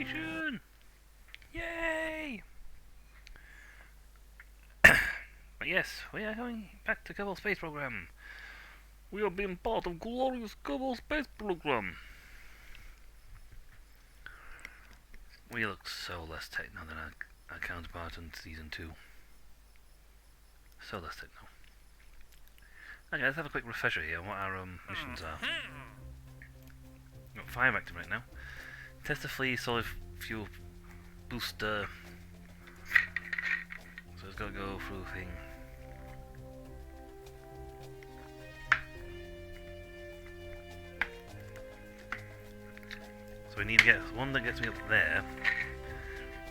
station! Yay! But yes, we are going back to Kerbal Space Program. We are being part of glorious Kerbal Space Program. We look so less techno than our counterpart in Season 2. So less techno. Okay, let's have a quick refresher here on what our missions are. We've got 5 active right now. Test the flea solid fuel booster. So it's got to go through thing. So we need to get one that gets me up there.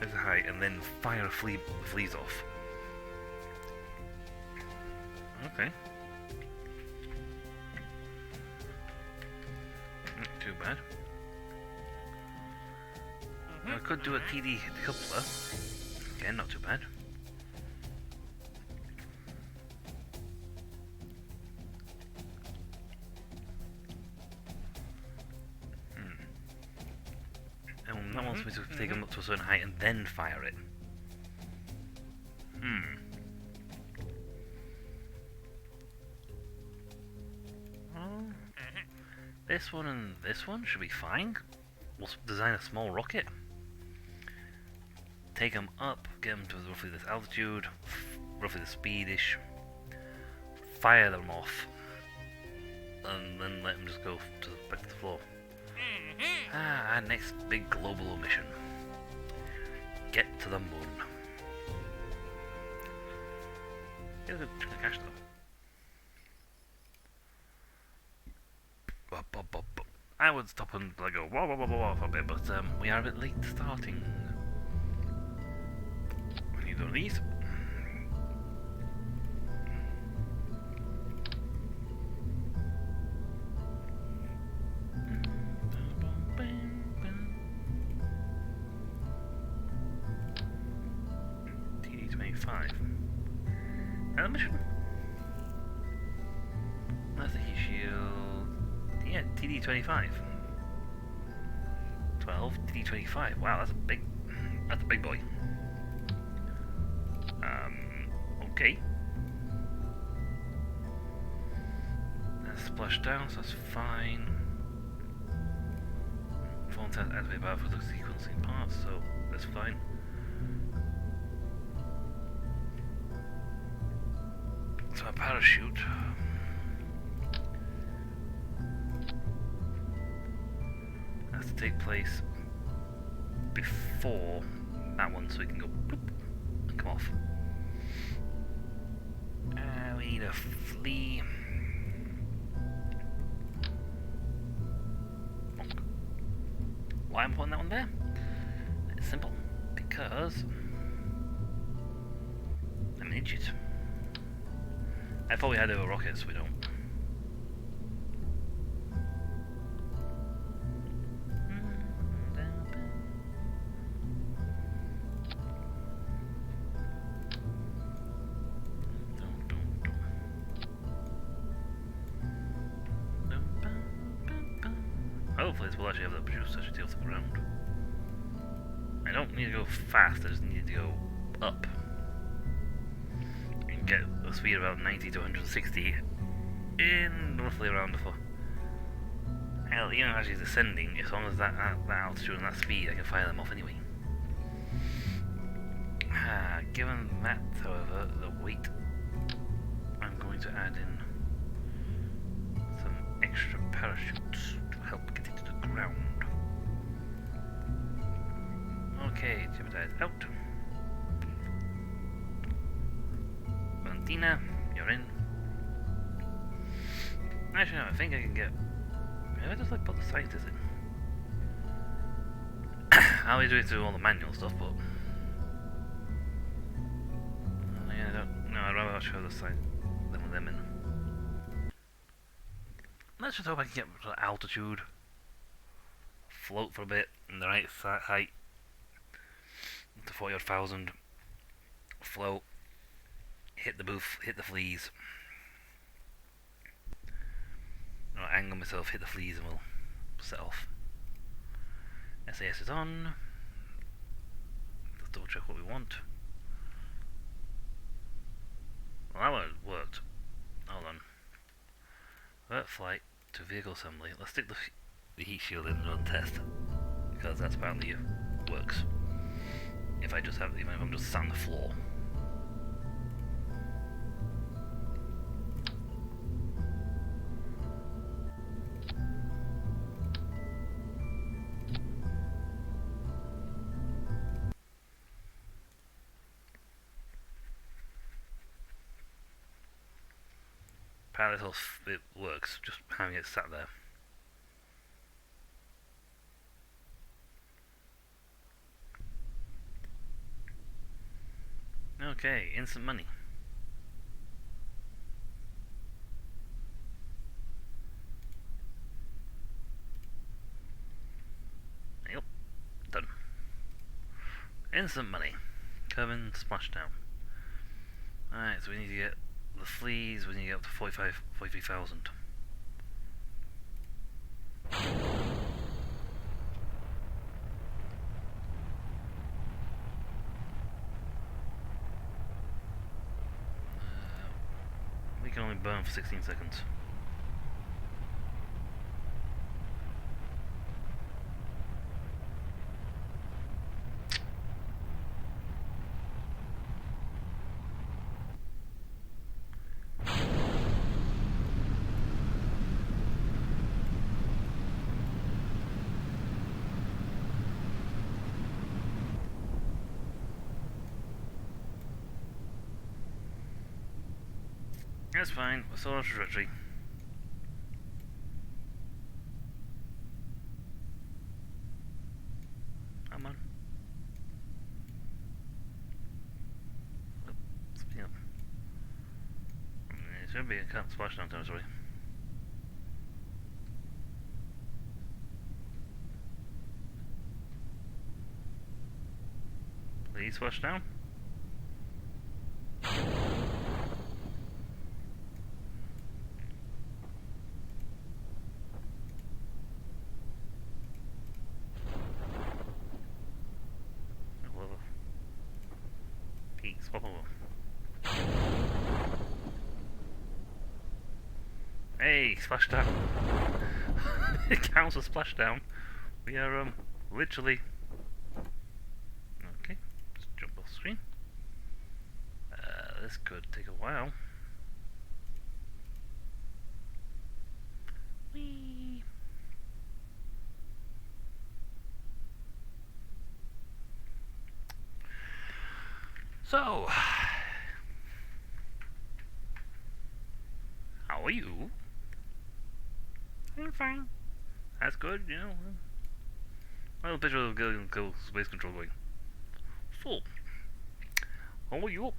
There's a height, and then fire the fleas off. Okay. Not too bad. I could do a TD decoupler. Again, not too bad. And that wants me to take them up to a certain height and then fire it. Well, this one and this one should be fine. We'll design a small rocket. Take them up, get them to roughly this altitude, roughly the speedish. Fire them off. And then let them just go back to the floor. Our next big global mission. Get to the moon. Get a good chunk of cash though. I would stop and like go wah wah wah wah for a bit, but we are a bit late starting. We need one of these. TD-25. Another mission. That's a heat shield. Yeah, TD-25. 12, TD-25. Wow, that's a big boy. Okay. That's splashed down, so that's fine. Phone test activate power for the sequencing parts, so that's fine. So a parachute. Has to take place before that one, so we can go bloop and come off. We need a flea. Why am I putting that one there? It's simple. Because I'm an idiot. I thought we had over rockets, we don't. Hopefully this will actually have the produce actually off the ground. I don't need to go fast, I just need to go up. And get a speed of about 90 to 160 in roughly around the foot. Hell, even actually descending, as long as that altitude and that speed, I can fire them off anyway. Given that, however, the weight, I'm going to add in some extra parachutes to help get it to the ground. Okay, Jebediah out. Valentina, you're in. Actually, no, I think I can get. Maybe I just like put the scientists in. I'll be doing through all the manual stuff, but. Yeah, I don't. No, I'd rather show the site than with them in. Let's just hope I can get to altitude. Float for a bit in the right height. To 40,000. Float. Hit the booth. Hit the fleas. I'll angle myself, hit the fleas, and we'll set off. SAS is on. Let's double check what we want. Well, that one worked. Hold on. Alert flight to vehicle assembly. Let's stick the heat shield in and run test, because that's apparently works. If I just have, even if I'm just sat on the floor. Apparently it works, just having it sat there. Okay, instant money. Yep, done. Instant money. Coven splashdown. Alright, so we need to get the fleas, we need to get up to 43,000. We can only burn for 16 seconds. That's fine, we're still on trajectory. Come on. Speed up. It should be a splashdown territory. Please splashdown. Hey, splashdown. It counts as splashdown. We are literally. Okay, let's jump off screen. This could take a while. Whee. So, how are you? I'm fine. That's good, you know. Well, picture of go space control going. So, how are you?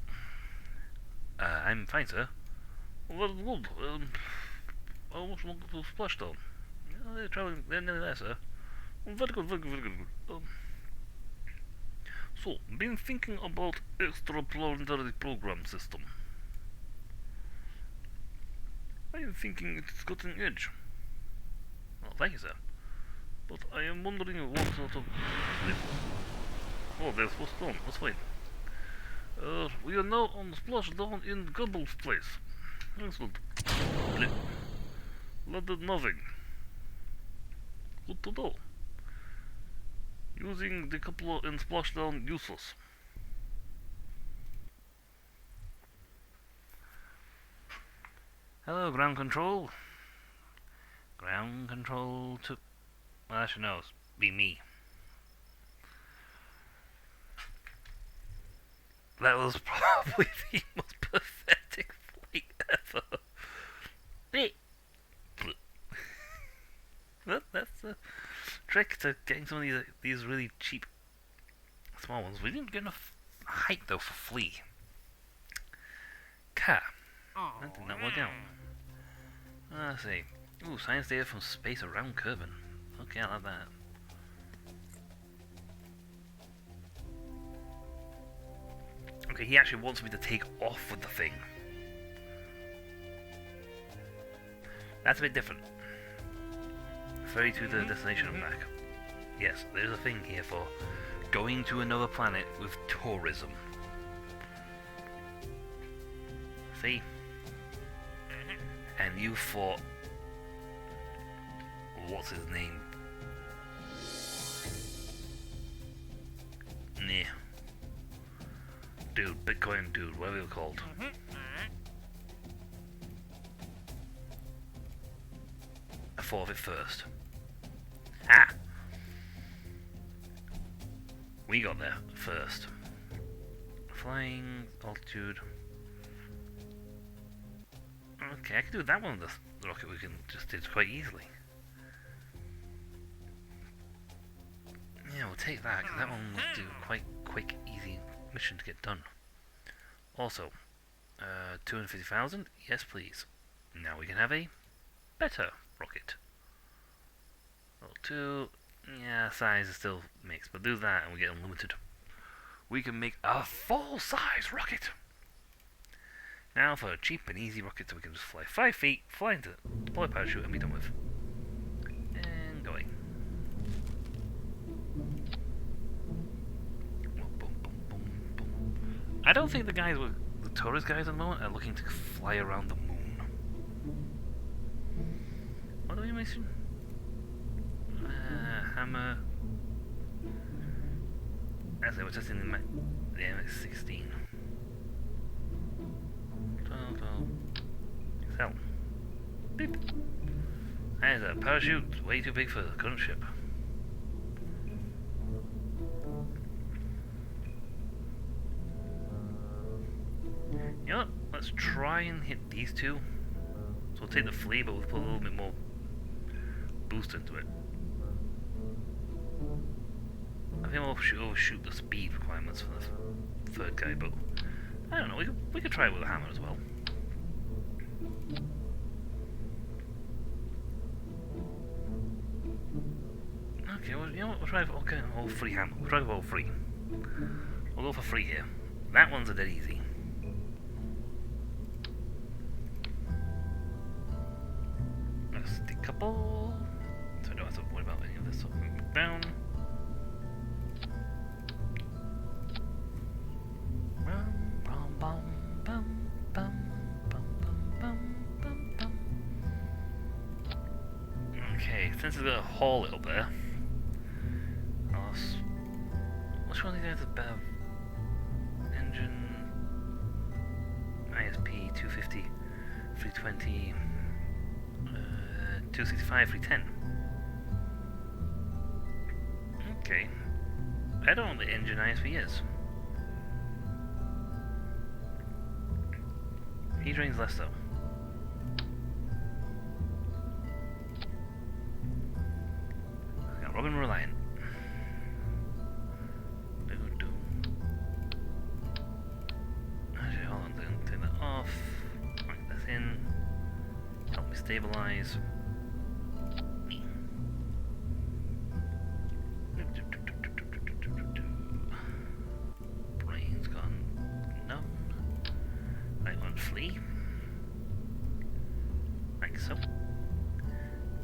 I'm fine, sir. Well, good. Almost want to splashdown. Yeah, they're traveling. They're nearly there, sir. Very good, very good, very good. So, been thinking about extraplanetary program system. I'm thinking it's got an edge. Oh, thank you, sir. But I am wondering what sort of... Oh, there's what's done. That's fine. We are now on splashdown in Gubble's place. Excellent. Landed nothing. Good to know. Using the coupler in splashdown useless. Hello, ground control. Ground control to... Well, actually no, it's be me. That was probably the most pathetic flight ever. That's the trick to getting some of these really cheap small ones. We didn't get enough height though for flea. Car. That did not work out. Let's see. Ooh, science data from space around Kerbin. Okay, I like that. Okay, he actually wants me to take off with the thing. That's a bit different. Ferry to the destination and back. Yes, there's a thing here for going to another planet with tourism. See? And you thought, what's his name? Nah. Dude, Bitcoin dude, whatever you're called. I thought of it first. Ah! We got there first. Flying, altitude. Okay, I can do that one with the rocket we can just did quite easily. Yeah, we'll take that, because that one will do quite quick, easy mission to get done. Also, 250,000? Yes, please. Now we can have a better rocket. Level 2, yeah, size is still mixed, but do that and we get unlimited. We can make a full-size rocket! Now for a cheap and easy rocket so we can just fly 5 feet, fly into deploy parachute and be done with. And going. I don't think the guys with the tourist guys at the moment are looking to fly around the moon. What do we mention? Hammer. Actually, we're testing the MX-16. 12. Excel. Beep. There's a parachute way too big for the current ship. You know what? Let's try and hit these two. So we'll take the flea, but we'll put a little bit more boost into it. I think we'll overshoot the speed requirements for the third guy, but I don't know. We could try it with a hammer as well. Okay, well, you know what? We'll try for all three hammer. We'll try for all three. We'll go for 3 here. That one's a dead easy. Let's decouple, so I don't have to worry about any of this. So down. Okay, since it's got a hole up there, which one of these guys is better? Engine, ISP 250, 320, 265, 310. Okay, I don't know what the engine ISP is. He drains less though. We got Robin Reliant. Actually, hold on, take that off. Right, that's in. Help me stabilize. Brain's gone numb. Right, one flea. Like so.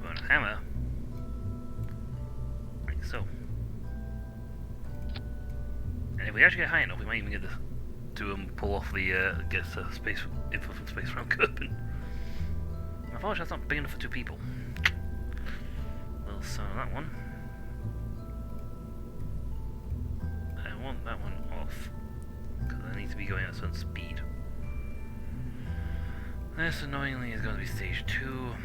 We're on a hammer. Like so. And if we actually get high enough, we might even get to pull off the get the space info from space around Kerbin. Unfortunately, that's not big enough for 2 people. We'll sell that one. I want that one off because I need to be going at a certain speed. This annoyingly is going to be stage 2.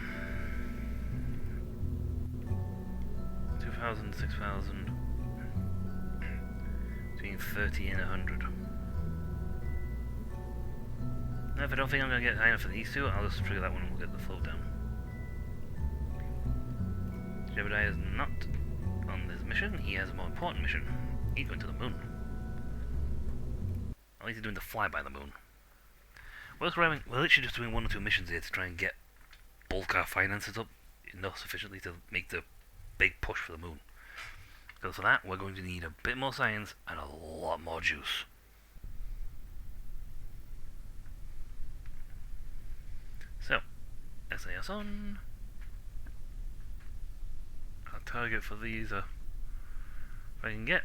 2,000, 6,000. Between 30 and 100. Now, if I don't think I'm going to get high enough for these two, I'll just trigger that one and we'll get the float down. Jebediah is not on this mission. He has a more important mission. He's going to the moon. At least he's doing the flyby the moon. We're literally just doing 1 or 2 missions here to try and get bulk our finances up enough sufficiently to make the big push for the moon. So for that, we're going to need a bit more science and a lot more juice. So, SAS on. Our target for these are, if I can get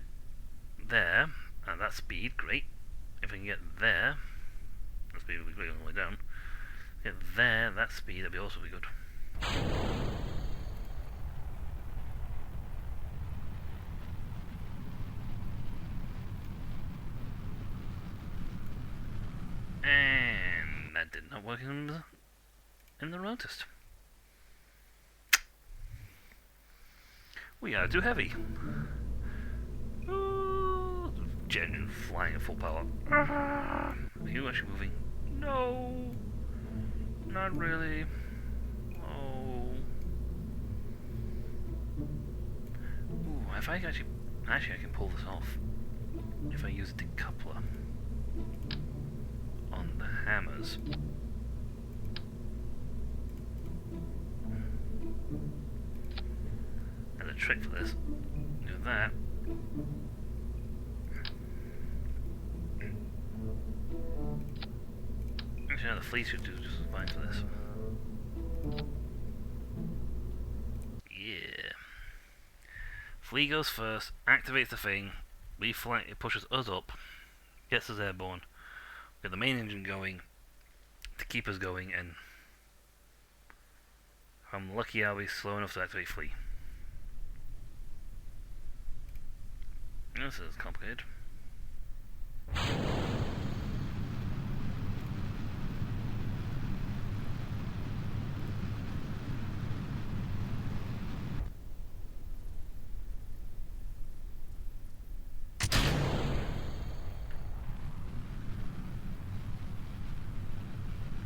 there, at that speed, great. If we can get there, that speed will be great on the way down. Get there, that speed, that'd be also be good. And that did not work in the road test. We are too heavy. Ooh, jet engine flying at full power. Are you actually moving? No, not really. Oh. Ooh, if I actually I can pull this off. If I use a decoupler on the hammers. And a trick for this. Do that. Actually, no, the flea should do just fine for this. Yeah. Flea goes first, activates the thing, it pushes us up, gets us airborne, we get the main engine going to keep us going, and if I'm lucky I'll be slow enough to activate Flea. This is complicated.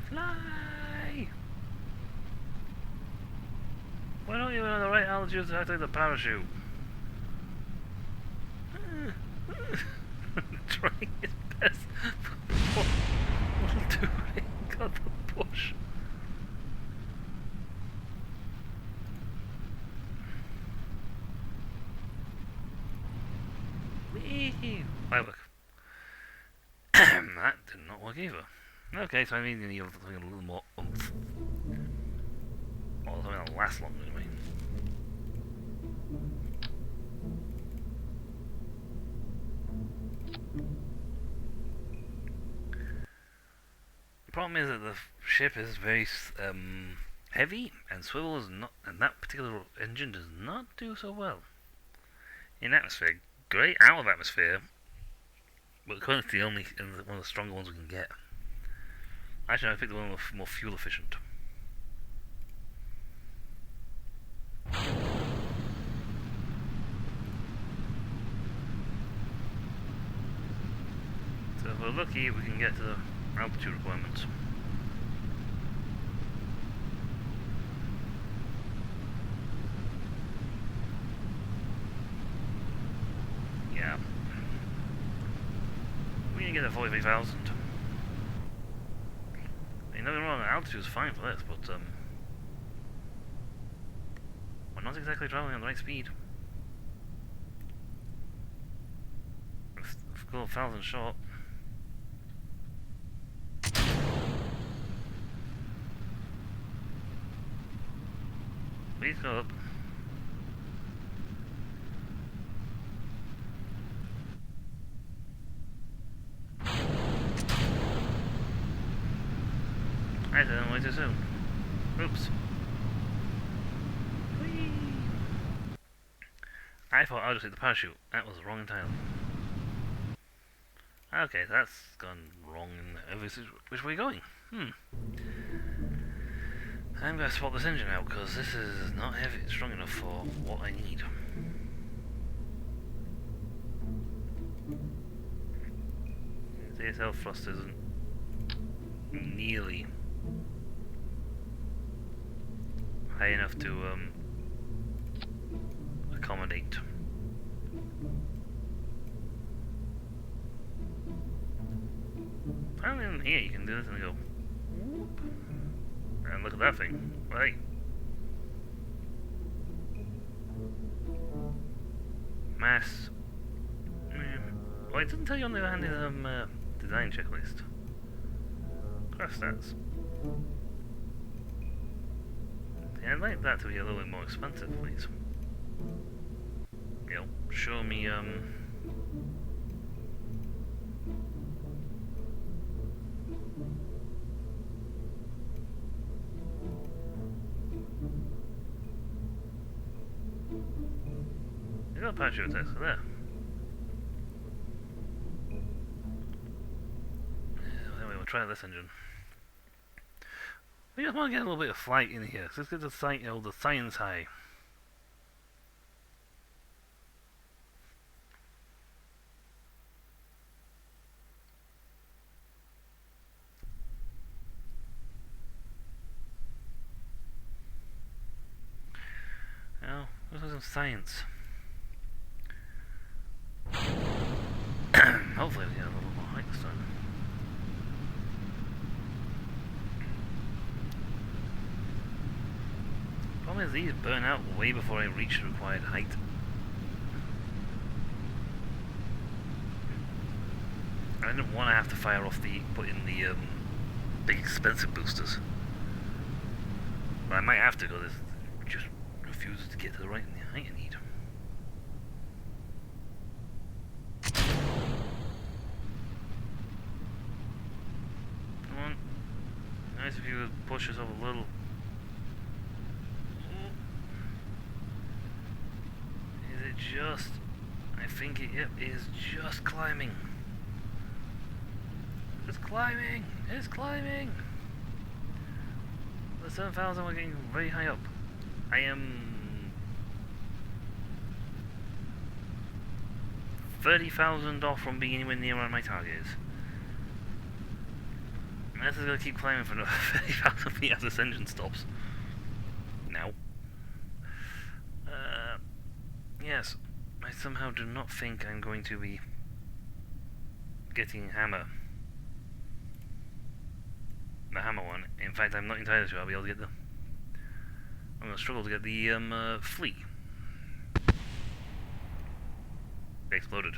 Fly! Why don't you on the right altitude to activate the parachute? Trying his best, but what'll do it? Got the push. Wee! Wow, look. That did not work either. Okay, so I need something a little more oomph. Or something that'll last longer anyway. The problem is that the ship is very heavy, and swivel is not, and that particular engine does not do so well in atmosphere. Great out of atmosphere, but currently it's the only one of the stronger ones we can get. Actually, I picked the one more fuel efficient. So if we're lucky, we can get to the altitude requirements. Yeah. We need to get to 43,000. Don't get me wrong, altitude is fine for this, but we're not exactly travelling at the right speed. We've got 1,000 short. Please go up. I said I'm way too soon. Oops. Whee! I thought I would just hit the parachute. That was the wrong entirely. Okay, so that's gone wrong in which way are we going? I'm going to swap this engine out because this is not heavy, strong enough for what I need. The ASL thrust isn't nearly high enough to accommodate. Apparently in here you can do this and go whoop. And look at that thing. Right. Mass. Well, it doesn't tell you on the other hand in the design checklist. Crash stats. Yeah, I'd like that to be a little bit more expensive, please. You know, show me no parachute test, so there. Anyway, we'll try this engine. We just want to get a little bit of flight in here. So let's get the science high. Now, let's have some science. Hopefully we get a little more height this time. Problem is these burn out way before I reach the required height. I didn't want to have to fire off put in the big expensive boosters. But I might have to because it just refuses to get to the right height I need. Come on. Nice if you would push yourself a little. Is it just... I think it is just climbing. It's climbing! It's climbing! The 7,000 we're getting very high up. I am 30,000 off from being anywhere near where my target is. And this is going to keep climbing for another 30,000 feet as this engine stops. Now. Yes, I somehow do not think I'm going to be getting hammer. The hammer one. In fact, I'm not entirely sure I'll be able to get the... I'm going to struggle to get the flea. They exploded.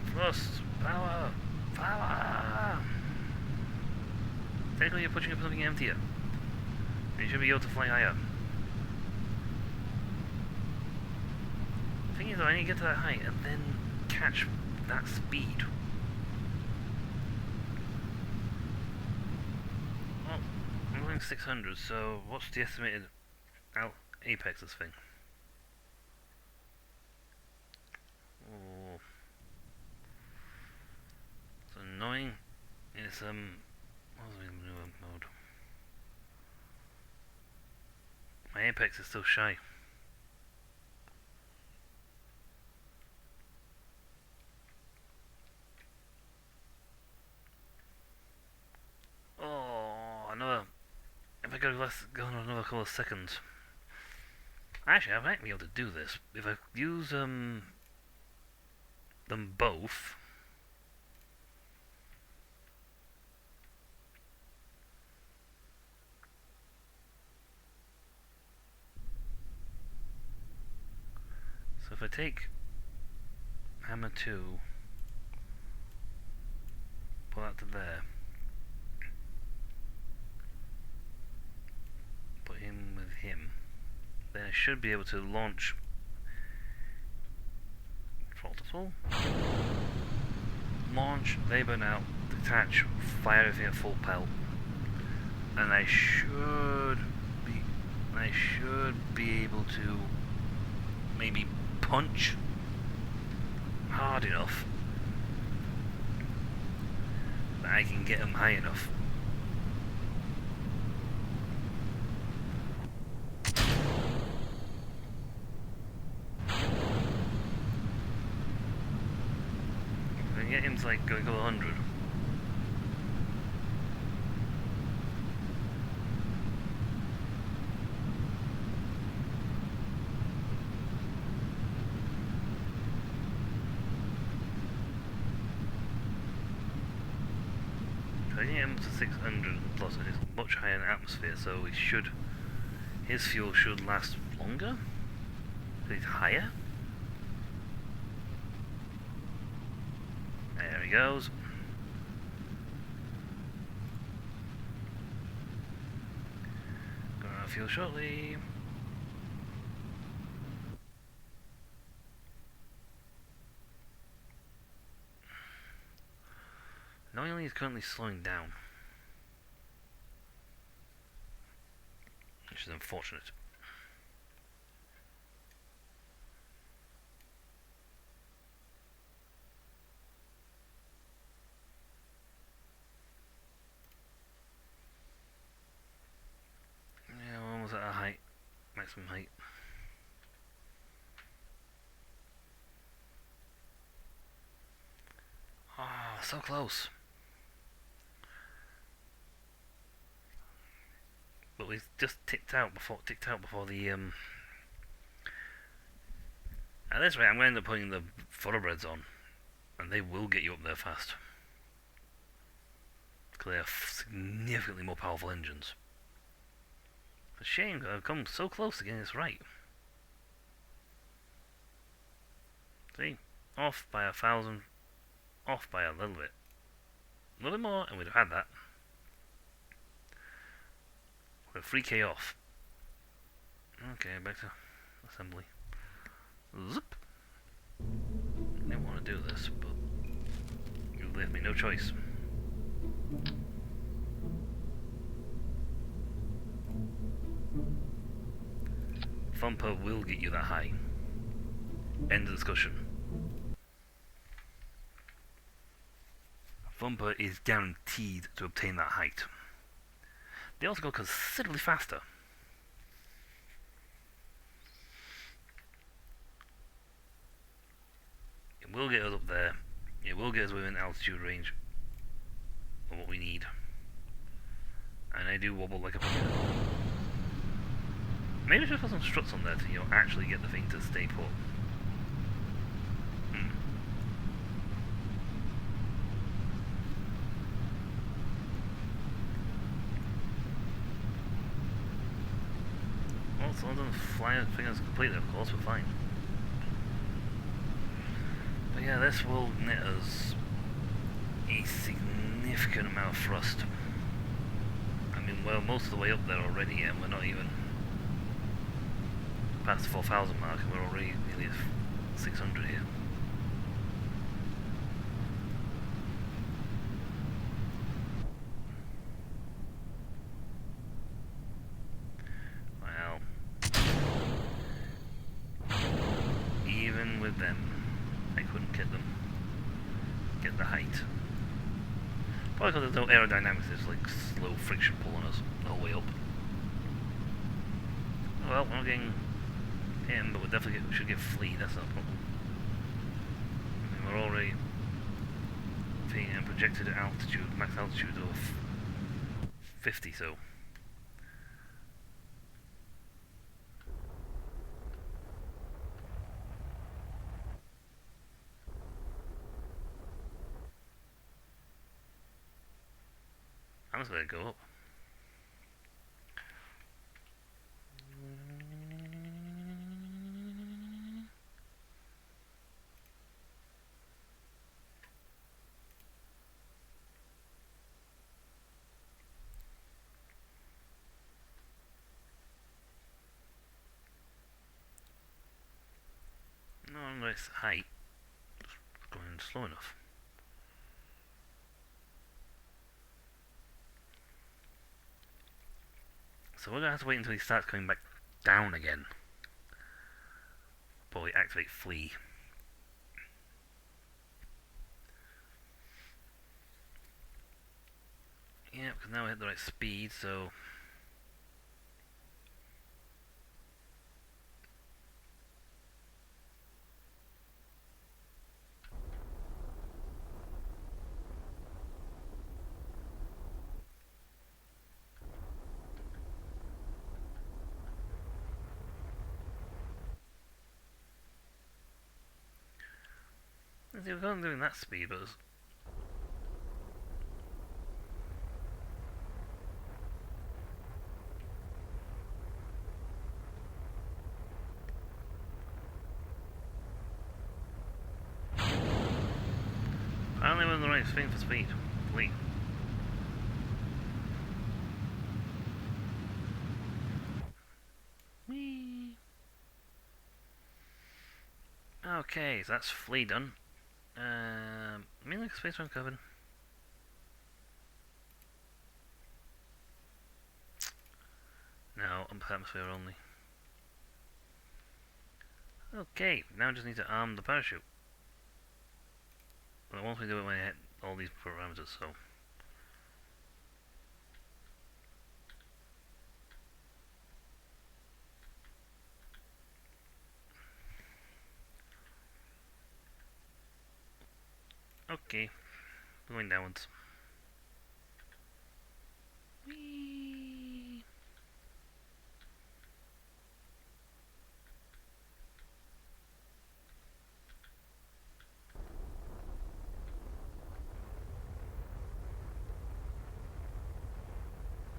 Thrust! Power! Power! Technically you're pushing up something emptier. You should be able to fly higher. The thing is though, I need to get to that height and then catch that speed. Well, I'm going 600, so what's the estimated apex of this thing? Oh, it's annoying. It's what was the maneuver mode? My apex is still shy. Oh, another. If I go on another couple of seconds. Actually, I might be able to do this if I use them both. So if I take hammer 2, pull that to there, put him with him, then I should be able to launch throttle, launch, they burn out, detach, fire everything at full pelt, and I should be able to maybe punch hard enough that I can get them high enough. If I can get him to like go 100. I think him to 600 plus, it is much higher in atmosphere, so his fuel should last longer? So he's higher? There he goes. Gonna fuel shortly. Annoyingly, he's currently slowing down. which is unfortunate. Yeah, we're almost at our height, maximum height. Oh, so close. But we just ticked out before the At this rate, I'm going to end up putting the thoroughbreds on, and they will get you up there fast. Because they are significantly more powerful engines. It's a shame that I've come so close to getting this right. See? Off by 1,000. Off by a little bit. A little bit more, and we'd have had that. We're 3k off. Okay, back to assembly. Zip! I didn't want to do this, but you left me no choice. Thumper will get you that high. End of discussion. Thumper is guaranteed to obtain that height. They also go considerably faster. It will get us up there. It will get us within altitude range of what we need. And I do wobble like a pumpkin. Maybe I should put some struts on there to actually get the thing to stay put. Well, some of them fly things completely, of course, we're fine. But yeah, this will net us a significant amount of thrust. I mean, we're most of the way up there already, and we're not even past the 4,000 mark, and we're already nearly at 600 here. Well, even with them, I couldn't get the height. Probably because there's no aerodynamics, there's like slow friction pulling us the whole way up. Well, we're not getting him, but we should get Flea, that's not a problem. I mean, we're already being projected at altitude, max altitude of 50, so. I'm just gonna go up. Not on this height, just going slow enough. So we're going to have to wait until he starts coming back down again before we activate Flea. Yeah, because now we hit the right speed, so. We're going doing that speed, but apparently we're in the right thing for speed. Flea. Whee. Okay, so that's Flea done. I mean, like space run covered. Now, atmosphere only. Okay, now I just need to arm the parachute. But it wants me to do it when I hit all these parameters, so... Okay, going downwards. Whee!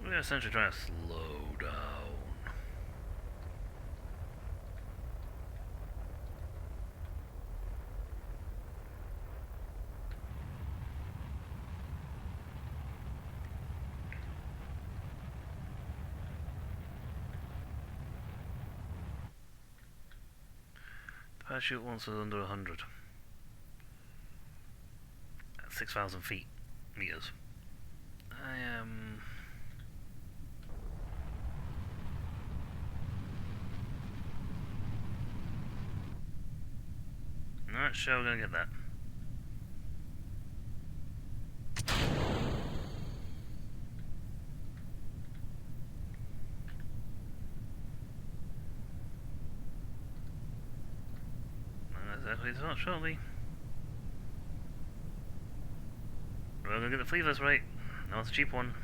We're essentially trying to slow down. The parachute wants us under 100. At 6,000 feet. Meters. I am... not sure we're gonna get that. Not exactly, it's not shortly. We're gonna get the fleeters right. No, it's a cheap one.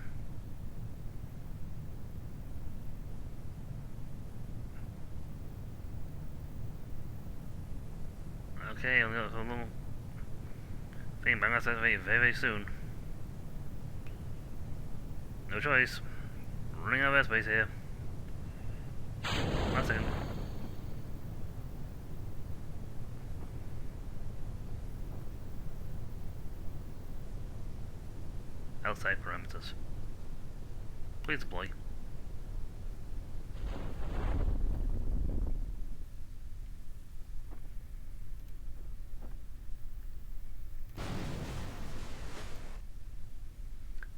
Okay, I'll get a little thing bang that very, very soon. No choice. Running out of airspace here. 1 second. Outside parameters. Please deploy.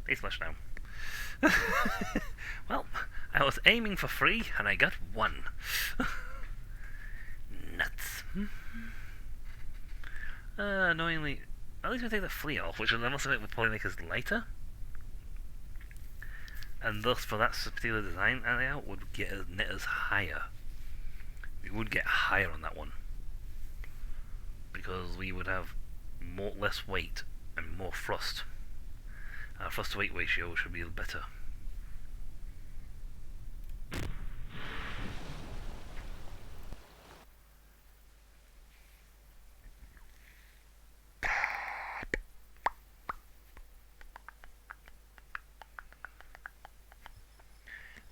They flash now. Well, I was aiming for 3 and I got 1. Nuts. Annoyingly, at least we take the fleet off, which will also make the playmakers lighter. And thus, for that particular design layout, would get us higher. We would get higher on that one. Because we would have less weight and more thrust. Our thrust to weight ratio should be better.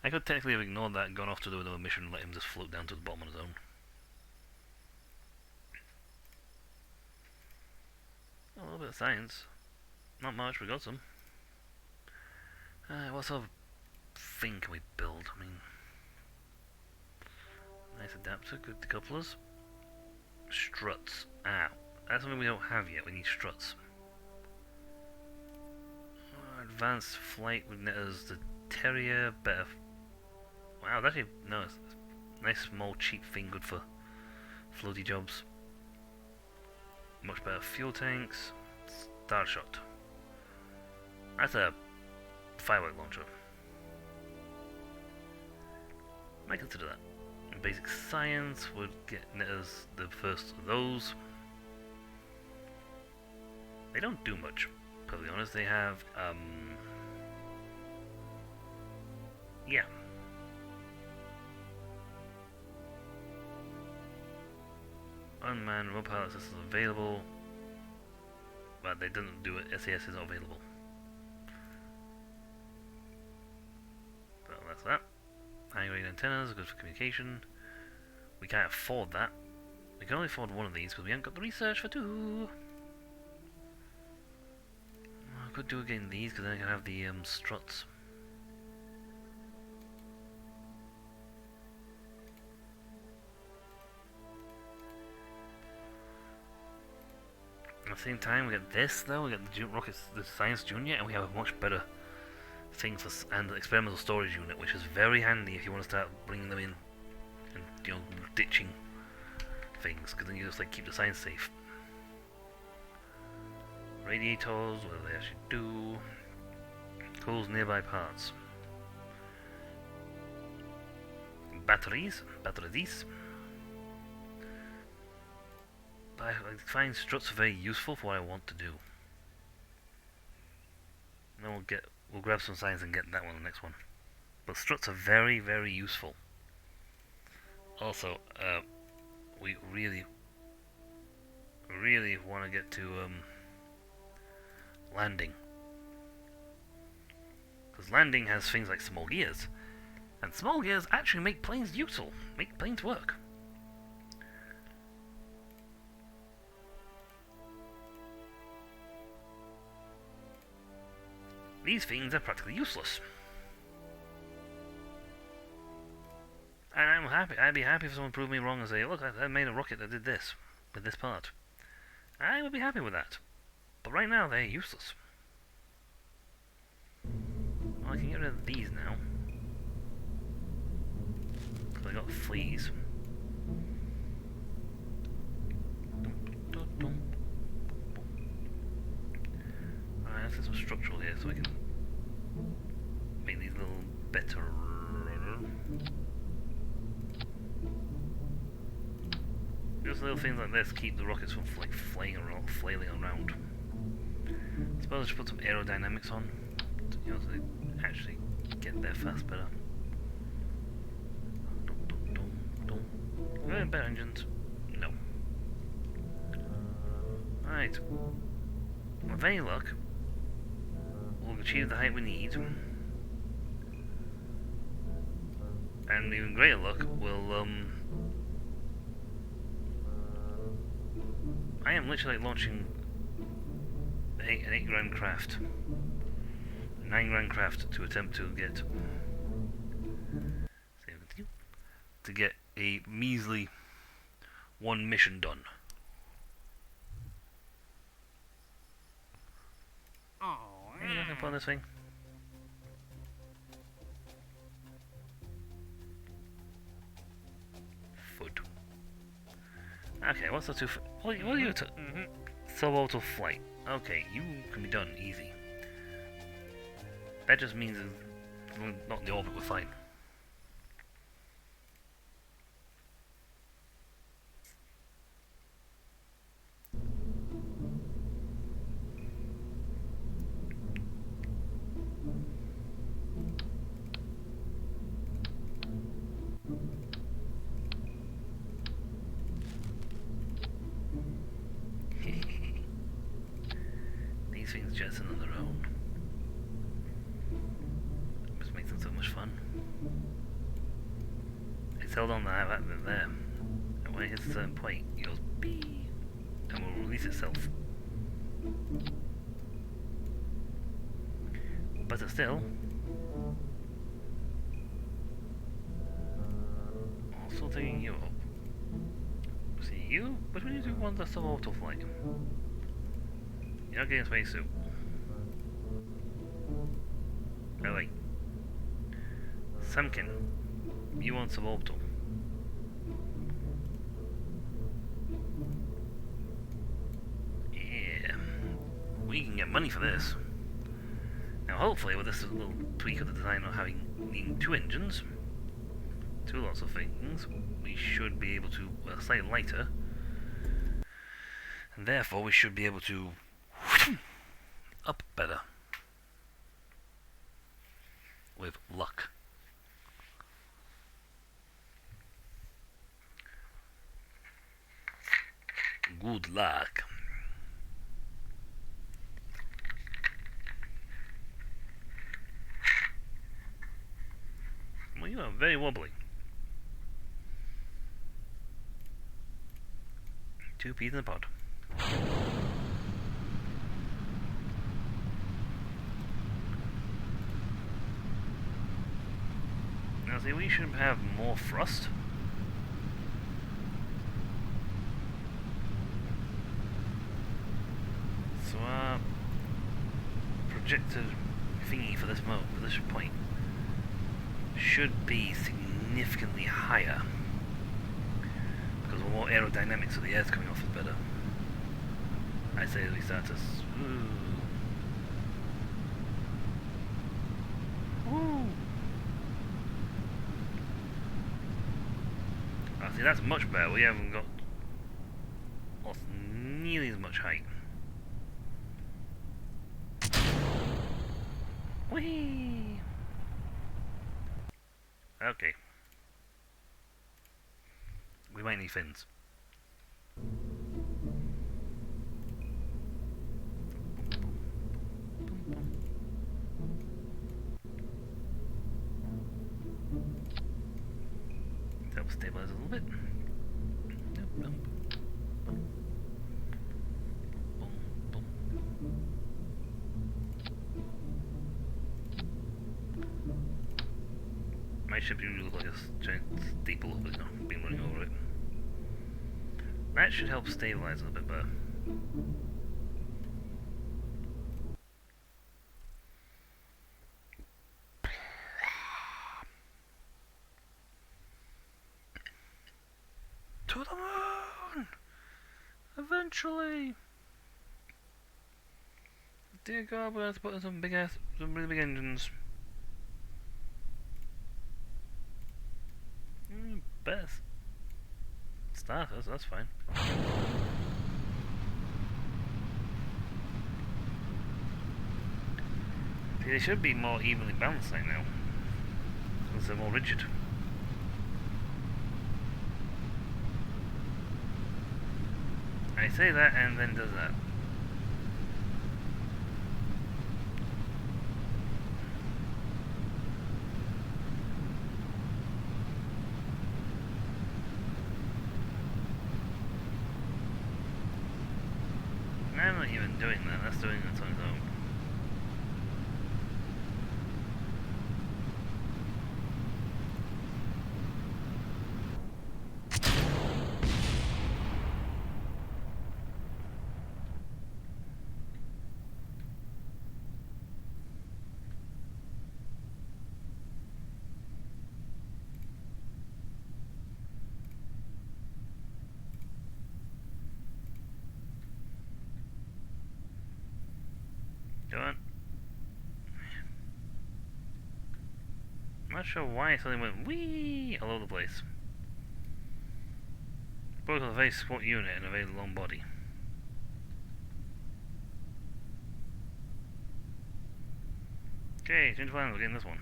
I could technically have ignored that and gone off to do another mission and let him just float down to the bottom on his own. A little bit of science. Not much, we got some. What sort of thing can we build? I mean... nice adapter, good decouplers. Struts. That's something we don't have yet, we need struts. Advanced flight would net us the Terrier, better... wow, that's actually... no, it's a nice small cheap thing, good for floaty jobs. Much better fuel tanks. Starshot. That's a firework launcher. Might consider that. Basic science would get us the first of those. They don't do much, to be honest. They have, yeah. Unmanned remote pilot systems available, but they didn't do it. SAS is not available. So that's that. High-grade antennas, good for communication. We can't afford that. We can only afford one of these because we haven't got the research for 2. I could do again these because then I can have the struts. At the same time, we get this though. We get the Rockets, the Science Junior, and we have a much better thing for and experimental storage unit, which is very handy if you want to start bringing them in and ditching things, because then you just like keep the science safe. Radiators, what do they actually do? Cools nearby parts. Batteries. I find struts very useful for what I want to do. And then we'll grab some science and get that one the next one. But struts are very, very useful. Also, we really want to get to landing. Because landing has things like small gears. And small gears actually make planes useful, make planes work. These things are practically useless. And I'm happy. I'd be happy if someone proved me wrong and say, look, I made a rocket that did this with this part. I would be happy with that. But right now, they're useless. Well, I can get rid of these now. Because I got fleas. Alright, let's get some structural here so we can make these a little better. Just little things like this keep the rockets from like flailing around. I suppose I should put some aerodynamics on, so they actually get there fast better. Better engines? No. Right. With any luck, we'll achieve the height we need. And even greater luck, we'll I am literally launching an 8 grand craft, a 9 grand craft to attempt to get a measly 1 mission done. Hey, nothing fun this thing. Food. Okay, what's the two? What are you? Suborbital flight. Okay, you can be done easy. That just means not in the orbit, we're fine. These things jettison on their own. Just makes them so much fun. It's held on that bit there, and when it hits a certain point, it goes beep, and will release itself. But still, also taking you up. See you? Which one do you want the suborbital flight? You're not getting a spacesuit. Oh wait. Samkin, you want suborbital. Yeah. We can get money for this. Now hopefully with this little tweak of the design of needing 2 engines, 2 lots of things, we should be able to, well, slightly lighter, and therefore we should be able to up better. With luck. Good luck. Well, you are very wobbly. 2 peas in a pod. Now see, we should have more thrust. So our projected thingy for this mode, for this point, should be significantly higher. Because the more aerodynamics of the air's coming off is better. I say as we start to... Oh, see, that's much better. We haven't got lost nearly as much height. Whee! Okay. We might need fins. Help stabilize a little bit. My ship usually looks like a giant steeple of it, been running over it. That should help stabilize it a bit better. To the moon! Eventually! Dear God, we're going to have to put in some really big engines. Best starters, that's fine. See, they should be more evenly balanced right now, because they're more rigid. I say that and then does that. I'm not even doing that, that's doing it on its own. Go on. I'm not sure why it suddenly went wee all over the place. Both have a very squat unit and a very long body. Okay, change plans, we're getting this one.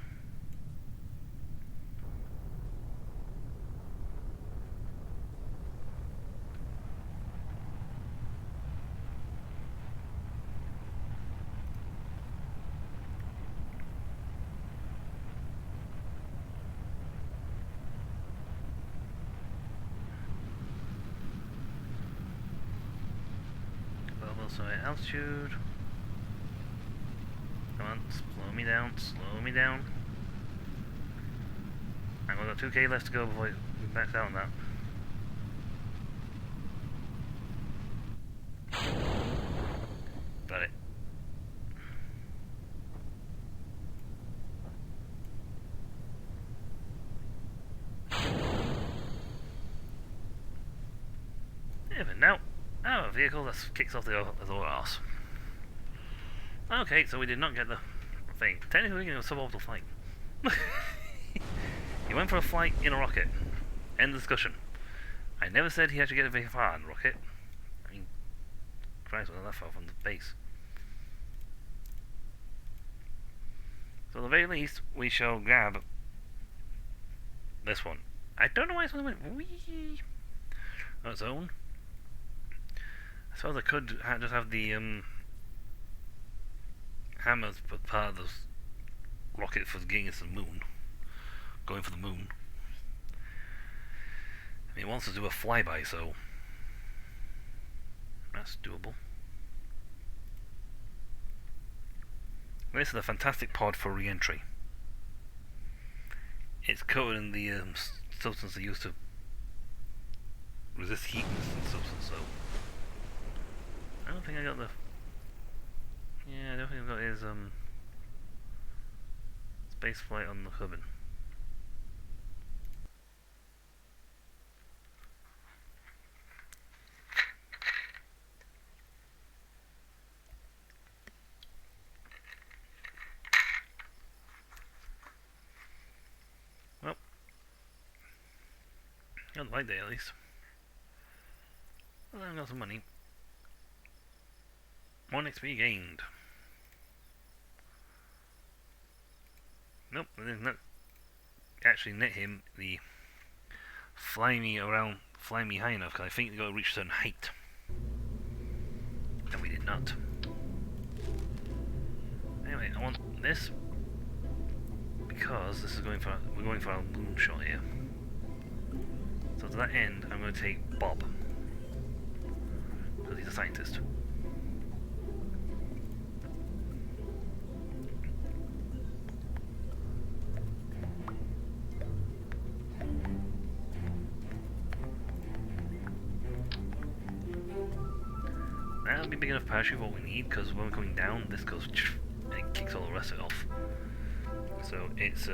So at altitude. Come on, slow me down, slow me down. I've got 2k left to go before we back out on that. Got it. Yeah, but now, a vehicle that kicks off the other arse. Okay, so we did not get the thing. Technically, it was a suborbital flight. He went for a flight in a rocket. End of discussion. I never said he had to get very far in a rocket. I mean, Christ, wasn't that far from the base. So at the very least, we shall grab this one. I don't know why something went wee on its own. I suppose I could just have the hammers for part of the rocket for getting us to the moon. Going for the moon. I mean, it wants to do a flyby, so that's doable. This is a fantastic pod for re-entry. It's coated in the substance they use to resist heat and substance, so I don't think I got the... Yeah, I don't think I got his space flight on the Kerbin. Well, on the right day at least. Well, I've got some money. 1 XP gained. Nope, I did not actually net him the fly me high enough, because I think they got to reach a certain height. And we did not. Anyway, I want this because we're going for our moonshot here. So to that end, I'm going to take Bob, because he's a scientist. That'll be big enough parachute for what we need, because when we're coming down, this goes and it kicks all the rest of it off. So it's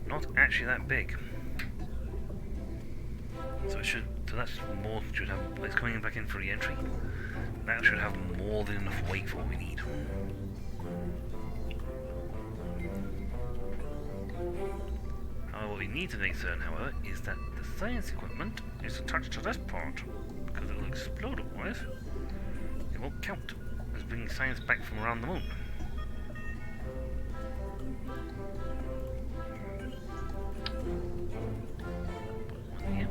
not actually that big. So it should. So that's more. Should have. It's coming back in for re-entry. That should have more than enough weight for what we need. However, what we need to make certain, however, is that the science equipment is attached to this part, because it will explode otherwise. It won't count as bringing science back from around the moon. Here.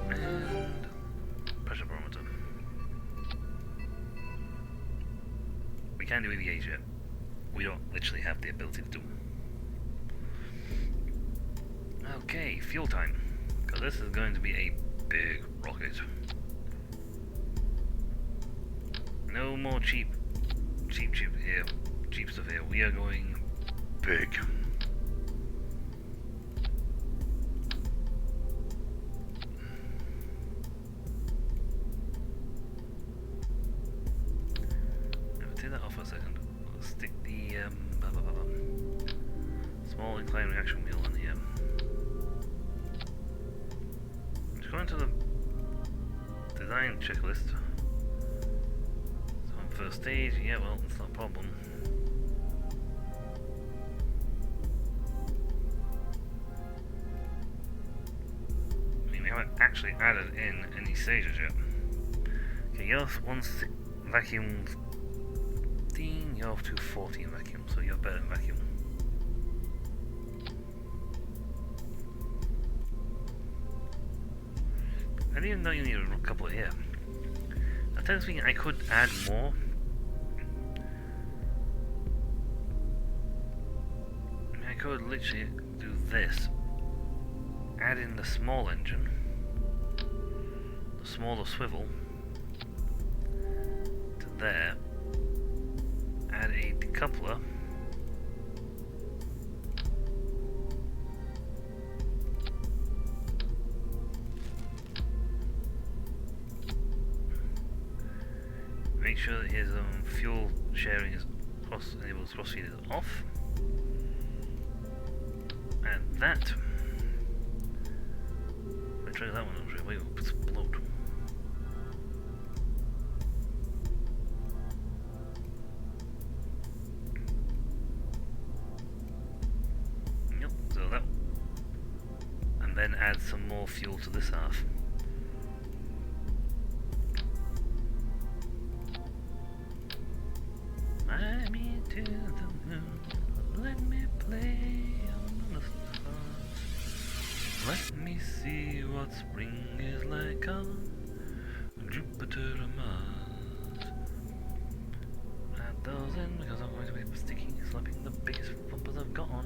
And pressure barometer. We can't do EVAs yet. We don't literally have the ability to do them. Okay, fuel time. Because this is going to be a big rocket. No more cheap here. Cheap stuff here. We are going big. Take that off for a second. Let's stick the small incline reaction wheel on here. Just going to the design checklist. So on first stage, yeah, well, that's not a problem. I mean, we haven't actually added in any stages yet. Okay, yours once vacuum. You're off to 14 vacuum, so you're better than vacuum. I didn't even know you needed a couple here. Now, technically, I could add more. I mean, I could literally do this. Add in the small engine, the smaller swivel, to there. Add a decoupler. Make sure that his fuel sharing is enables cross feed is off. And that. I try that one out, we will explode. Then add some more fuel to this half. Fly me to the moon, let me play among the stars. Let me see what spring is like on Jupiter and Mars. Add those in because I'm going to be slapping the biggest bumpers I've got on.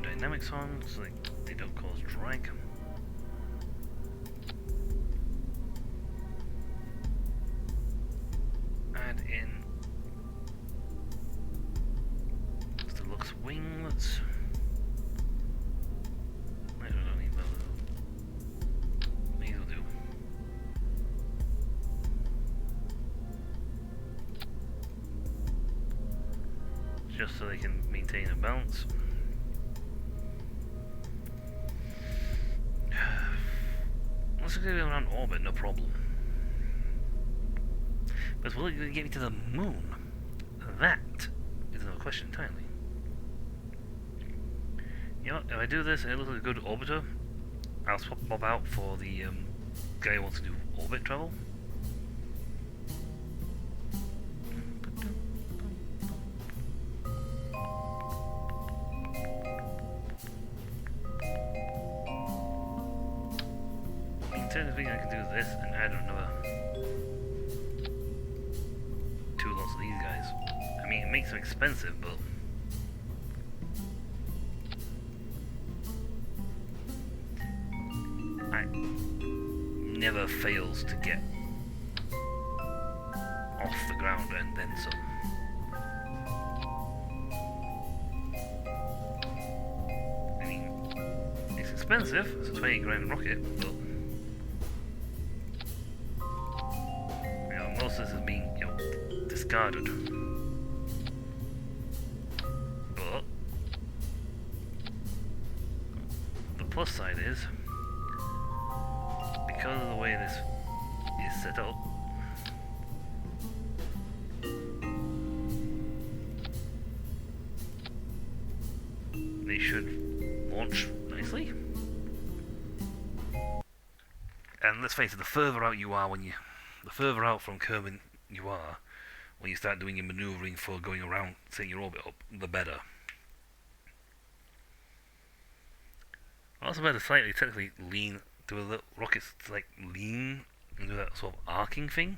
Dynamics on so they don't cause drag. Add in deluxe winglets. just so they can maintain a balance. Let's go around orbit, no problem. But will it get me to the moon? That is another question entirely. You know what, if I do this and it looks like a good orbiter, I'll swap Bob out for the guy who wants to do orbit travel. Technically I can do this and add another 2 lots of these guys. I mean, it makes them expensive, but it never fails to get off the ground and then some. I mean, it's expensive, it's a 20 grand rocket, but most of this is being, discarded. But the plus side is, because of the way this is set up, they should launch nicely. And let's face it, the further out you are the further out from Kerbin you are, when you start doing your manoeuvring for going around, setting your orbit up, the better. Also better slightly technically lean, do a little rockets like lean and do that sort of arcing thing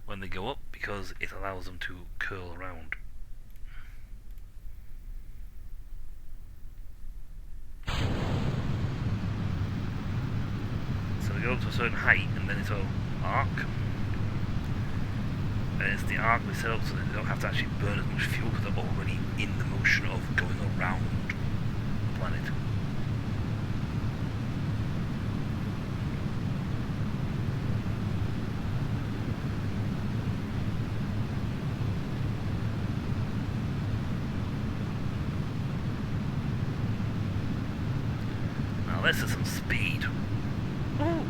when they go up, because it allows them to curl around. So they go up to a certain height and then it's all arc. And it's the arc we set up so that they don't have to actually burn as much fuel because they're already in the motion of going around the planet. Now this is some speed. Ooh.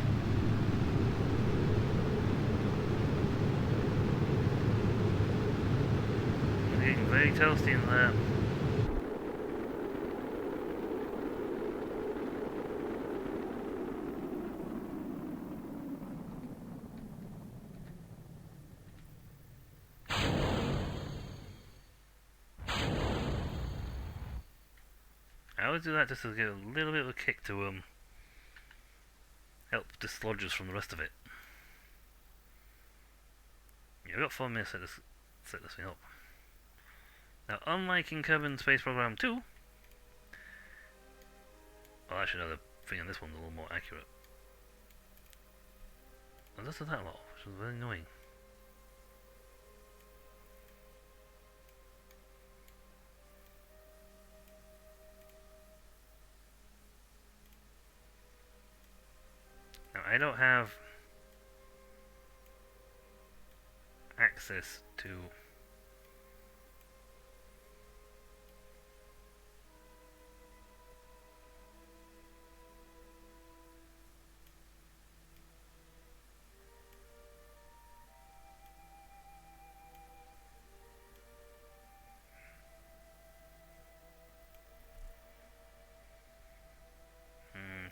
Getting very toasty in there. I always do that just to get a little bit of a kick to help dislodge us from the rest of it. Yeah, we've got 4 minutes to set this thing up. Now, unlike in Kerbin Space Program 2, well, actually, no, the thing on this one's a little more accurate. And this is that lot, which is very annoying. Now, I don't have access to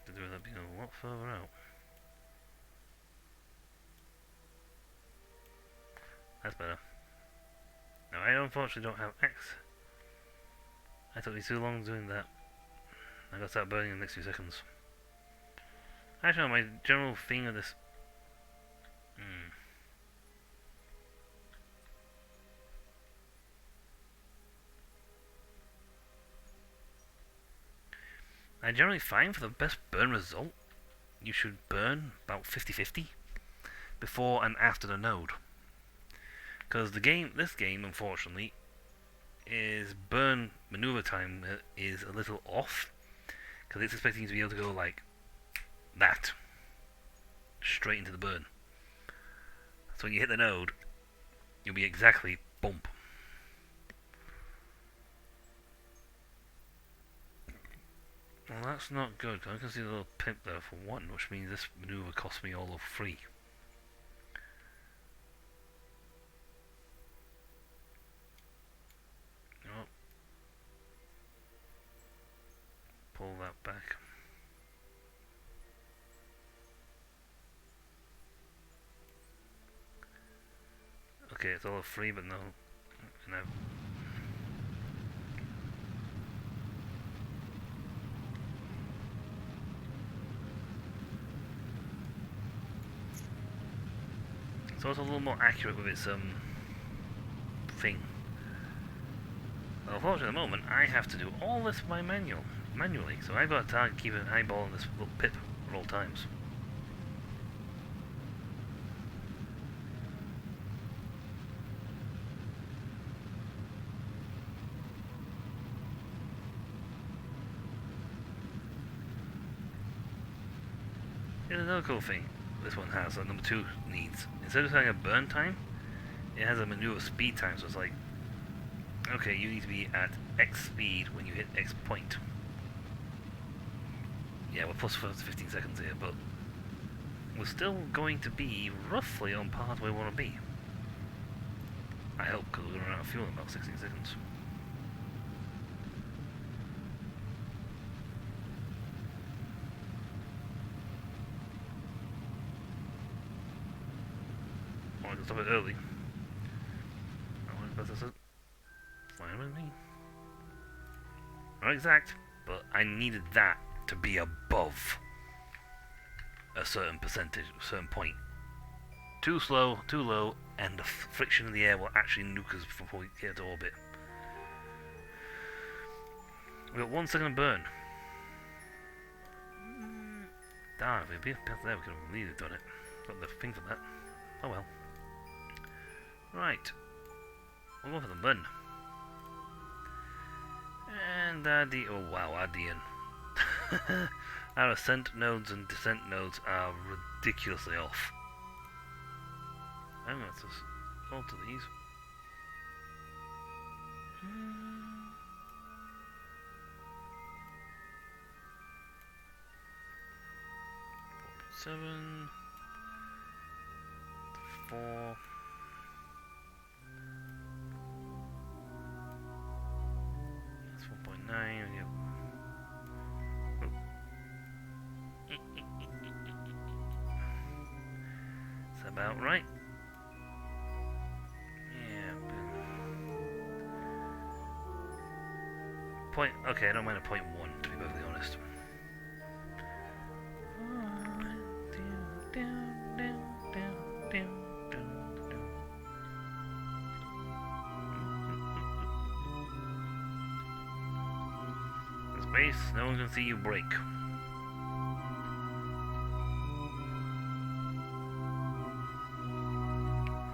to do that being a lot further out. That's better. Now I unfortunately don't have X. I took me too long doing that. I gotta start burning in the next few seconds. Actually, no, my general thing of this. I generally find for the best burn result, you should burn about 50-50 before and after the node. Because this game, unfortunately, is burn maneuver time is a little off. Because it's expecting you to be able to go like that, straight into the burn. So when you hit the node, you'll be exactly bump. that's not good. I can see the little pimp there for one, which means this maneuver cost me all of 3. Oh. Pull that back. Okay, it's all of 3, but no. So it's a little more accurate with its thing. Unfortunately, at the moment, I have to do all this by manually. So I've got to keep an eyeball on this little pip at all times. Here's another cool thing this one has that number 2 needs. Instead of having a burn time, it has a maneuver speed time, so it's like, okay, you need to be at X speed when you hit X point. Yeah, we're plus 15 seconds here, but we're still going to be roughly on par where we want to be. I hope, because we're going to run out of fuel in about 16 seconds. I wanted to stop it early. I wanted to better fine with me. Not exact, but I needed that to be above a certain percentage, a certain point. Too slow, too low, and the friction in the air will actually nuke us before we get to orbit. We got 1 second burn. Darn, if we'd been past there, we could have really done it. Got the thing for that. Oh well. Right. We'll go for the burn. And oh wow, RDN. Our ascent nodes and descent nodes are ridiculously off. I'm going to alter these. 4.7 4. That's 4.9. Yep. That's about right. Okay, I don't mind a 0.1, to be perfectly honest. The space, no one can see you break.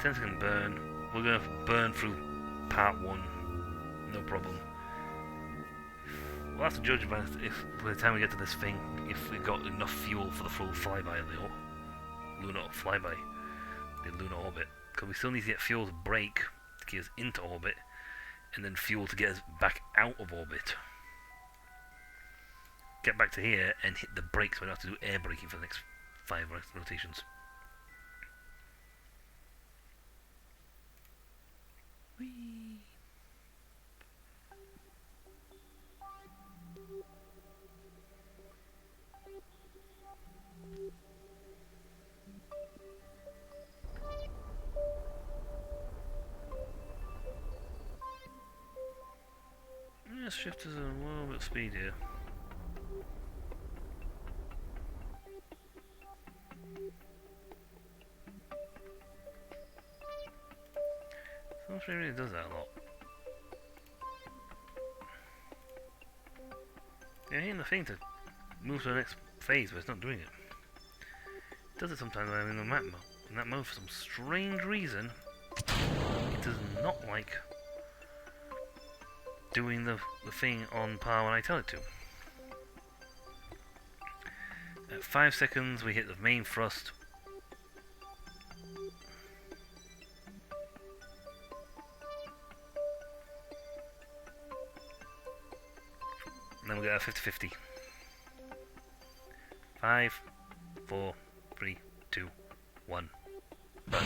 Tense can burn. We're gonna burn through part 1, no problem. We'll have to judge by if by the time we get to this thing, if we've got enough fuel for the full flyby of the lunar flyby, the lunar orbit. Because we still need to get fuel to brake to get us into orbit, and then fuel to get us back out of orbit. Get back to here and hit the brakes. We don't have to do air braking for the next 5 rotations. Whee! Let's shift us a little bit of speed here. So it really does that a lot. Yeah, hitting the thing to move to the next phase, but it's not doing it. It does it sometimes when I'm in the map mode. In that mode, for some strange reason, it does not like doing the thing on par when I tell it to. At 5 seconds, we hit the main thrust. And then we get a 50-50. 5, 4, 3, 2, 1. Burn.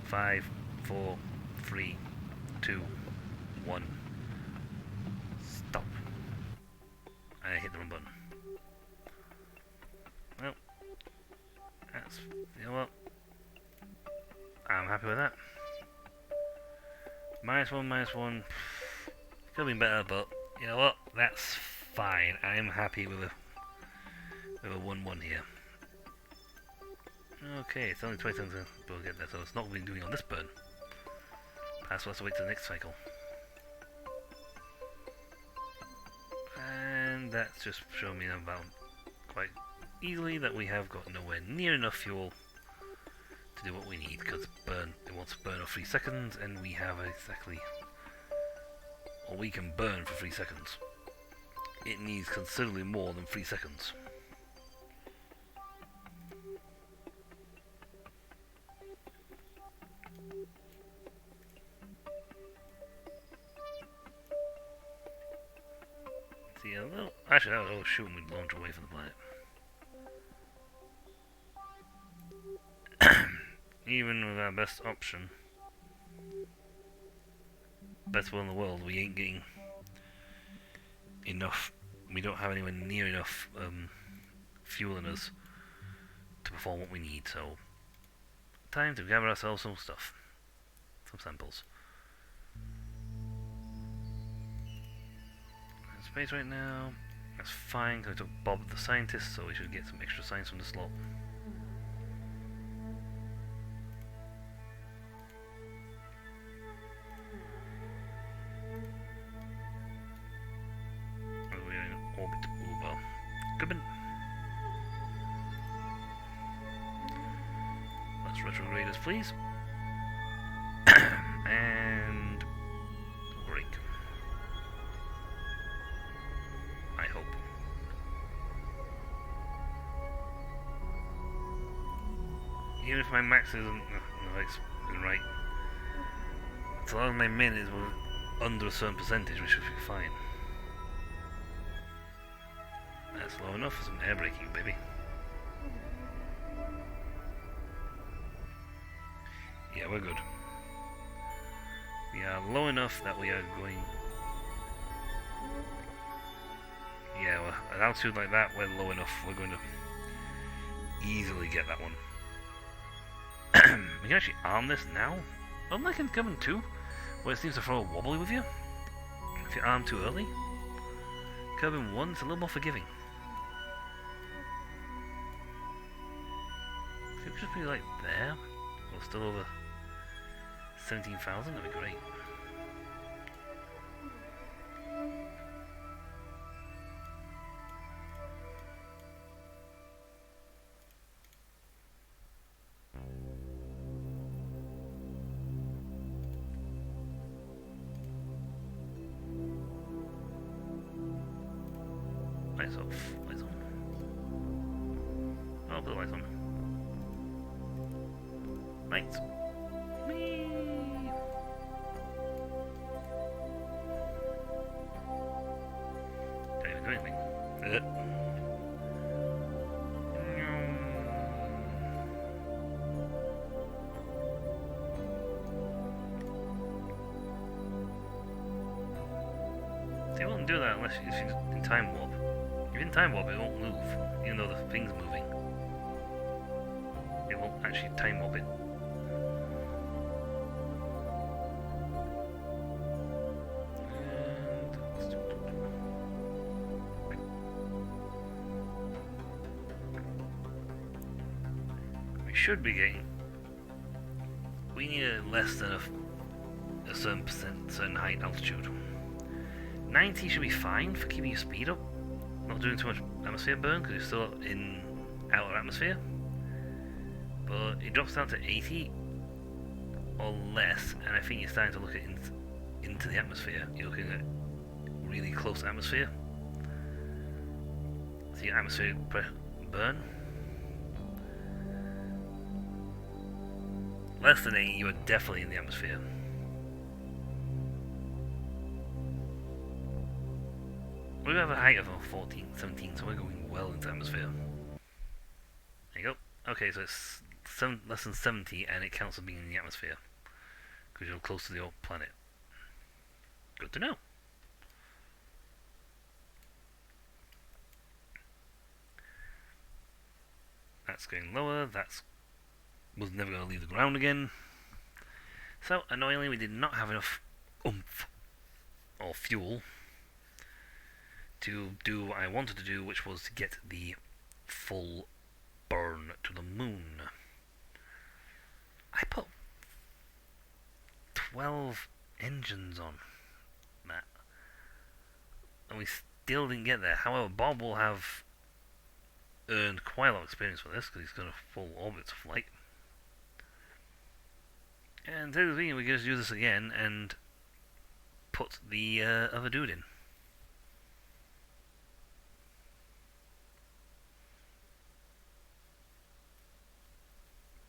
5, 4, 3, 2, 1. Stop. I hit the wrong button. Well, that's, you know what? I'm happy with that. -1, -1. Could have been better, but you know what? That's fine. I'm happy with a 1-1 here. Okay, it's only 20 seconds we'll get there, so it's not what we're doing on this burn. Perhaps we'll have to wait till the next cycle. And that's just showing me about quite easily that we have got nowhere near enough fuel to do what we need, because it wants to burn for 3 seconds, and we have exactly what we can burn for 3 seconds. It needs considerably more than 3 seconds. See, a little, actually, that was all shooting we'd launch away from the planet. Even with our best option, best one in the world, we ain't getting enough. We don't have anywhere near enough fuel in us to perform what we need. So, time to gather ourselves some stuff, some samples. In space right now. That's fine, because I took Bob the scientist, so we should get some extra science from the slot. Goodman. Let's retrograde us, please. And break. I hope. Even if my max isn't right, as long as my min is under a certain percentage, we should be fine. That's low enough for some air braking, baby. Yeah, we're good. We are low enough that we are going... Yeah, well, at altitude like that, we're low enough. We're going to easily get that one. We can actually arm this now. Unlike in Coven 2, where it seems to throw a wobbly with you. If you arm too early. Coven 1 is a little more forgiving. If it would just be like there, or still over 17,000, that'd be great. Lights off. Lights on. I'll put the lights on. Lights. Whee! Can't even do anything. They won't do that unless you're in time warp. If in time warp, it won't move, even though the thing's moving. It won't actually time warp it. We should be getting... We need a less than a certain percent, certain height altitude. 90 should be fine for keeping your speed up. Not doing too much atmosphere burn because you're still in outer atmosphere. But it drops down to 80 or less, and I think you're starting to look at into the atmosphere. You're looking at really close atmosphere. So your atmospheric burn. Less than 80, you are definitely in the atmosphere. We have a height of 14, 17, so we're going well into the atmosphere. There you go. Okay, so it's less than 70, and it counts as being in the atmosphere because you're close to the planet. Good to know. That's going lower. Was never going to leave the ground again. So annoyingly, we did not have enough oomph or fuel to do what I wanted to do, which was to get the full burn to the moon. I put 12 engines on that, and we still didn't get there. However, Bob will have earned quite a lot of experience for this because he's got a full orbit flight. And technically, we can just do this again and put the other dude in.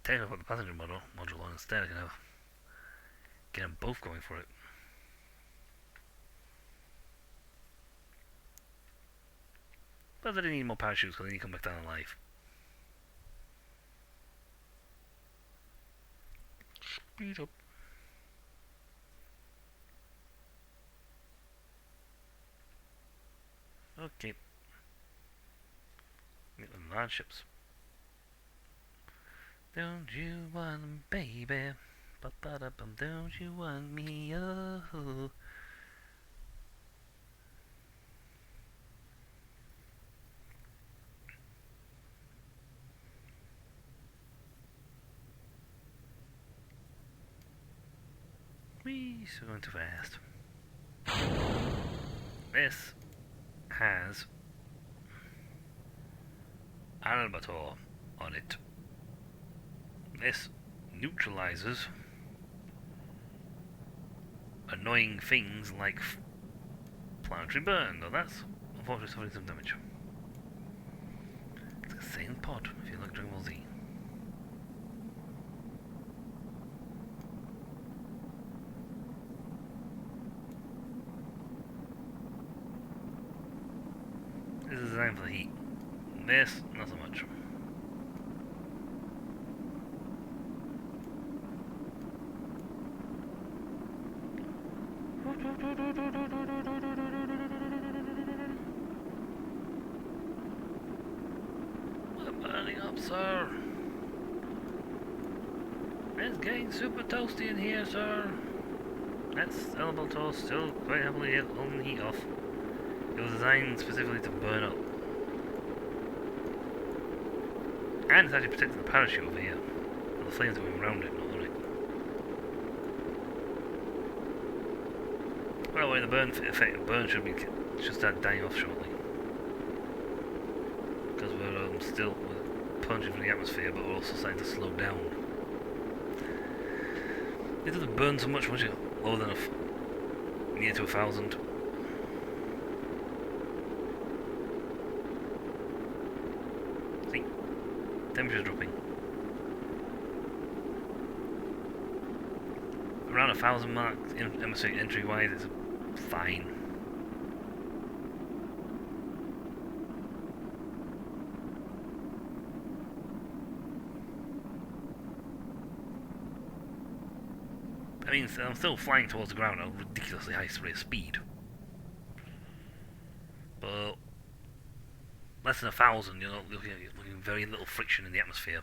Technically, put the passenger module on instead. I can get them both going for it. But they need more parachutes because they need to come back down alive. Speed up. Okay. Get them large ships. Don't you want baby? Ba-ba-da-bum, don't you want me? Oh. Whee, so going too fast. This has Albator on it. This neutralizes annoying things like planetary burn, though that's unfortunately suffering some damage. It's a sane pod, if you like Dragon Ball Z. This is designed for the heat. This, not so much. We're burning up, sir. It's getting super toasty in here, sir. That's Albator still quite heavily holding the heat off. It was designed specifically to burn up. And it's actually protecting the parachute over here. The flames are going around it, not on it. By the way, the burn should start dying off shortly. Because we're still punching through the atmosphere, but we're also starting to slow down. It doesn't burn so much once you're lower than near to 1,000. See? Temperature's dropping. Around 1,000 mark atmospheric entry wise, it's fine. I mean, I'm still flying towards the ground at a ridiculously high rate of speed. But less than 1,000, you're looking very little friction in the atmosphere.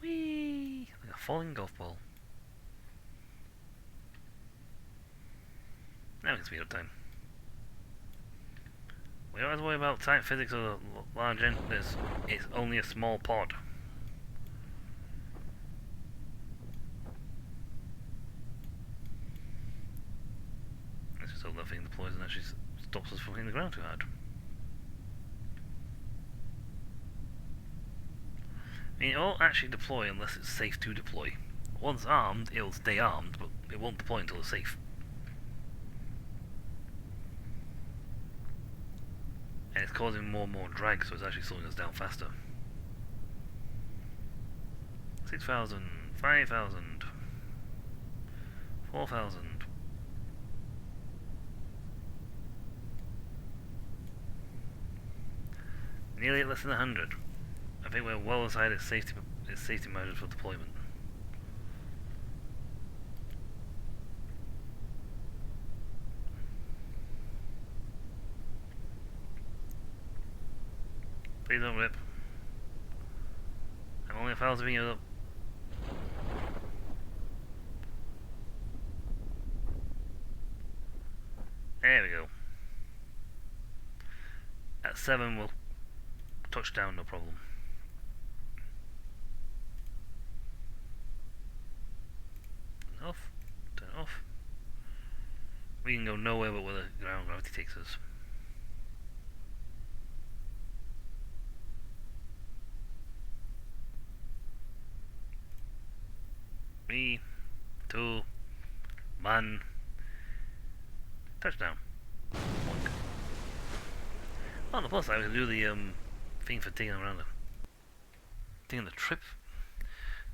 Whee! Like a falling golf ball. Now we can speed up time. We don't have to worry about tight physics of the large end. It's only a small pod. Let's just hope that thing deploys and actually stops us from hitting the ground too hard. I mean, it won't actually deploy unless it's safe to deploy. Once armed, it'll stay armed, but it won't deploy until it's safe. And it's causing more and more drag, so it's actually slowing us down faster. 6,000, 5,000, 4,000. nearly less than 100. I think we're well inside its safety measures for deployment. Please don't rip. I'm only 1,000 meters up. There we go. At 7 we'll touch down, no problem. Off. Turn it off. We can go nowhere but where the ground gravity takes us. Three, 2, 1. Touchdown. Boink. On the plus side, we can do the thing for taking around the trip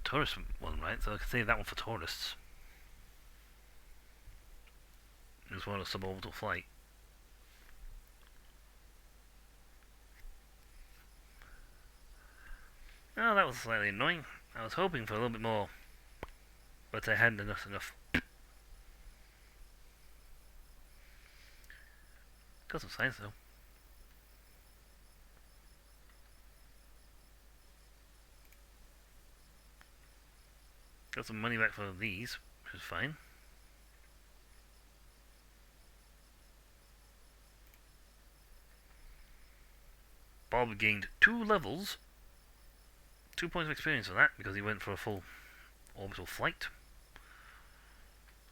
tourist one, right? So I can save that one for tourists. Just want a suborbital flight. Oh, that was slightly annoying. I was hoping for a little bit more, but I hadn't enough. Got some science though. Got some money back for these, which is fine. Bob gained 2 levels, 2 points of experience for that, because he went for a full orbital flight.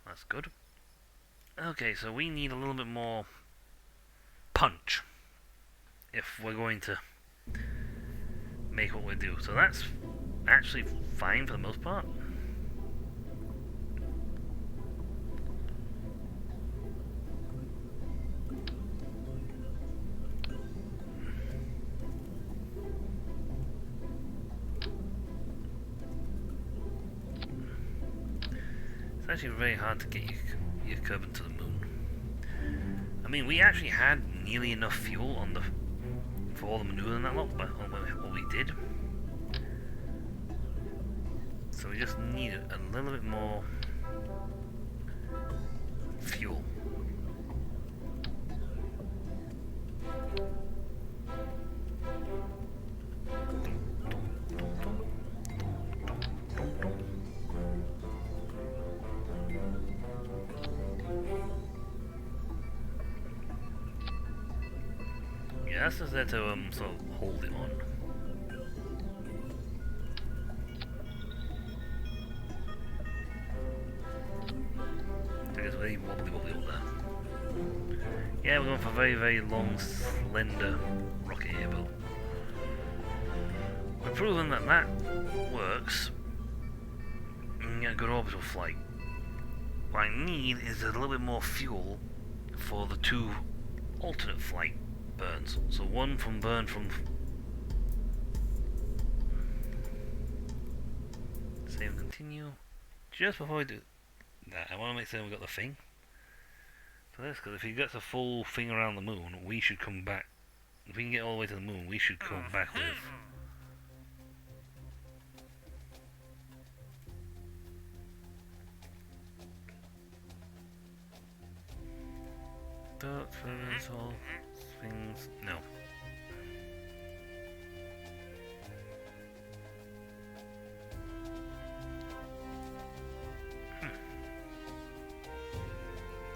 That's good. Okay, so we need a little bit more punch if we're going to make what we do. So that's actually fine for the most part. It's actually very hard to get your Kerbin to the moon. I mean, we actually had nearly enough fuel on for all the maneuver and that lot, but what we did. So we just need a little bit more fuel. Yeah, that's just there to sort of hold it on. I guess very wobbly up there. Yeah, we're going for a very, very long, slender rocket here, but we've proven that that works. And get a good orbital flight. What I need is a little bit more fuel for the 2 alternate flight burns. So one burn from save and continue. Just before we do that, I want to make sure we got the thing for this, because if he gets a full thing around the moon, we should come back. If we can get all the way to the moon, we should come back with dark ferns, all things. No.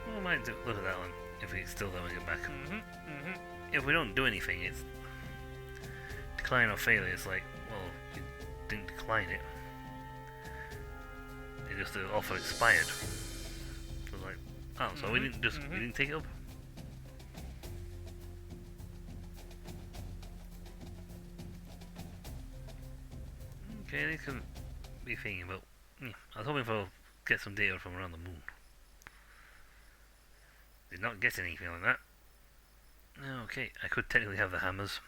We might look at that one if we still don't get back. If we don't do anything, it's decline or failure. It's like, well, we didn't decline it. It just the offer expired. So it's like, oh, so we didn't we didn't take it up. Okay, they could be thinking about. Yeah, I was hoping for get some data from around the moon. Did not get anything like that. Okay, I could technically have the hammers.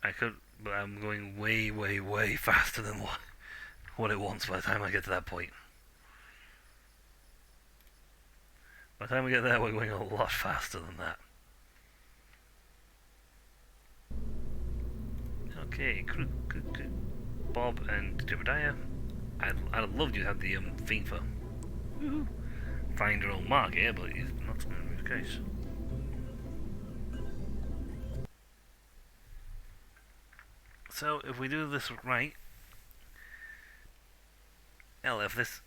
I could, but I'm going way, way, way faster than what it wants by the time I get to that point. By the time we get there, we're going a lot faster than that. Okay, Bob and Jebediah. I'd love you to have the thing for find your own mark here, but it's not going to be the case. So if we do this right, if this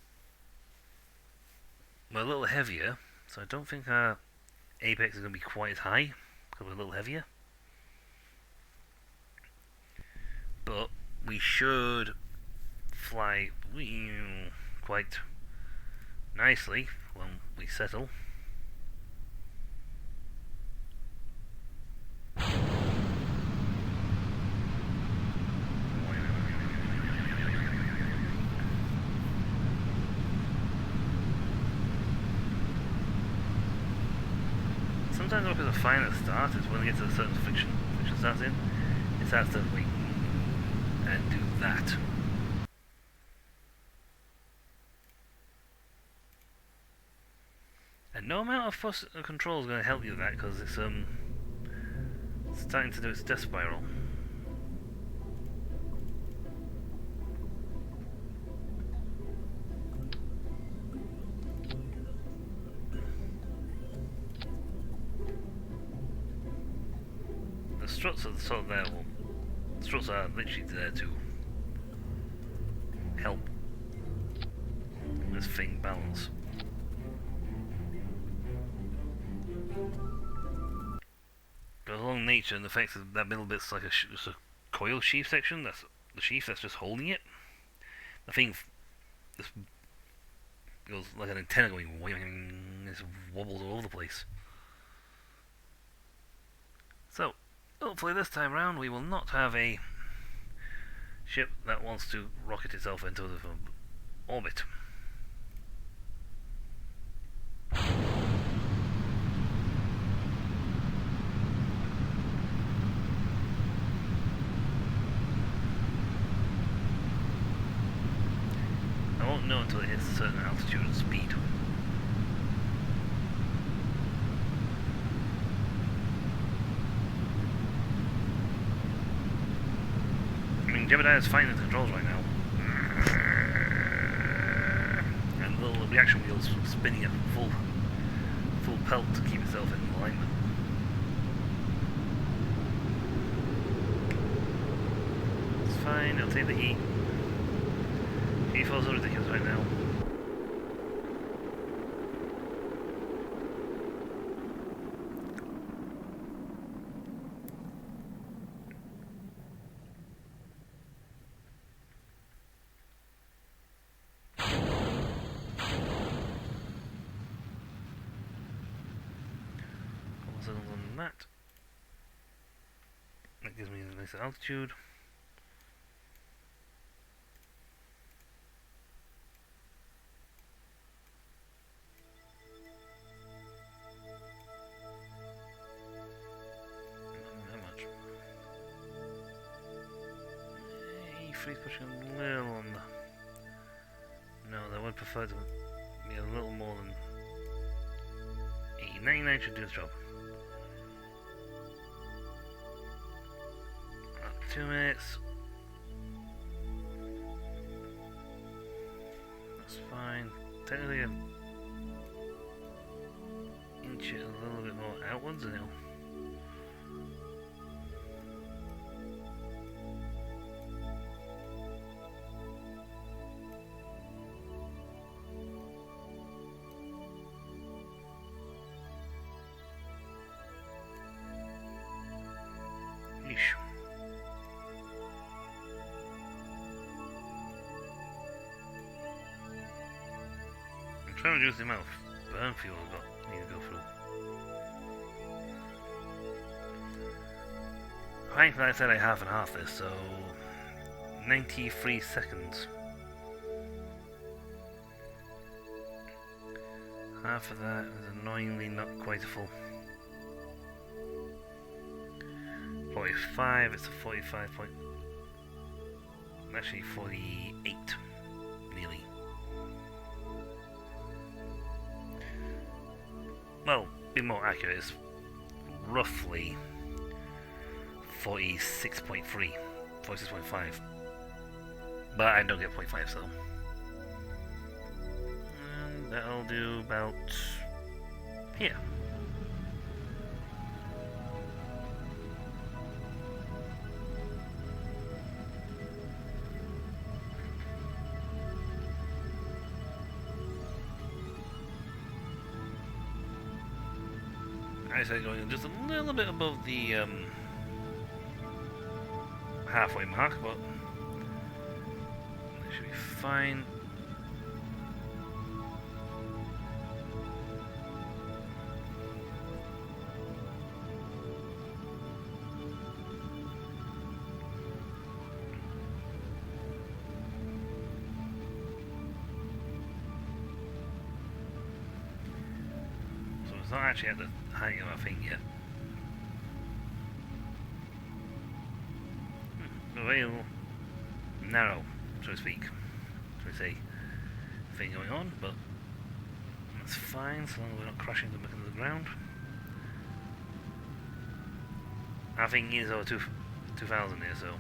we're a little heavier, so I don't think our apex is going to be quite as high because we're a little heavier. But we should fly quite nicely when we settle. Sometimes what is fine at the start is when it gets to a certain friction starts in, it starts to wing and do that. And no amount of fuss control is going to help you with that because it's starting to do its death spiral. The struts are sort of there. Well, the struts are literally there to help this thing balance. But along nature and the fact that that middle bit's like a coil sheath section, that's the sheath that's just holding it. The thing just goes like an antenna going wing, just wobbles all over the place. So, hopefully this time round we will not have a ship that wants to rocket itself into the orbit. I won't know until it hits a certain altitude and speed. I mean, Jebediah is fine in the controls right now. And the little reaction wheels spinning at full pelt to keep itself in alignment. It's fine, it'll take the heat. G-force are ridiculous right now. On that. That gives me a nice altitude. Not much. E3's pushing a little on the... No, I would prefer to be a little more than 80. 99 should do the job. 2 minutes. That's fine. Technically, inch it a little bit more outwards and it'll. Yeesh. Trying to reduce the amount of burn fuel I've need to go through. Thankfully I said I half and half this, so 93 seconds. Half of that is annoyingly not quite a full. 45, it's a 45 point. Actually 48, nearly. well, be more accurate, it's roughly 46.3, 46.5. But I don't get 0.5, so. And that'll do about here. I say going just a little bit above the halfway mark, but that should be fine. So it's not actually at the height of our thing yet. Real narrow, so to speak, so to say, thing going on, but that's fine so long as we're not crashing them into the ground. Our thing is over 2000 here, so.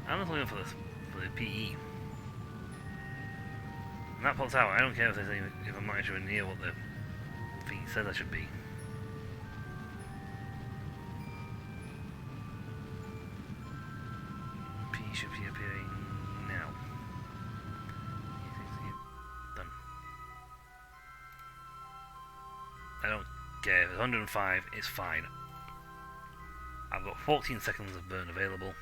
I'm just looking for the PE. And that pops out. I don't care if I'm not actually near what the thing says I should be. P should be appearing now. Done. I don't care. If it's 105, it's fine. I've got 14 seconds of burn available.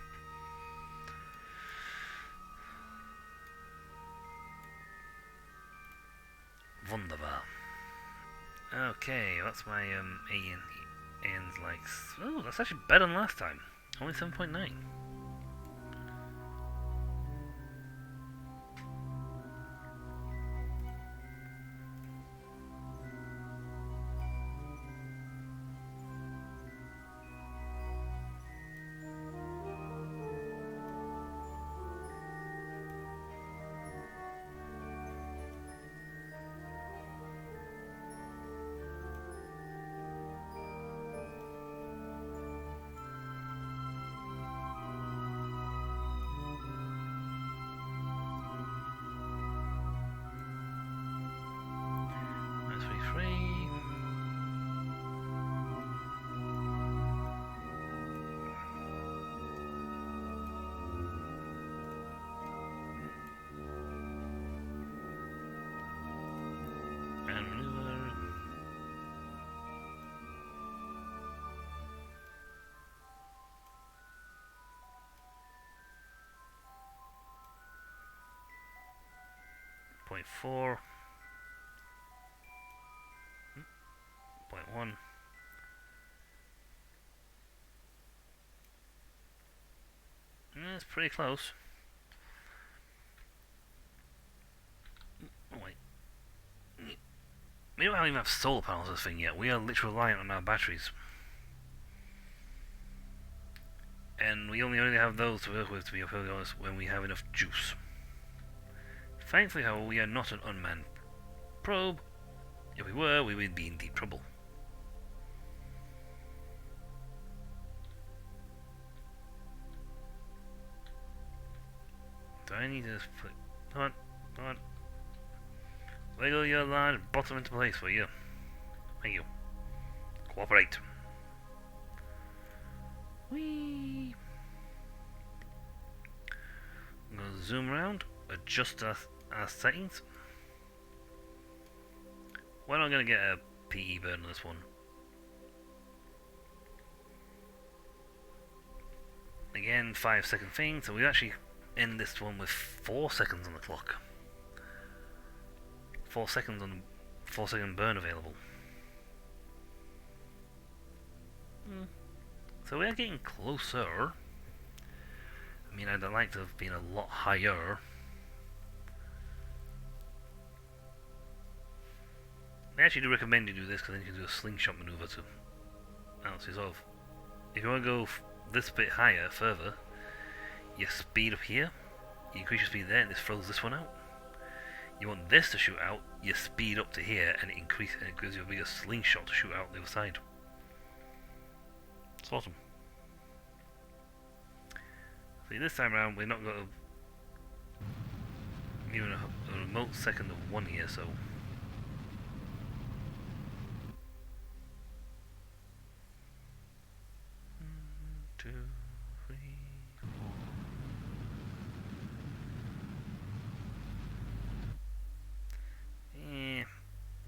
Wunderbar. Okay, that's my Ian's likes. Oh, that's actually better than last time. Only 7.9. Point 4. 0.1. That's pretty close. Oh wait. We don't even have solar panels on this thing yet. We are literally reliant on our batteries. And we only have those to work with, to be perfectly honest, when we have enough juice. Thankfully, however, we are not an unmanned probe. If we were, we would be in deep trouble. Do I need to put... Come on, come on. Wiggle your large bottom into place for you. Thank you. Cooperate. Whee! I'm going to zoom around, adjust our settings. We're not going to get a PE burn on this one. Again, 5-second thing, so we actually end this one with 4 seconds on the clock. 4 seconds on 4-second burn available. So we are getting closer. I mean, I'd like to have been a lot higher. I actually do recommend you do this because then you can do a slingshot maneuver to actually sort of, if you want to go this bit higher, further, your speed up here. You increase your speed there, and this throws this one out. You want this to shoot out, your speed up to here, and it gives you a bigger slingshot to shoot out the other side. It's awesome. See, this time around, we're not got even a remote second of one here, so. 2, 3, 4.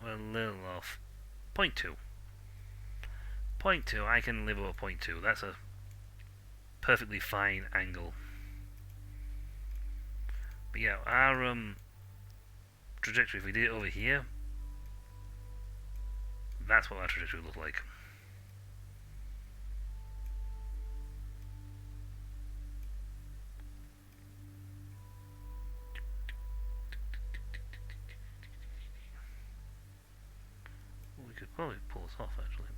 We're a little off. 0.2. 0.2, I can live over 0.2. That's a perfectly fine angle. But yeah, our trajectory, if we did it over here, that's what our trajectory would look like. We could probably pull this off actually.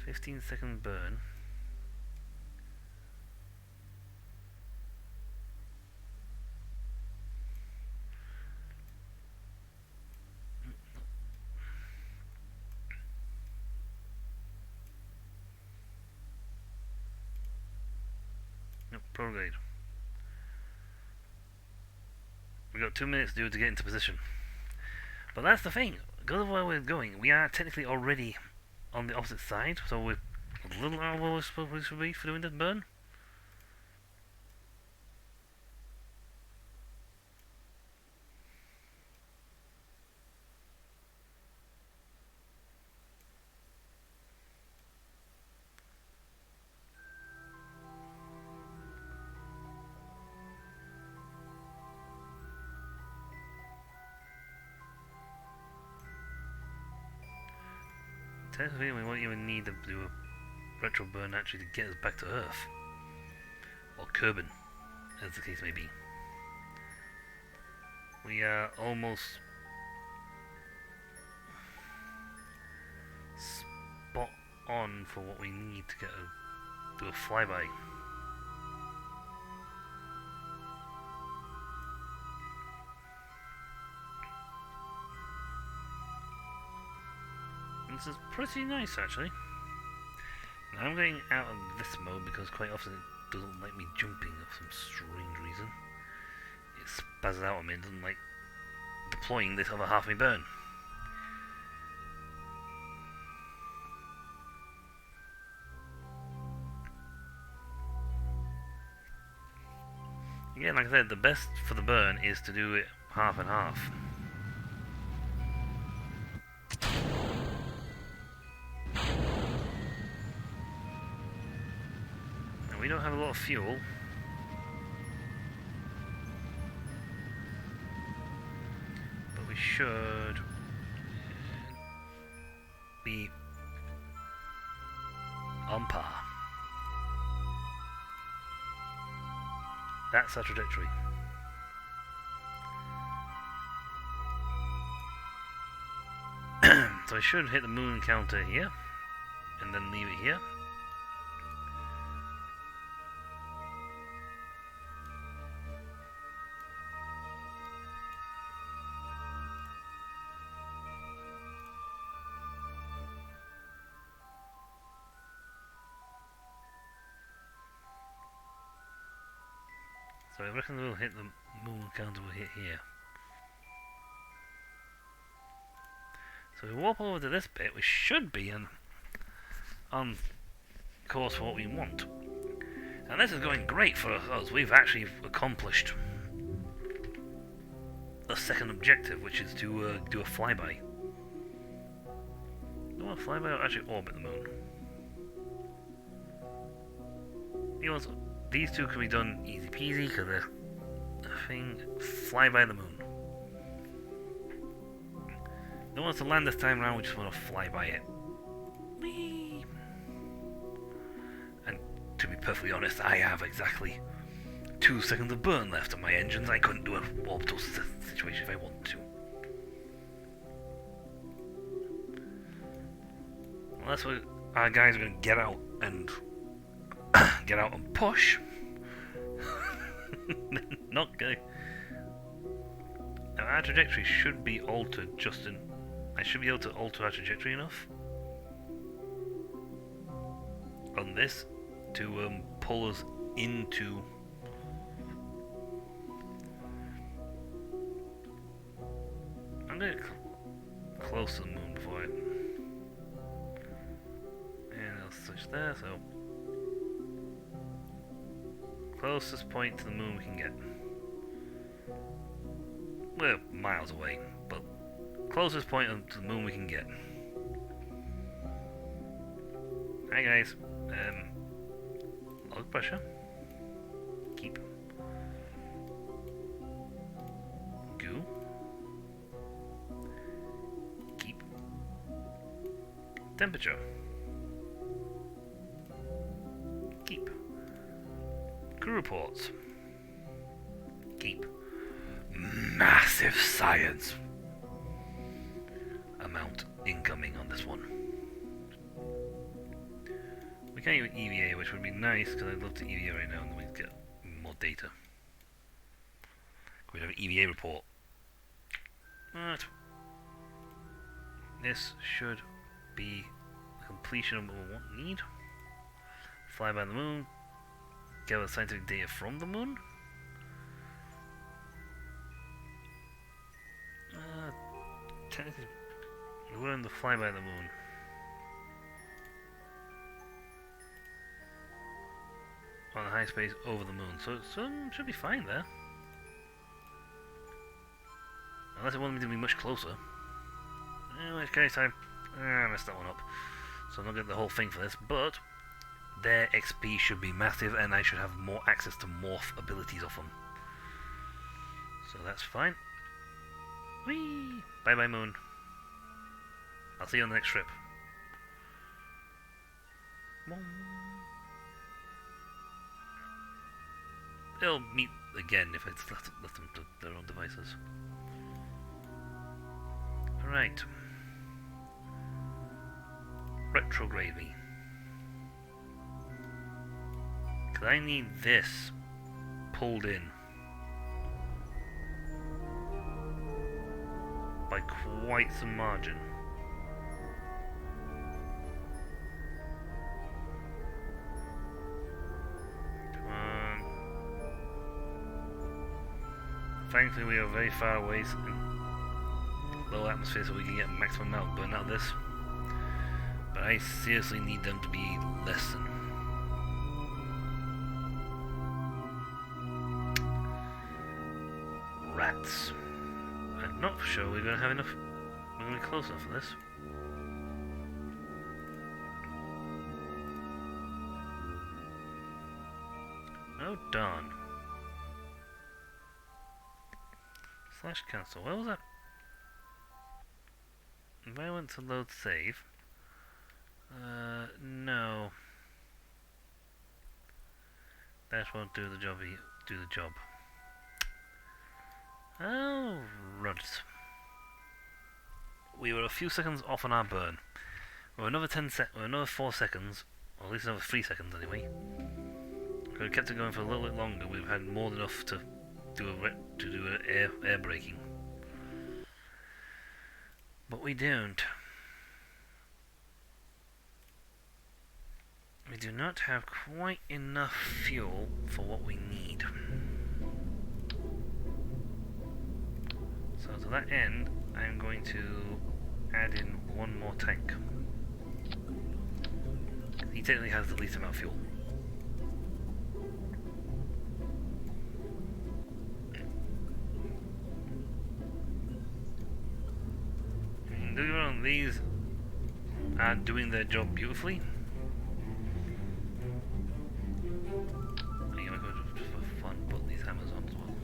"15-second burn." Nope, prorate. We got 2 minutes to get into position. But that's the thing. Because of where we're going, we are technically already on the opposite side, so we're a little out of where we should be for doing this burn. Technically, we won't even need to do a retro burn actually to get us back to Earth. Or Kerbin, as the case may be. We are almost spot on for what we need to do a flyby. This is pretty nice actually. Now I'm getting out of this mode because quite often it doesn't like me jumping for some strange reason. It spazzes out on me and doesn't like deploying this other half of my burn. Again, like I said, the best for the burn is to do it half and half. We don't have a lot of fuel. But we should be on par. That's our trajectory. So I should hit the moon counter here and then leave it here. So I reckon we'll hit the moon counter, we'll hit here. So we warp over to this bit, we should be on course for what we want. And this is going great for us. We've actually accomplished a second objective, which is to do a flyby. Do a flyby or actually orbit the moon? You know, these two can be done easy peasy because they're a thing. Fly by the moon. Don't want us to land this time around, we just want to fly by it. Whee! And to be perfectly honest, I have exactly 2 seconds of burn left on my engines. I couldn't do an orbital situation if I wanted to. Unless our guys are going to get out and push. Not good. Now our trajectory should be altered just in... I should be able to alter our trajectory enough on this to pull us into... I'm going to close to the moon before it... And I'll switch there, so... Closest point to the moon we can get. We're miles away, but closest point to the moon we can get. Hi guys. Log pressure. Keep. Goo. Keep. Temperature. Keep. Crew reports. Keep. Massive science amount incoming on this one. We can't even EVA, which would be nice because I'd love to EVA right now and then we'd get more data. We'd have an EVA report. But this should be the completion of what we need. Fly by the moon, gather scientific data from the moon. Technically, we're in the fly by the moon. On the high space over the moon, so it should be fine there. Unless it wanted me to be much closer. In which case I messed that one up. So I'm not getting the whole thing for this, but their XP should be massive and I should have more access to morph abilities of them. So that's fine. Whee! Bye bye moon. I'll see you on the next trip. They'll meet again if it's left them to their own devices. Alright. Retrograde me. Because I need this pulled in by quite some margin. Come on. Thankfully we are very far away in low atmosphere so we can get maximum amount burn out of this. But I seriously need them to be less than. Rats. I'm not sure we're going to have enough. We're going to be close enough for this. Oh darn. Slash cancel. Where was that? If I went to load save. No. That won't do the job. Oh, ruds. We were a few seconds off on our burn. We're another 4 seconds, or at least another 3 seconds anyway. If we kept it going for a little bit longer, we've had more than enough to do air braking. But we don't. We do not have quite enough fuel for what we need. So to that end, I'm going to add in one more tank. He technically has the least amount of fuel. Don't get me wrong, these are doing their job beautifully. I'm gonna go just for fun put these hammers on as well.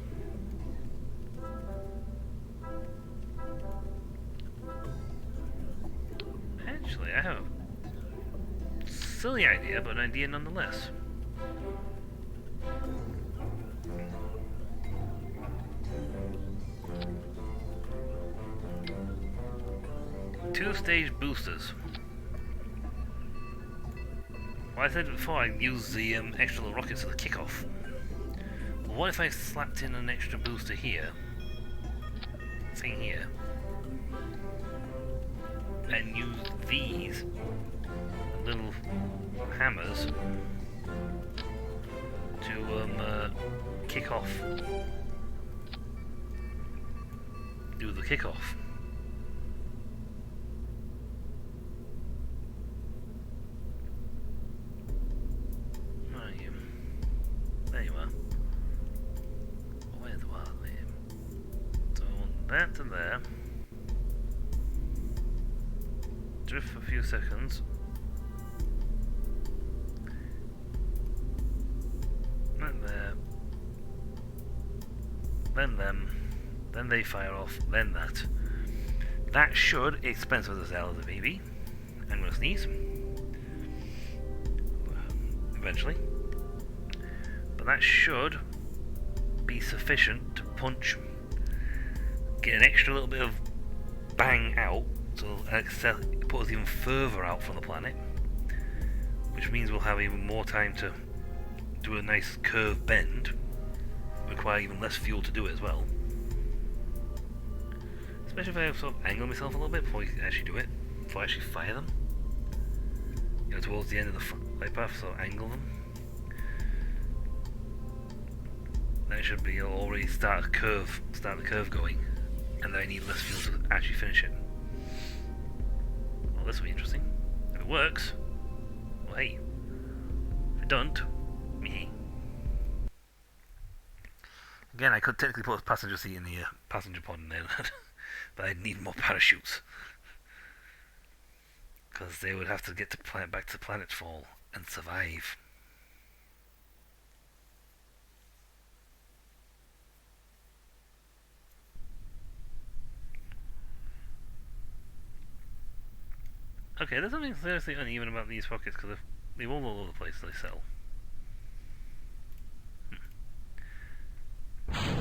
Actually, I have a silly idea, but an idea nonetheless. Two-stage boosters. Well, I said before, I use the extra little rockets as the kickoff. Well, what if I slapped in an extra booster here? Thing here. And use these little hammers to kick off. Do the kickoff. Where are you? There you are. Where are they? So I want that to there. Drift for a few seconds. That there. Then them. Then they fire off. Then that. That should, expensive as hell as a baby. I'm gonna sneeze. Eventually. But that should be sufficient to punch. Get an extra little bit of bang out. So put us even further out from the planet, which means we'll have even more time to do a nice curved bend, require even less fuel to do it as well. Especially if I sort of angle myself a little bit before I actually do it, before I actually fire them. You know, towards the end of the flight path, so angle them. Then it should be already start the curve going, and then I need less fuel to actually finish it. Well, this will be interesting. If it works, well, hey. If it don't, me. Again, I could technically put a passenger seat in the passenger pod in there, but I'd need more parachutes. Because they would have to get back to planetfall and survive. Okay, there's something seriously uneven about these rockets because they're all over the place they sell.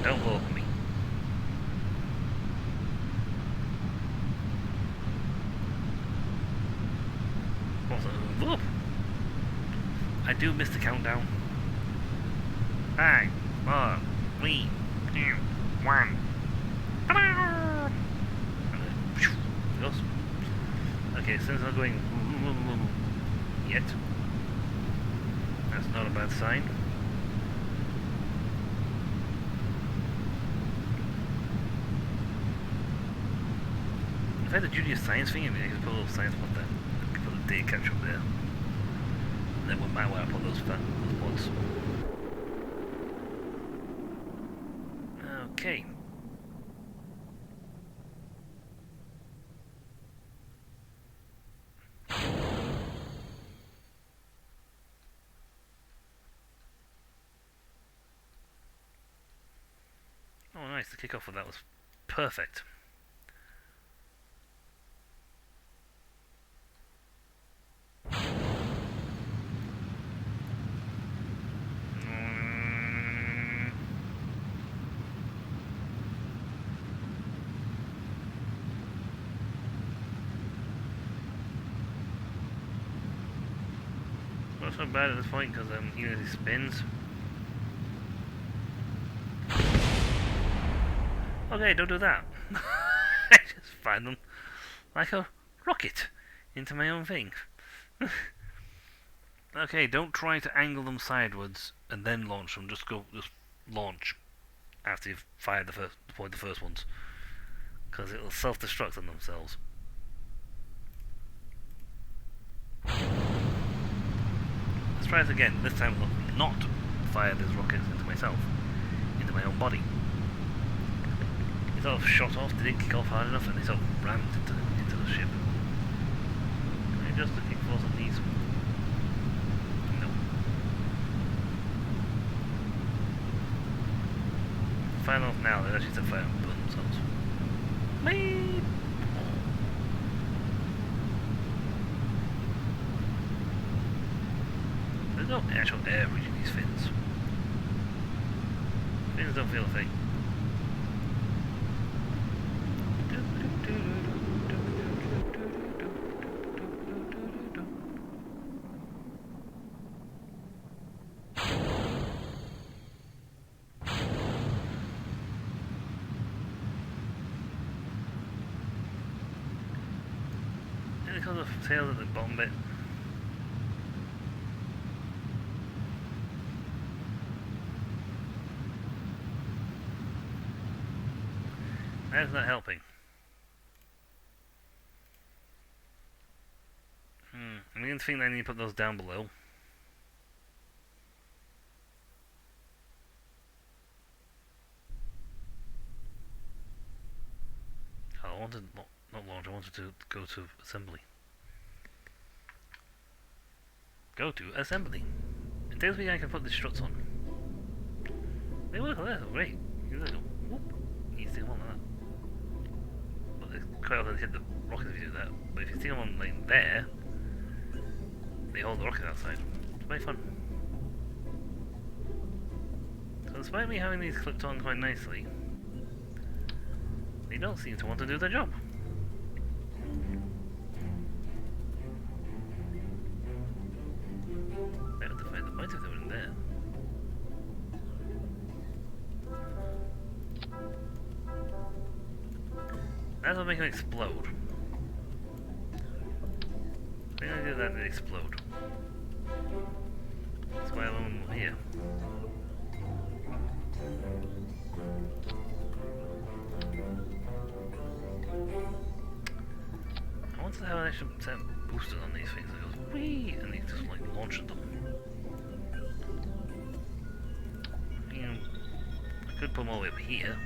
Don't blow up me. Also, whoop! I do miss the countdown. 5, 4, 3, 2, 1. It goes. Okay, since it's not going yet, that's not a bad sign. If I had a junior science thing, I mean, I could put a little science pod there. I could put a data capture up there. And then it wouldn't matter where I put those pods. Okay. Oh, nice. The kickoff of that was perfect. Not so bad at this point because even as he spins. Okay, don't do that. I just fired them like a rocket into my own thing. Okay, don't try to angle them sideways and then launch them. Just launch after you've deployed the first ones, because it'll self-destruct on themselves. Let's try it again. This time I'll not fire these rockets into myself, into my own body. It sort of shot off, didn't kick off hard enough, and they sort of rammed into the ship. Can I adjust the kick force on these? No. Fire off now, they actually set fire and burn themselves. Beep. There's no actual air reaching these fins. Fins don't feel a thing. the sails at the bottom bit. That's not helping. I'm beginning to think that I need to put those down below. I wanted, not launch, I wanted to go to assembly. Go to assembly. It tells me I can put the struts on. They work like that, great. You just go, whoop. You stick them on like that. But it's quite often hit the rocket if you do that. But if you stick them on like there, they hold the rocket outside. It's very fun. So despite me having these clipped on quite nicely, they don't seem to want to do their job. I have to find the point if they were in there. That's what makes them explode. I think I do that, they explode. That's why I want them here. I wanted to have an extra set of boosters on these things that goes whee, and they just like launch at them. You know, I could put them all the way up here.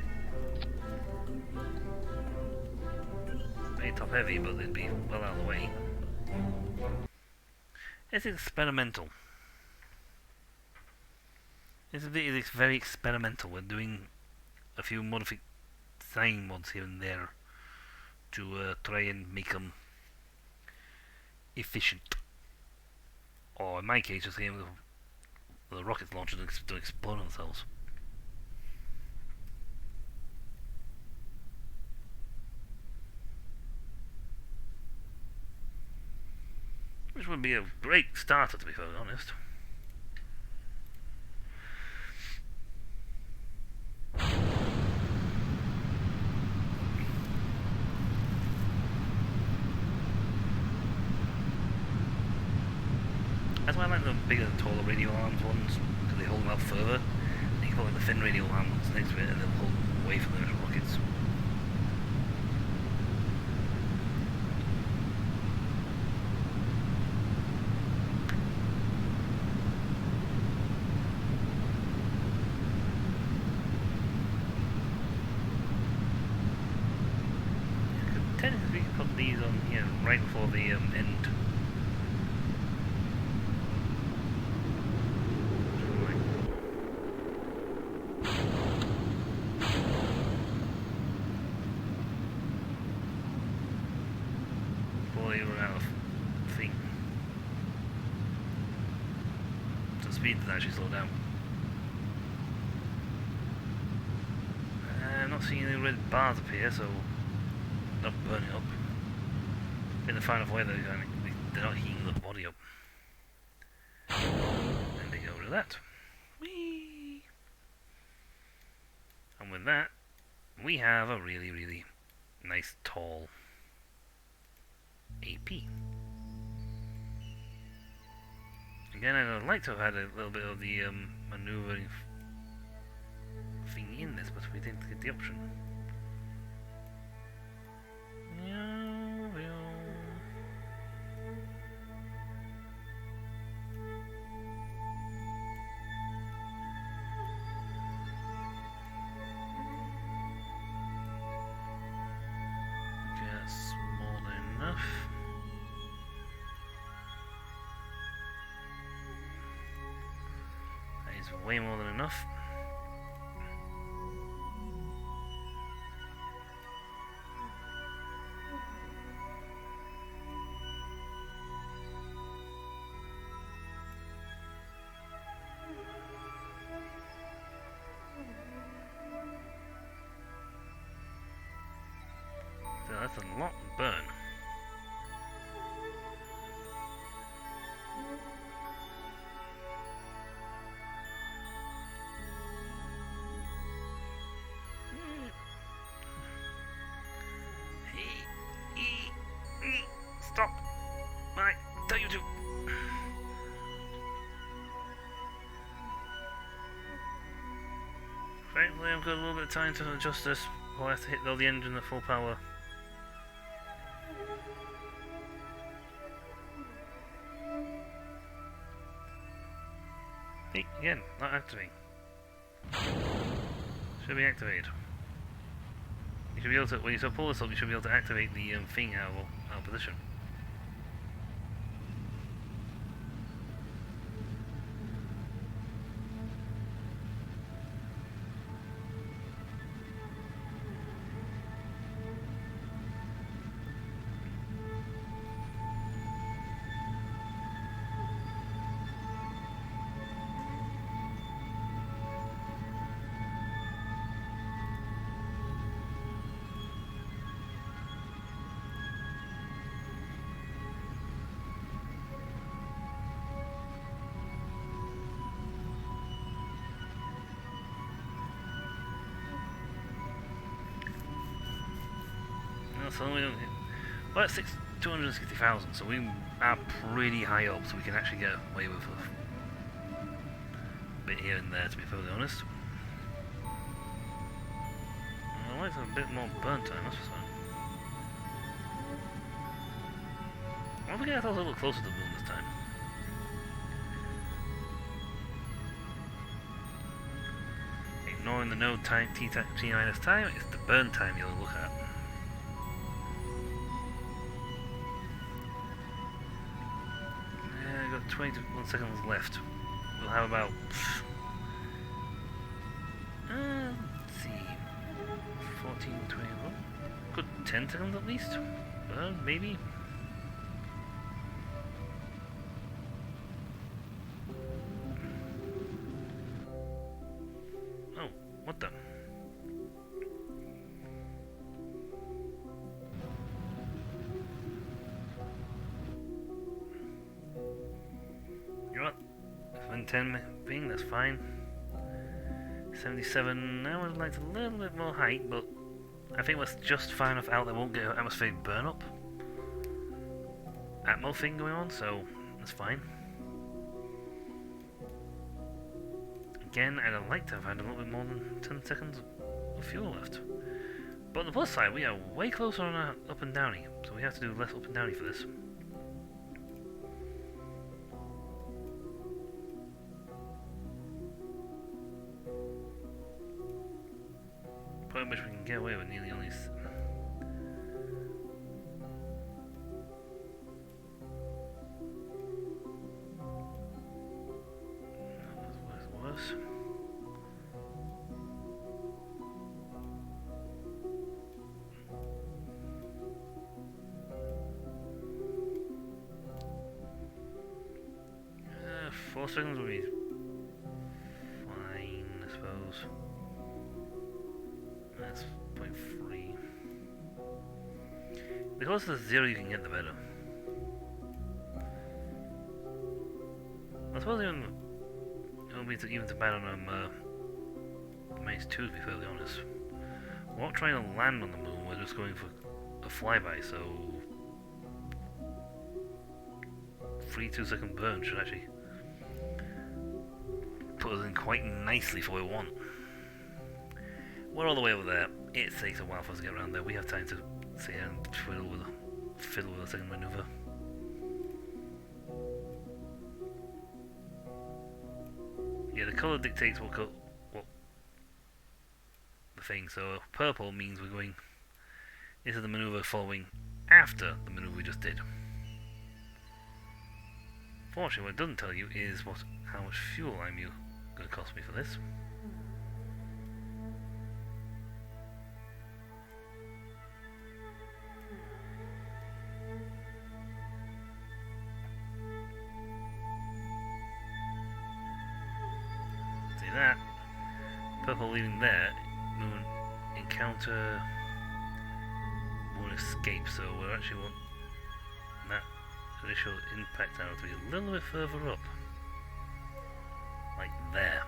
Very top heavy, but they'd be well out of the way. It's experimental. It's very experimental. We're doing a few design mods here and there to try and make them efficient. Or in my case, just getting the rockets launched to explode themselves. Which would be a great starter, to be very honest. That's why I like the bigger, taller radial arms ones, because they hold them out further. You can put like the thin radial arm ones next to it, and they'll hold them away from the rockets. Technically, we could put these on here right before the end. Before they run out of thing. So speed does actually slow down. I'm not seeing any red bars appear, so not burning up. In the final way, they're not heating the body up. And they get rid of that. Whee! And with that, we have a really, really nice, tall AP. Again, I'd like to have had a little bit of the maneuvering thing in this, but we didn't get the option. Just more than enough. That is way more than enough. So that's a lot to burn. Stop. Thankfully I've got a little bit of time to adjust this before I have to hit the engine at full power. Hey, again, not activating. Should be activated. You should be able to, when you pull this up, you should be able to activate the thing out of position. So we don't hit. Well, that's 260,000, so we are pretty high up, so we can actually get away with a bit here and there, to be perfectly honest. I'd like to have a bit more burn time, that's for fun. I want to get ourselves a little closer to the moon this time. Ignoring the no time T-minus time, it's the burn time you'll look at. Yeah, I've got 21 seconds left. We'll have about... let's see... 14, 20... Well, good 10 seconds at least? Burn, maybe? Oh, what the? You know what? It's 10 being, that's fine. 77, I would like a little bit more height, but I think that's just far enough out that won't get atmospheric burn up. Atmo thing going on, so that's fine. Again, I'd like to have had a little bit more than 10 seconds of fuel left. But on the plus side, we are way closer on our up and downy, so we have to do less up and downy for this. Point at which we can get away with nearly only... Worse. Uh, 4 seconds will be fine, I suppose. That's 0.3. The closer to 0 you can get, the better. I suppose even it will be even to bad on Maze 2, to be fairly honest. We're not trying to land on the moon, we're just going for a flyby, so 3 2-second burn should actually put us in quite nicely for what we want. We're all the way over there. It takes a while for us to get around there. We have time to sit here and fiddle with a second maneuver. Yeah, the colour dictates what the thing. So purple means we're going. This is the maneuver following after the maneuver we just did. Fortunately, what it doesn't tell you is how much fuel I'm going to cost me for this. That purple leaving there, moon encounter, moon escape, so we actually want that initial impact arrow to be a little bit further up, like there.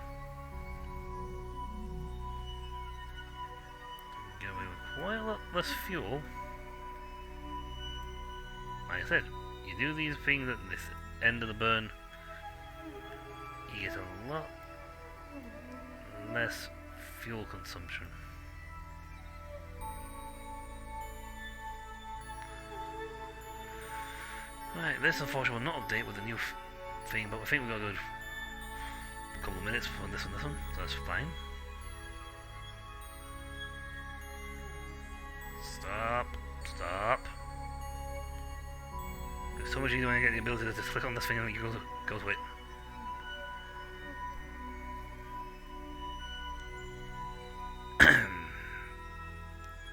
Get away with quite a lot less fuel. Like I said, you do these things at this end of the burn, you get a lot less fuel consumption. Right, this unfortunately will not update with the new thing, but I think we've got a good couple of minutes for this one, so that's fine. Stop. Stop. It's so much easier when you get the ability to just click on this thing and you go to it.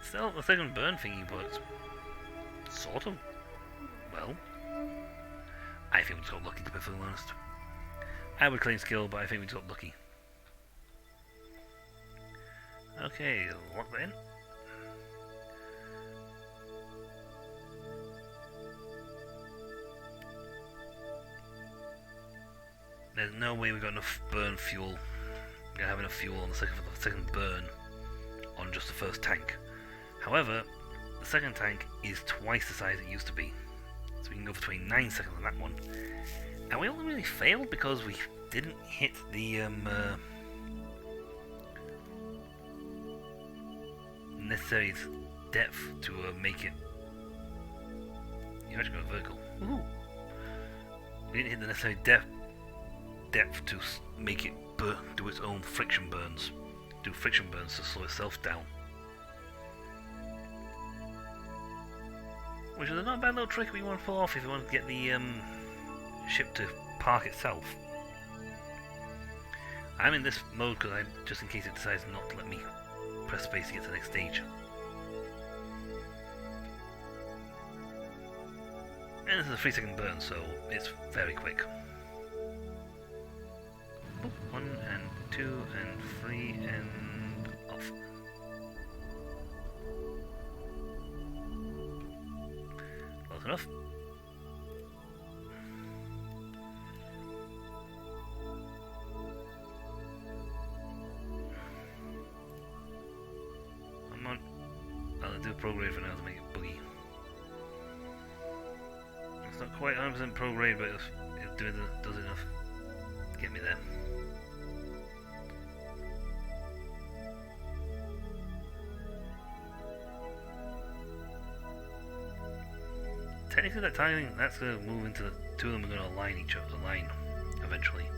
Still, the second burn thingy works sort of well. I think we just got lucky, to be fully honest. I would claim skill, but I think we just got lucky. Okay, lock that in. There's no way we've got enough burn fuel. We're gonna have enough fuel on the second burn on just the first tank. However, the second tank is twice the size it used to be. So we can go for 29 seconds on that one. And we only really failed because we didn't hit the necessary depth to make it. You actually got vertical. Woohoo! We didn't hit the necessary depth to make it do its own friction burns. Do friction burns to slow itself down. Which is not a bad little trick we want to pull off if we want to get the ship to park itself. I'm in this mode because just in case it decides not to let me press space to get to the next stage. And this is a 3-second burn, so it's very quick. 1 and 2 and 3 and off. Close enough. I'm on. I'll do a pro grade for now to make it boogie. It's not quite 100% pro grade, but it does enough to get me there. Technically, that timing, that's going to move into the two of them are going to align each other, eventually.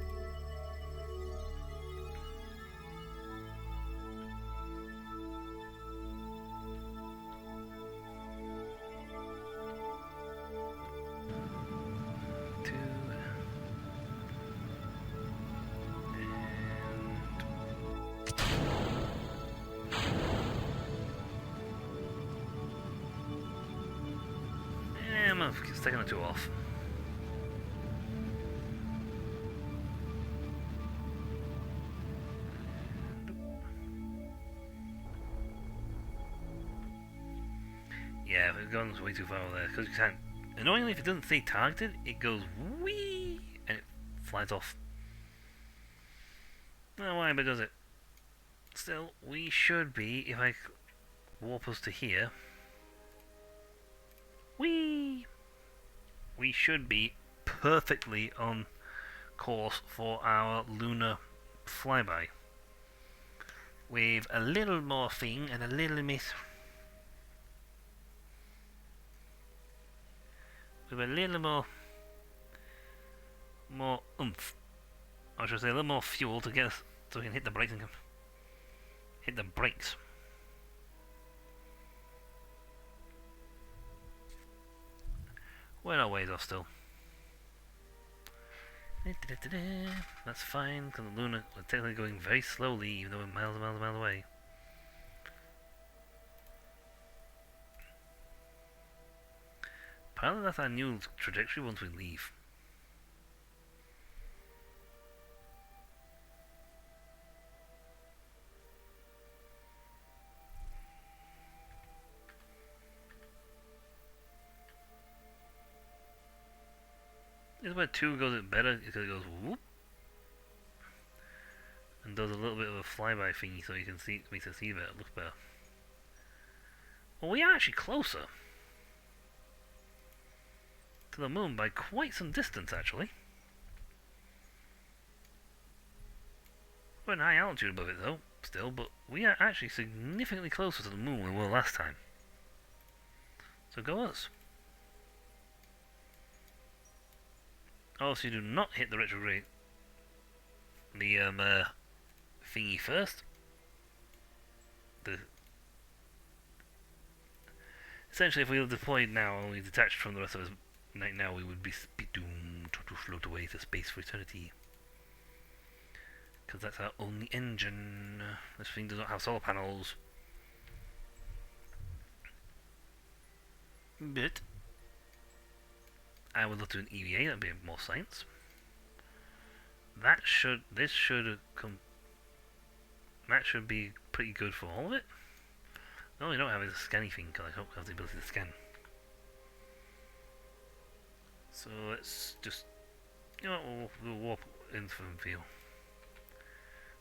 It's taking the 2 off. Yeah, if it goes way too far over there, because you can't. Annoyingly, if it doesn't stay targeted, it goes wee and it flies off. I don't know why, but it does it. Still, we should be, if I warp us to here. Whee! We should be perfectly on course for our lunar flyby. With a little more thing and a little miss. With a little more oomph. I should say a little more fuel to get us so we can hit the brakes and hit the brakes. We're a ways off still. That's fine, because the Luna was technically going very slowly, even though we're miles and miles and miles away. Apparently that's our new trajectory once we leave. This is where 2 goes better, because it goes whoop. And does a little bit of a flyby thingy so you can see, makes it see better, looks better. Well, we are actually closer to the moon by quite some distance, actually. We're at high altitude above it, though. still, but we are actually significantly closer to the moon than we were last time. So go us. Also, you do not hit the retrograde, the thingy first. Essentially, if we were deployed now, only detached from the rest of us right now, we would be doomed to float away to space for eternity. Because that's our only engine. This thing does not have solar panels. But I would love to do an EVA, that'd be more science. That should be pretty good for all of it. The only thing I don't have is a scanning thing, because I don't have the ability to scan. So let's just, you know what, we'll warp in from view.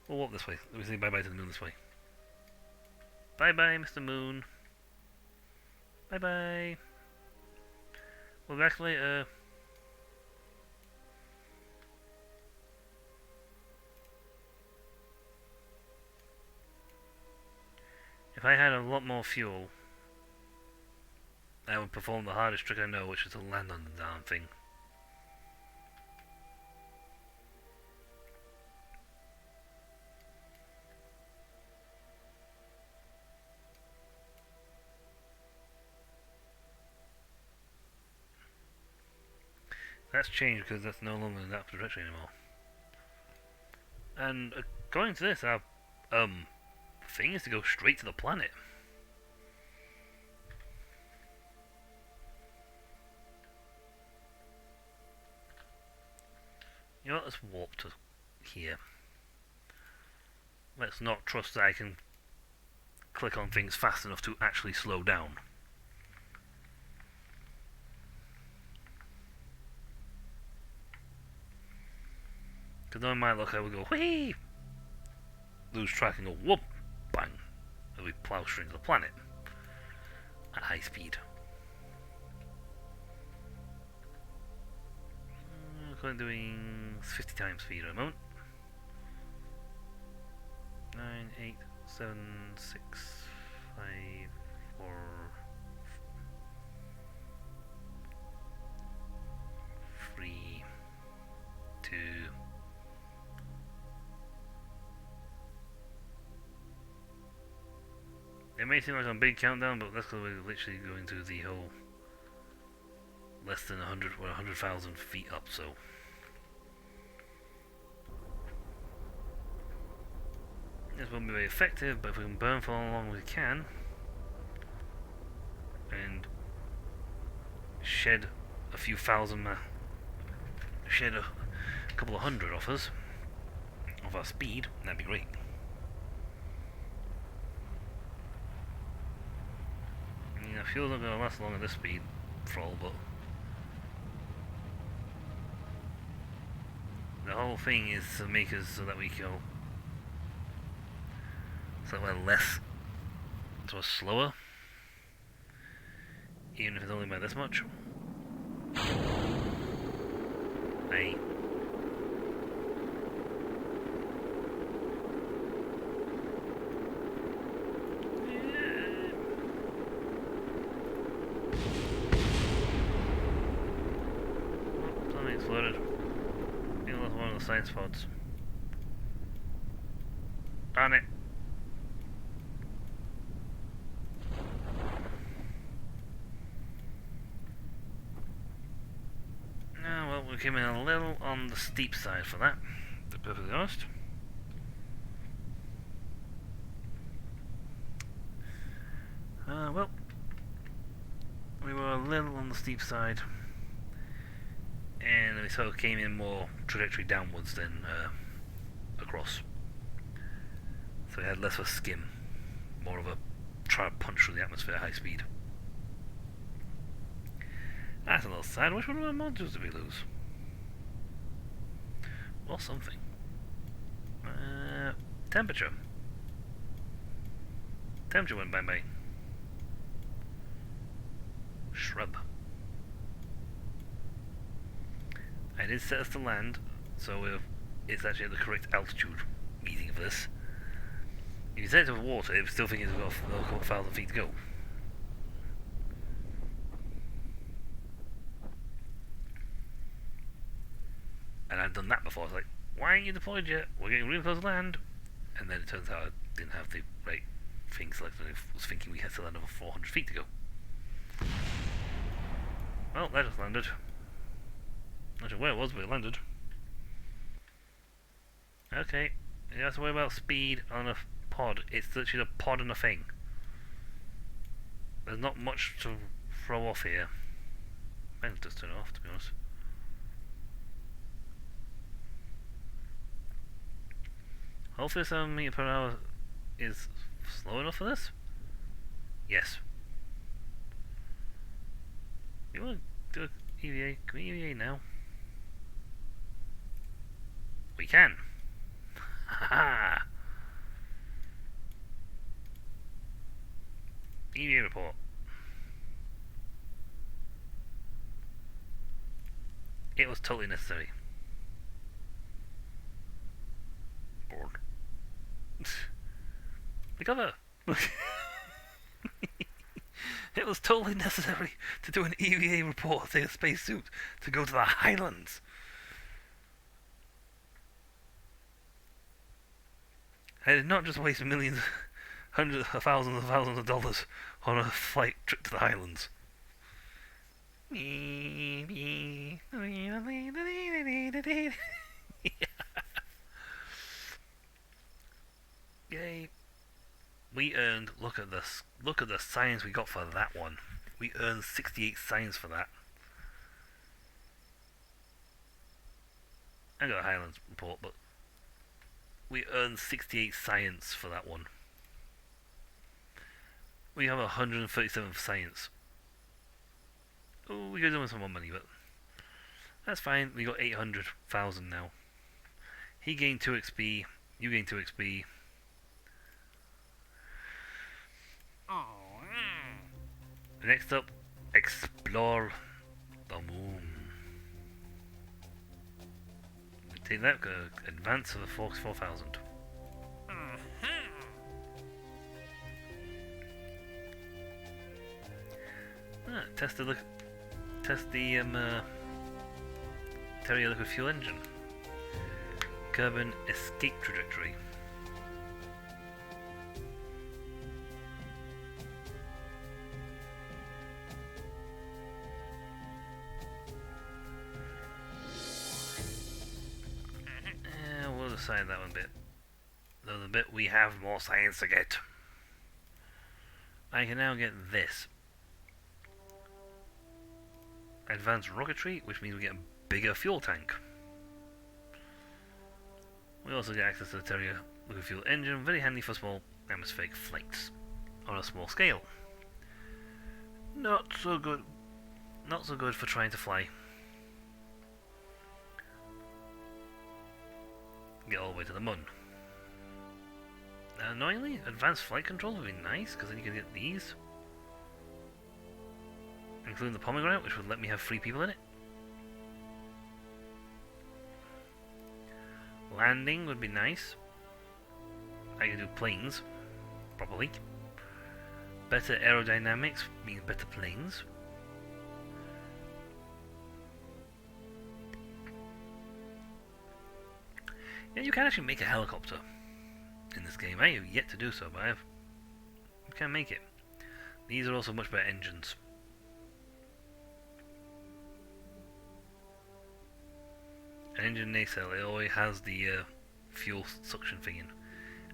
We'll walk this way. Let me say bye-bye to the moon this way. Bye-bye, Mr. Moon. Bye-bye. We'll be back later. If I had a lot more fuel, I would perform the hardest trick I know, which is to land on the damn thing. That's changed because that's no longer in that direction anymore. And according to this, our thing is to go straight to the planet. You know what, let's warp to here. Let's not trust that I can click on things fast enough to actually slow down. Because knowing my luck, I would go, whee! Lose track and go, whoop! Bang! And we plow straight into the planet. At high speed. I'm doing 50 times speed at the moment. 9, 8, 7, 6, 5, 4, 3, 2. It may seem like a big countdown, but that's because we're literally going to the whole less than 100, we're 100,000 feet up, so. This won't be very effective, but if we can burn for how long we can, and shed a few thousand, shed a couple of hundred off us, of our speed, that'd be great. Fuel's not going to last long at this speed for all, but the whole thing is to make us so that we go, so that we're less, so we're slower, even if it's only by this much. Hey. Exploded. I think that's one of the science pods. Darn it. Well, we came in a little on the steep side for that, to be perfectly honest. Well, we were a little on the steep side. And we sort of came in more trajectory downwards than across. So we had less of a skim, more of a try to punch through the atmosphere at high speed. That's a little sad. Which one of our modules did we lose? Or something. Temperature. Temperature went bye-bye. Shrub. I did set us to land, so it's actually at the correct altitude reading of this. If you set it to water, it would still think it's got a couple thousand feet to go. And I've done that before. It's like, why ain't you deployed yet? We're getting really close to land. And then it turns out I didn't have the right thing selected. I was thinking we had still another 400 feet to go. Well, that just landed. Not sure where it was, but it landed. Okay, you have to worry about speed on a pod. It's literally a pod and a thing. There's not much to throw off here. I'll just turn it off, to be honest. Hopefully 7 meters per hour is slow enough for this? Yes. You want to do an EVA? Can we EVA now? We can! Haha! EVA report. It was totally necessary. Bored. Recover! It was totally necessary to do an EVA report, take a spacesuit, to go to the Highlands. I did not just waste millions, hundreds of thousands of dollars on a flight trip to the Highlands. Yay! We earned. Look at this. Look at the science we got for that one. We earned 68 science for that. I got a Highlands report, but we earned 68 science for that one. We have 137 for science. Oh, we could do with some more money, but that's fine. We got 800,000 now. He gained 2 XP. You gained 2 XP. Next up, explore the moon. We take that, advance to the 44,000. Test the Terrier liquid fuel engine. Carbon escape trajectory. We'll decide that one bit. Though the bit we have more science to get. I can now get this. Advanced rocketry, which means we get a bigger fuel tank. We also get access to the Terrier liquid fuel engine, very handy for small atmospheric flights on a small scale. Not so good for trying to fly. Get all the way to the moon. Annoyingly, advanced flight controls would be nice, because then you can get these. Including the pomegranate, which would let me have 3 people in it. Landing would be nice. I can do planes properly. Better aerodynamics means better planes. Yeah, you can actually make a helicopter in this game. I have yet to do so, but you can make it. These are also much better engines. An engine nacelle, it always has the fuel suction thing in,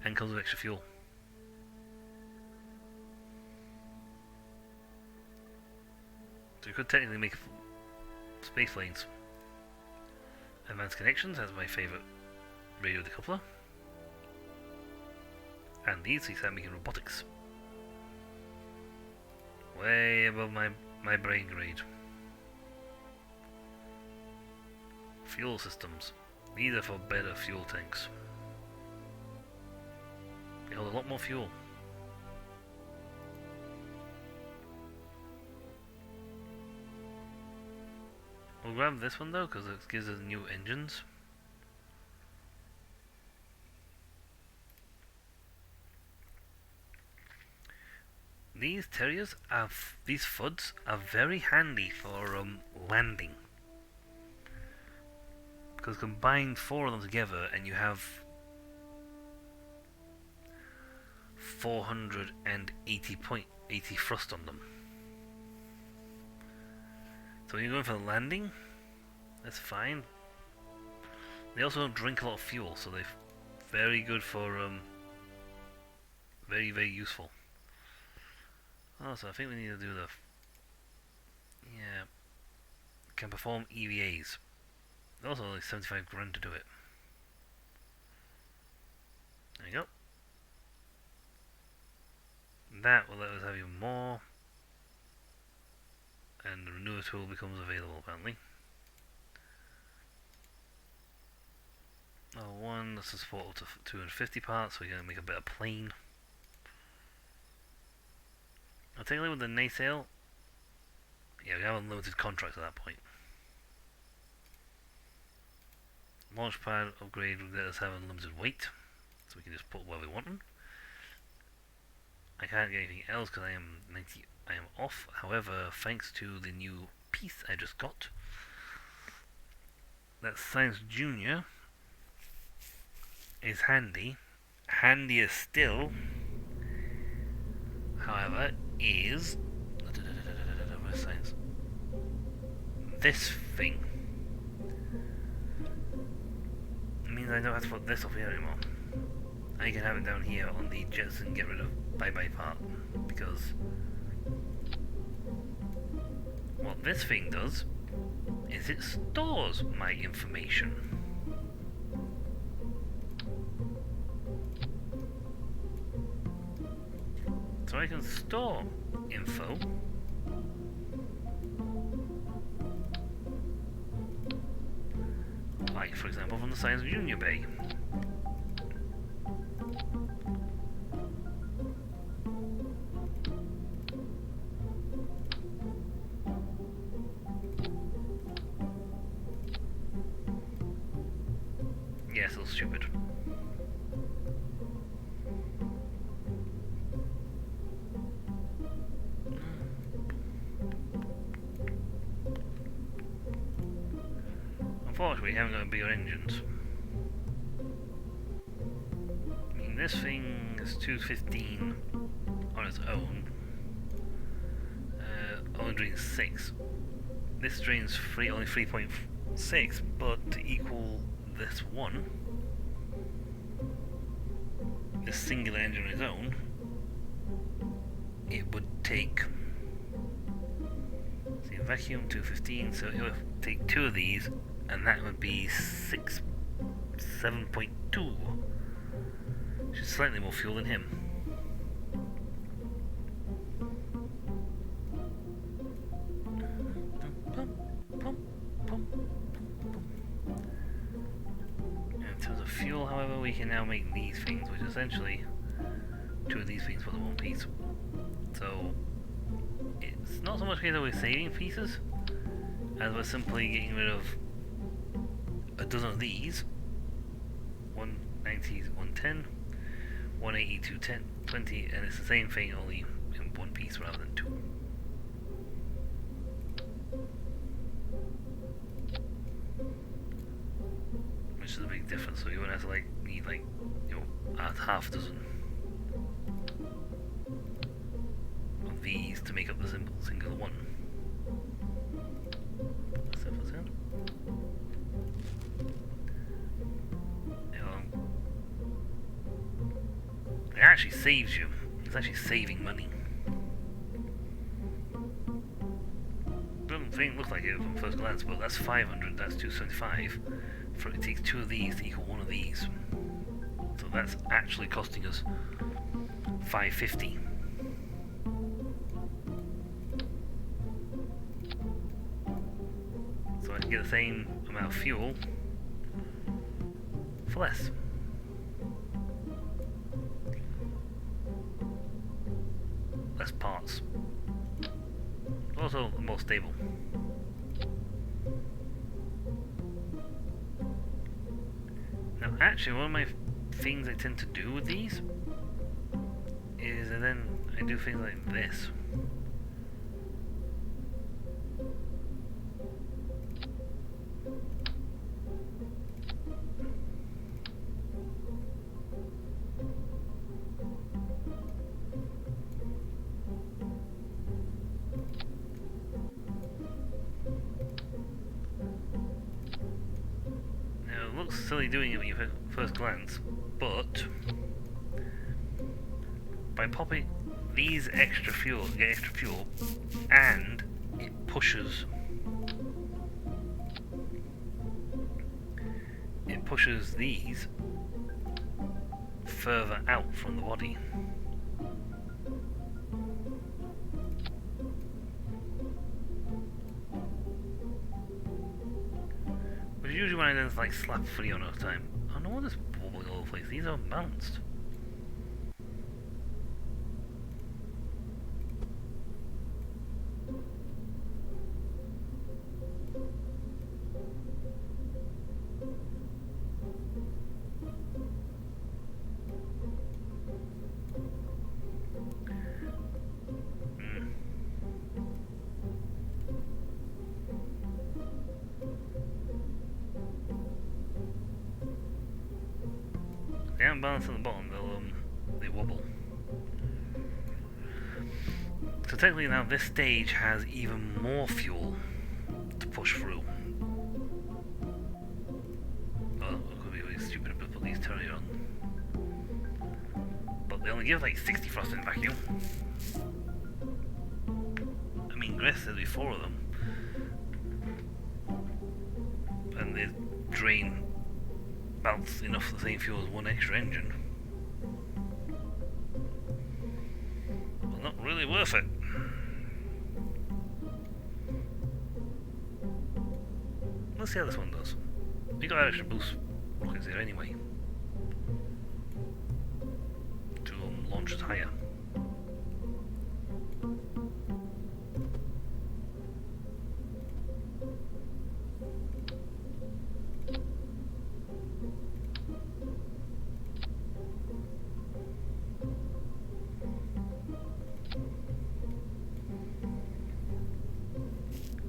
and comes with extra fuel. So you could technically make space planes. Advanced connections has my favourite radio decoupler. And these things start making robotics. Way above my brain grade. Fuel systems. These are for better fuel tanks. They hold a lot more fuel. We'll grab this one though, because it gives us new engines. these terriers these FUDs are very handy for landing. Because combine 4 of them together and you have 480 thrust on them. So when you're going for the landing, that's fine. They also don't drink a lot of fuel, so they're very good for very, very useful. Oh, so I think we need to do the can perform EVAs. Also only 75 grand to do it. There you go. That will let us have even more, and the renewer tool becomes available apparently. Oh, one, this is support up to 250 parts, so we're going to make a better plane. I'll take a look with the nacelle. Yeah, we have unlimited contracts at that point. Launch pad upgrade will let us have unlimited weight, so we can just put where we want them. I can't get anything else because I am off. However, thanks to the new piece I just got, that Science Junior is handy. Handier still, however, is where's Science? This thing. It means I don't have to put this up here anymore. I can have it down here on the Jetson get rid of bye-bye part, because what this thing does is it stores my information. So I can store info like, for example, from the Science Junior Bay. Yeah, so stupid. Unfortunately, we haven't got bigger engines. I mean, this thing is 215 on its own. Only drains 6. This drains only 3.6, but to equal this one, this singular engine on its own, it would take, see, vacuum 215, so it would take 2 of these, and that would be 7.2, which is slightly more fuel than him. In terms of fuel, however, we can now make these things, which essentially 2 of these things for the one piece. So it's not so much here that we're saving pieces as we're simply getting rid of a dozen of these. 190, 110, 180, 210, 20, and it's the same thing, only in one piece rather than 2. Which is a big difference, so you wouldn't have to need add half a dozen of these to make up the single one. It actually saves you. It's actually saving money. Doesn't look like it from first glance, but that's 500, that's 275. It takes 2 of these to equal 1 of these. So that's actually costing us 550. So I can get the same amount of fuel for less. Less parts. Also more stable. Now actually one of my things I tend to do with these is then I do things like this. Now it looks silly doing it when you first glance, but by popping these extra fuel, get extra fuel, and it pushes these further out from the body. Which is usually when I then like slap free on all the time. Oh no wonder it's bubbling all over the place. These are balanced. They aren't balanced on the bottom, they wobble. So technically now this stage has even more fuel to push through. Oh, it could be really stupid to put these turrets on. But they only give like 60 thrust in vacuum. I mean, Griff says there'll be 4 of them. And they drain about enough for the same fuel as one extra engine. But not really worth it. Let's see how this one does. We got extra boost rockets here anyway. To launch it higher.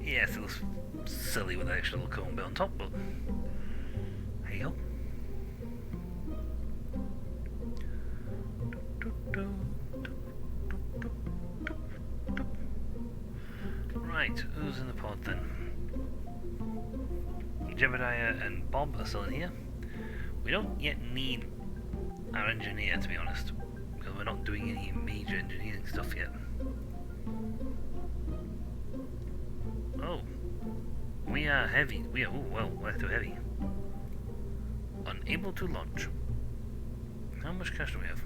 Yes, it looks silly with that extra little cone bit on top, but hey ho. Right, who's in the pod then? Jebediah and Bob are still in here. We don't yet need our engineer, to be honest, because we're not doing any major engineering stuff yet. Oh, we are heavy. We are, oh well, we're too heavy. Unable to launch. How much cash do we have?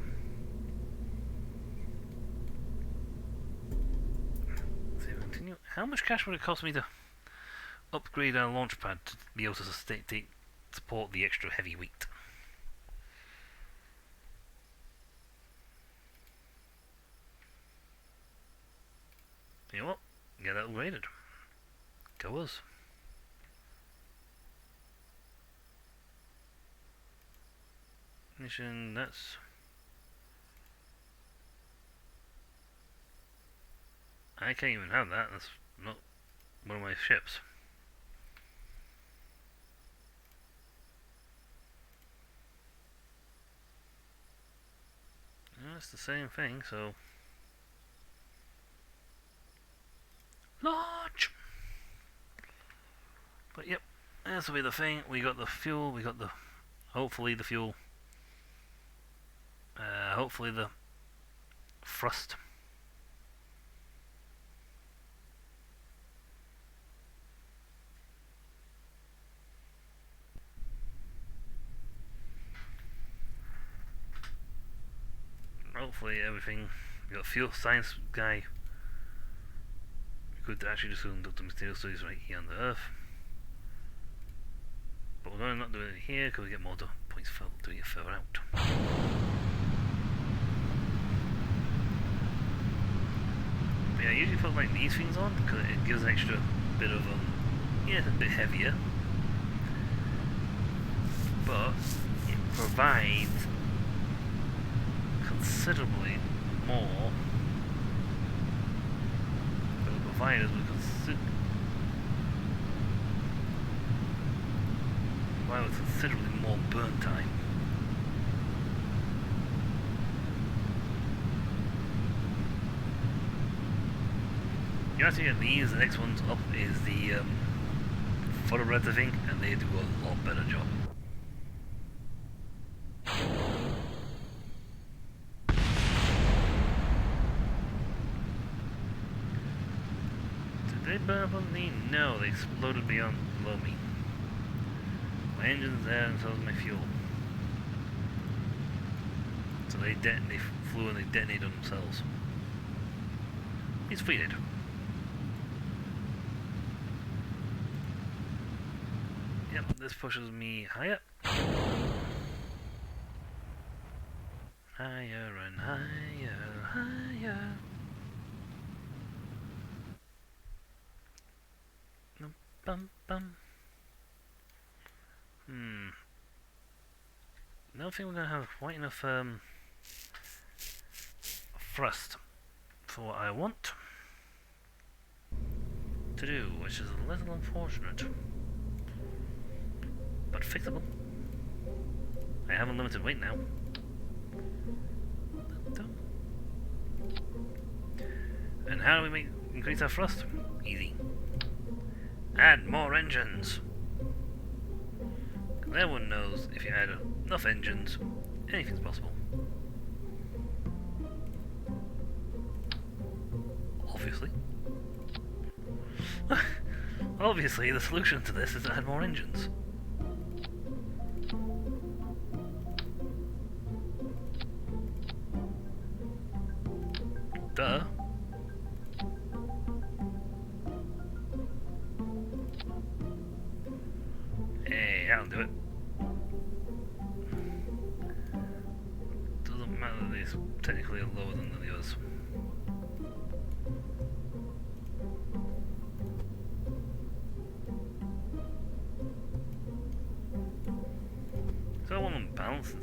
Save and continue. How much cash would it cost me to upgrade our launch pad to be able to support the extra heavy weight? You know what? Get that upgraded. Go us. Mission, that's... I can't even have that, that's not one of my ships. No, it's the same thing, so... Launch! But yep, this will be the thing. We got the fuel, we got the... hopefully the fuel. Hopefully the thrust. Hopefully everything. We got a fuel science guy. We could actually just conduct the material studies right here on the Earth. But we're going to not do it here because we get more points for doing it further out. But yeah, I usually put like these things on because it gives an extra bit of yeah, it's a bit heavier, but it provides considerably more. It will provide us with considerably more burn time. You actually get these, the next one's up is the Thoroughbreds, I think, and they do a lot better job. Did they burn up on me? No, they exploded below me. My engine's there and so is my fuel. So they flew and they detonated on themselves. He's fleeted. Yep, this pushes me higher. Higher and higher, higher. Bum bum. I don't think we're gonna have quite enough thrust for what I want to do, which is a little unfortunate. But fixable. I have unlimited weight now. And how do we increase our thrust? Easy. Add more engines. Everyone knows if you add enough engines, anything's possible. Obviously. Obviously, the solution to this is to add more engines. Duh. Hey, that'll do it. Doesn't matter that these technically are lower than the others. So I want them balanced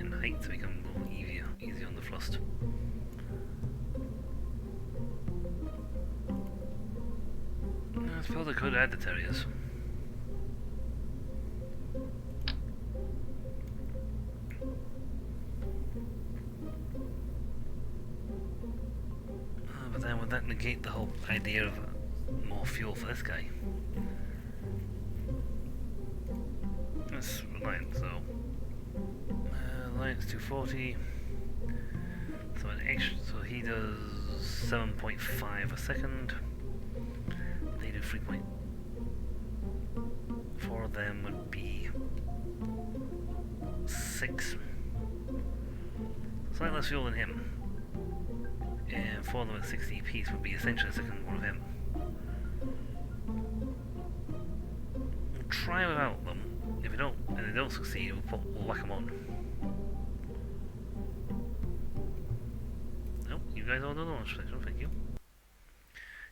in height to become a little easier on the thrust. I suppose I could add the terriers. But then would that negate the whole idea of more fuel for this guy? That's Reliant, so Reliant's 240. So an extra, so he does 7.5 a second. They do 3.4 of them would be 6. Slightly less fuel than him. And 4 of them at 60 apiece would be essentially a second one of him. We'll try without them. If they don't succeed, we'll whack them on. Nope, you guys all know the launch station, thank you.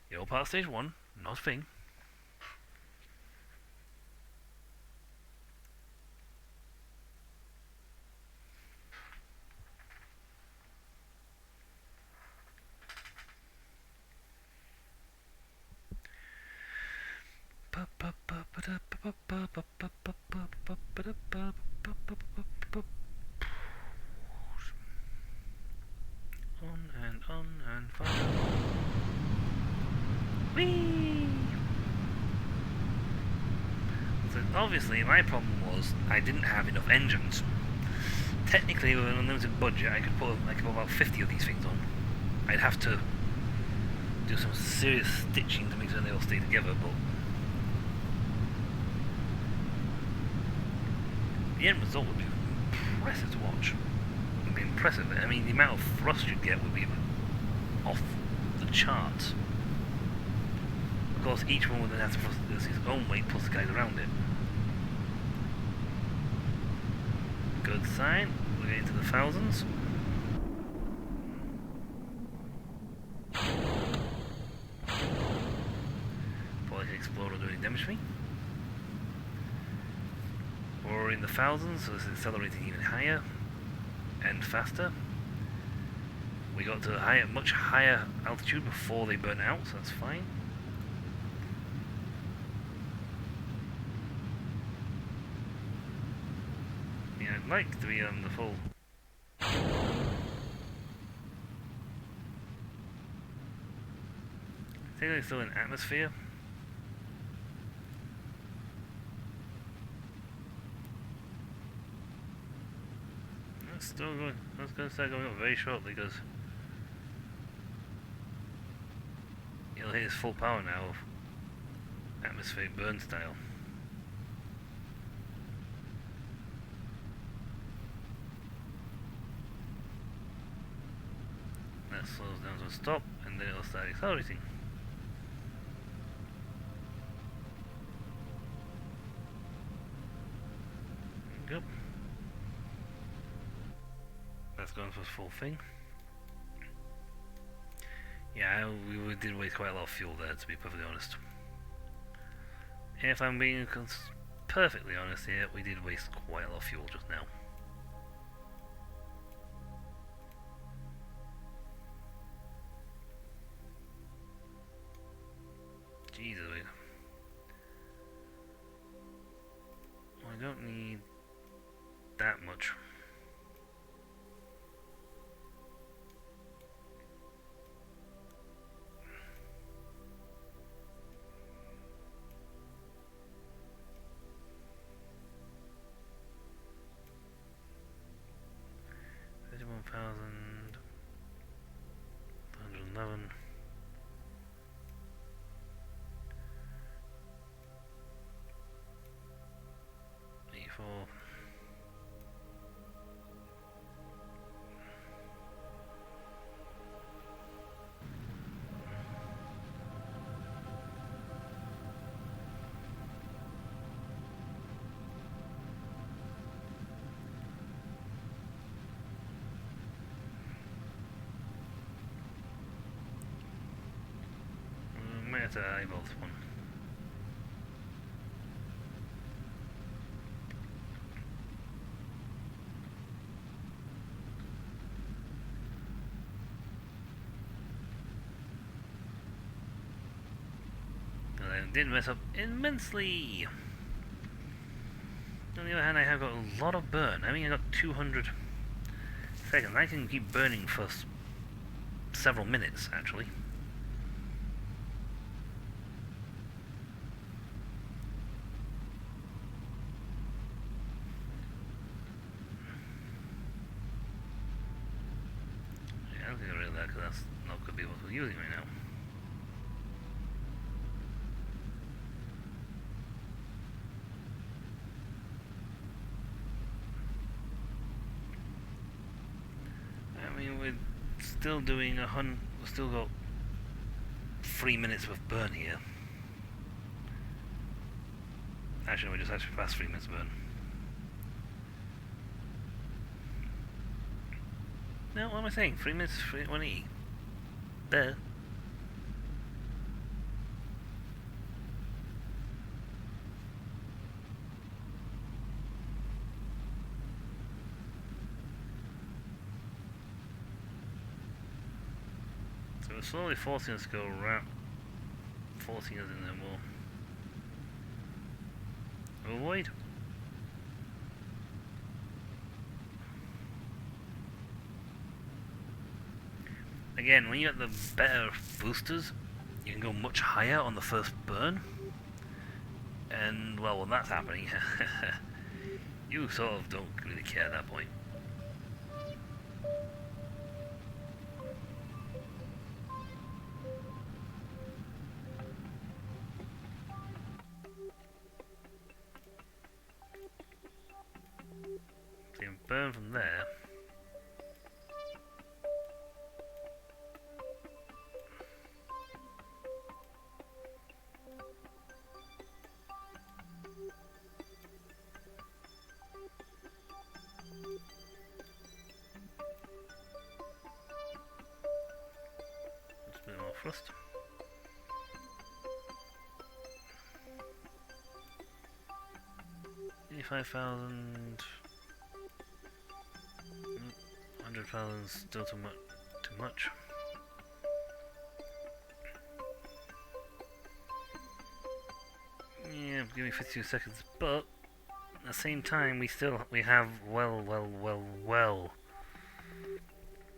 You're all part of stage 1, not a thing. On and fire. Whee! So obviously my problem was I didn't have enough engines. Technically with an unlimited budget I could put about 50 of these things on. I'd have to do some serious stitching to make sure they all stay together, but the end result would be impressive to watch. It would be impressive. I mean, the amount of thrust you'd get would be off the charts. Of course, each one would then have to thrust his own weight plus the guys around it. Good sign. We're getting to the thousands. Polytic Explorer doing damage to me. We're in the thousands, so this is accelerating even higher and faster. we got to a much higher altitude before they burn out, so that's fine. Yeah, I'd like to be on the full. I think they're still in atmosphere. That's still going. That's going to start going up very shortly because you'll hit its full power now of atmospheric burn style. That slows down to a stop and then it'll start accelerating. There we go. That's going for the full thing. Yeah, we did waste quite a lot of fuel there, to be perfectly honest. If I'm being perfectly honest here, we did waste quite a lot of fuel just now. Jesus, I don't need that much. $31,111. 84. Might have to eyeball this one. And I did mess up immensely. On the other hand, I have got a lot of burn. I mean, I got 200 seconds. I can keep burning for several minutes, actually. Yeah, I'm getting rid of that because that's not going to be what we're using right now. I mean, we're still doing we've still got 3 minutes of burn here. Actually, we just actually passed 3 minutes of burn. No, what am I saying? 3 minutes, 1E. There. So we're slowly forcing us to go around, forcing us in there more. Avoid. Again, when you get the better boosters, you can go much higher on the first burn. And, well, when that's happening, you sort of don't really care at that point. So you can burn from there. Just a bit more thrust. $85,000. 100,000 still too much. Yeah, give me 52 seconds, but at the same time we have well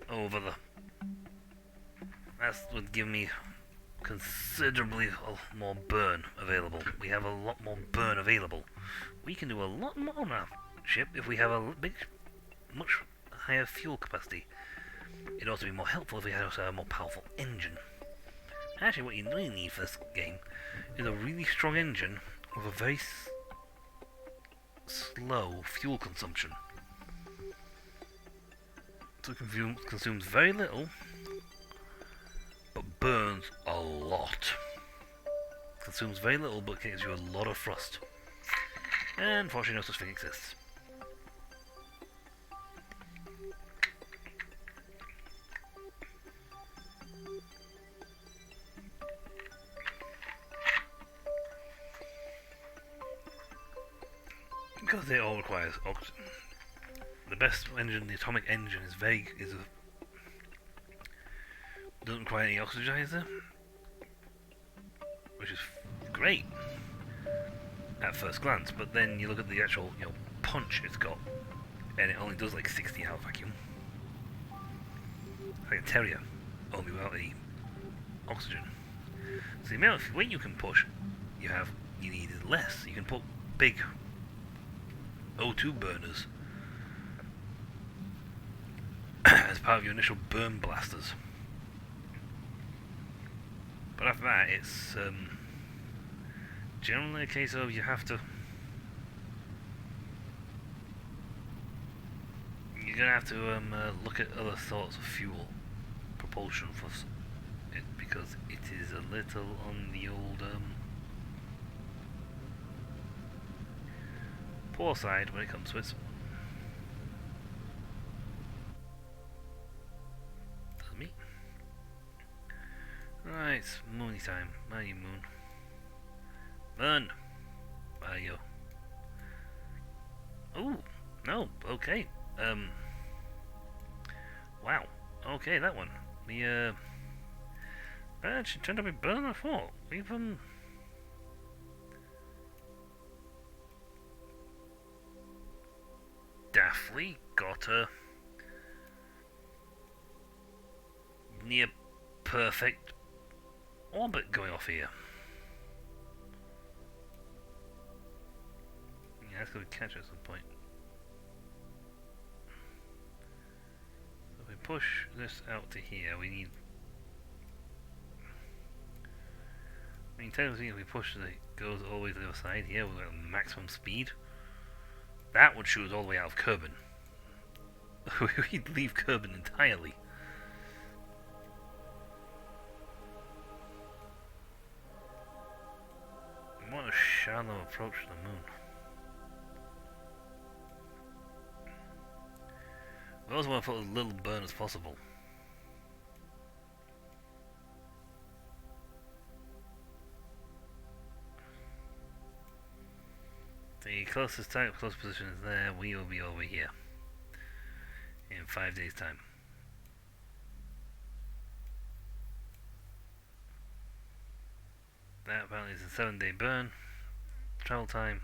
over the. That would give me considerably more burn available. We have a lot more burn available. We can do a lot more on our ship if we have a much higher fuel capacity. It'd also be more helpful if we had also a more powerful engine. Actually, what you really need for this game is a really strong engine with a very slow fuel consumption. So it consumes very little, but burns a lot. Consumes very little, but gives you a lot of thrust. And unfortunately, no such thing exists. Because it all requires oxygen. The best engine, the atomic engine, doesn't require any oxidizer, which is great at first glance. But then you look at the actual, punch it's got, and it only does like 60 out of vacuum. Like a Terrier, only without any oxygen. So the amount of weight you can push, you need less. You can put big O2 burners as part of your initial burn blasters. But after that, it's generally a case of you're gonna have to look at other sorts of fuel propulsion for it, because it is a little on the old poor side when it comes to it. That's me. Right, moony time. Where are you, moon? Burn! Where are you? Ooh, no, okay. Wow. Okay, that one. That actually turned out to be better than I thought. We've, daftly got a near perfect orbit going off here. Yeah, that's going to catch at some point. So if we push this out to here, we need. I mean, technically, if we push it, goes all the way to the other side here, we've got maximum speed. That would shoot us all the way out of Kerbin. We'd leave Kerbin entirely. What a shallow approach to the moon. We also want to put as little burn as possible. The closest position is there. We will be over here in 5 days' time. That apparently is a 7-day burn. Travel time.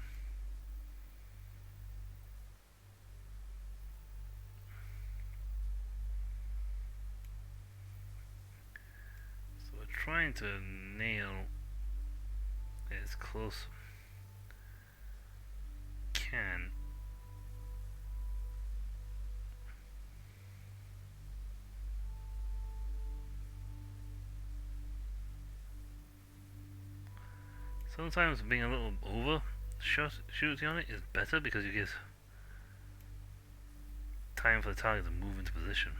So we're trying to nail it as close can. Sometimes being a little over shooting on it is better because it gives time for the target to move into position.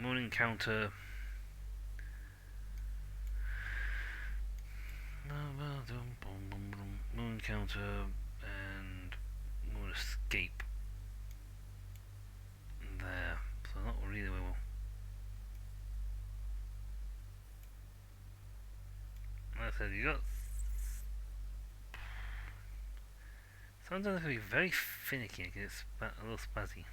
Moon encounter. Moon encounter and moon escape. There. So not really well. Like I said, you got Sometimes it can be very finicky and gets a little spazzy.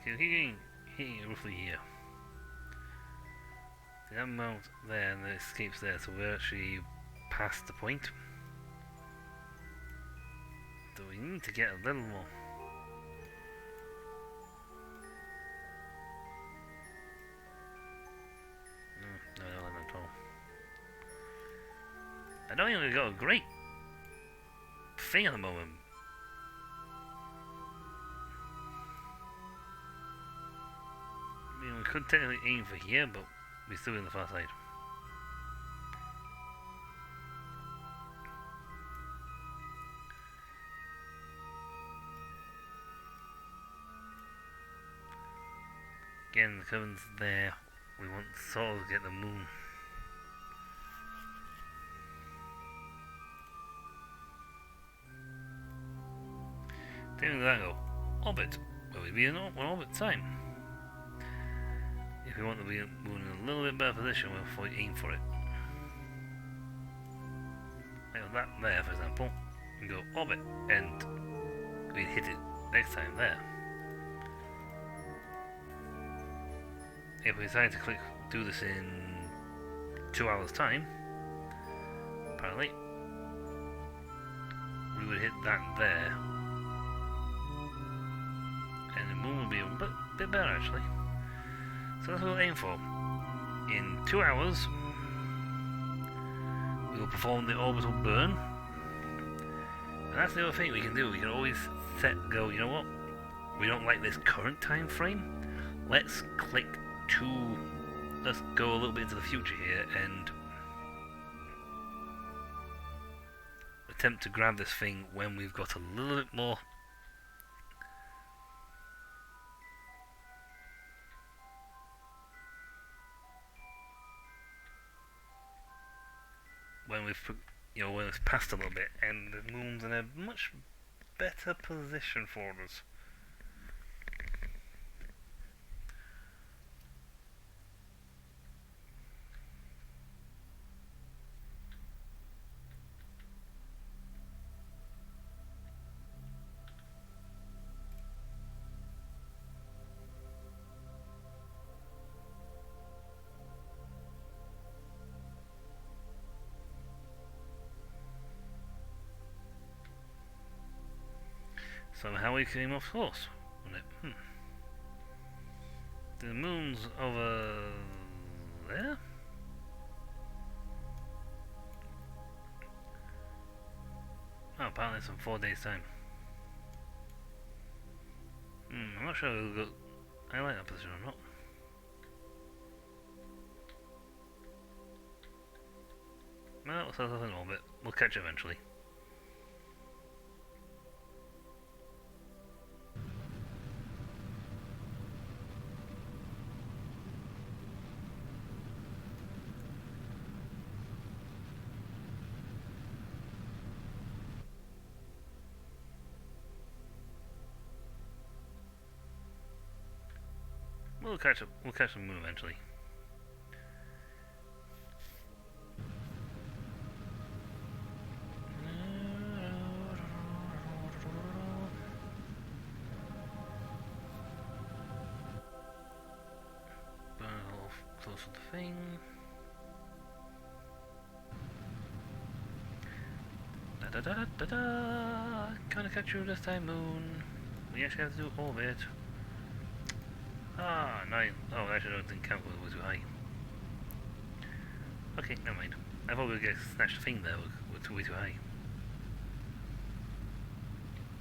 Okay, we're hitting it roughly here. The amount there and the escapes there, so we're actually past the point. So we need to get a little more. No, I don't like that at all. I don't think we've got a great thing at the moment. I mean, we could technically aim for here, but we're still in the far side. Again, the coven's there. We want to sort of get the moon. Taking that go. Orbit. Will we be in one orbit time? If we want to be in a little bit better position, we'll aim for it. Like that there, for example. We go orbit, and we hit it next time there. If we decide to do this in 2 hours time, apparently, we would hit that there. And the moon will be a bit better actually. So that's what we'll aim for. In 2 hours, we will perform the orbital burn. And that's the other thing we can do. We can always go, you know what? We don't like this current time frame. Let's go a little bit into the future here and attempt to grab this thing when we've got a little bit more when it's passed a little bit and the moon's in a much better position for us. Somehow we came off course. The moon's over there? Oh, apparently it's in 4 days' time. I'm not sure I like that position or not. Well, we'll settle in a little bit. We'll catch it eventually. We'll catch the moon eventually. Burn a little closer to the thing. Da da da da da. Gonna catch you this time, moon. We actually have to do all of it. Ah, 9. Oh, actually, I don't think count was too high. Okay, never mind. I thought we would get snatched thing there. We're way too high.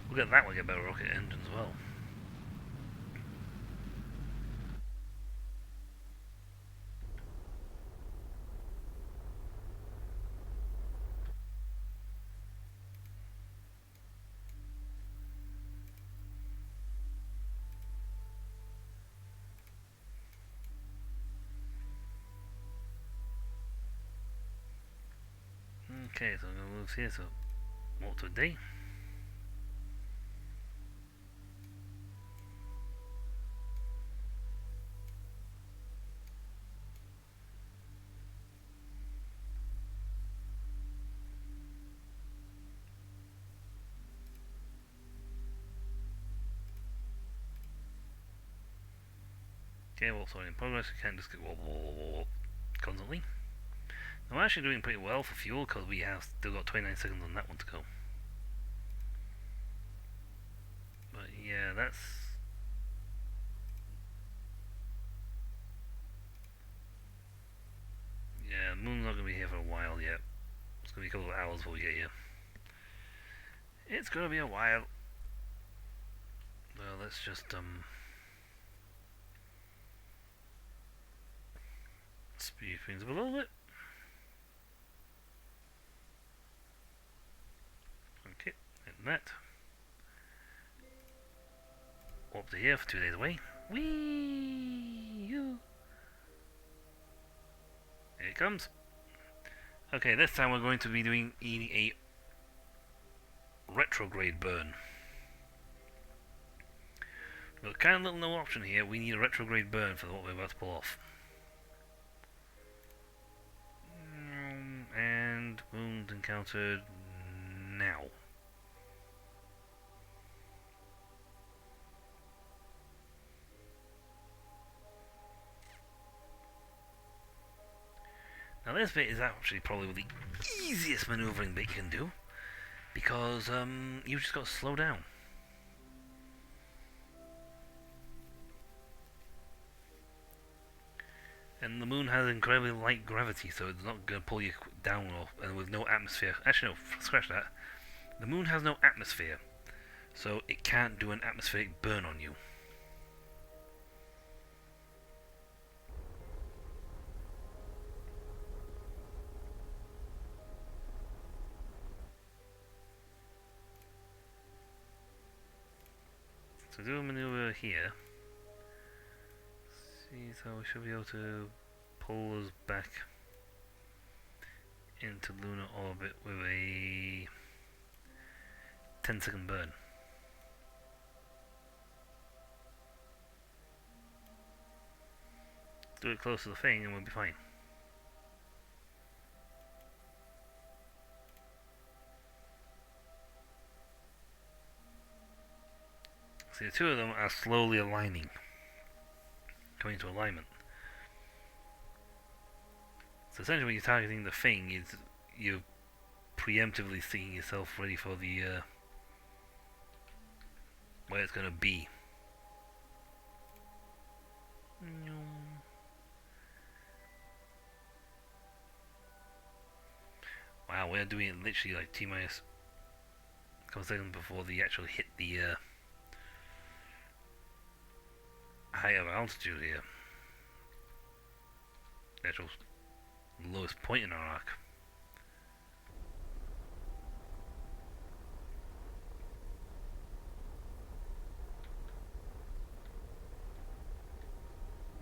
We'll get that one, get better rocket engine as well. Okay, so I'm going to move here, so walk to a day. Okay, well, sorry, in progress, you can't just get constantly. I'm actually doing pretty well for fuel because we have still got 29 seconds on that one to go. But yeah, that's... Yeah, the moon's not going to be here for a while yet. It's going to be a couple of hours before we get here. It's going to be a while. Well, let's just speed things up a little bit. Okay, and that. Up to here for 2 days away. Whee! Here it comes. Okay, this time we're going to be doing a retrograde burn. But kind of little no option here. We need a retrograde burn for what we're about to pull off. And wounds encountered now. Now this bit is actually probably the easiest maneuvering bit you can do, because you've just got to slow down. And the moon has incredibly light gravity, so it's not going to pull you down, and with no atmosphere. Actually, no, scratch that. The moon has no atmosphere, so it can't do an atmospheric burn on you. So do a maneuver here. See, so we should be able to pull us back into lunar orbit with a 10-second burn. Do it close to the thing and we'll be fine. See, the two of them are slowly aligning, coming into alignment. So essentially when you're targeting the thing, you're preemptively seeing yourself ready for the where it's going to be. Wow, we're doing it literally like T-minus a couple seconds before they actually hit the higher altitude here. The actual lowest point in our arc.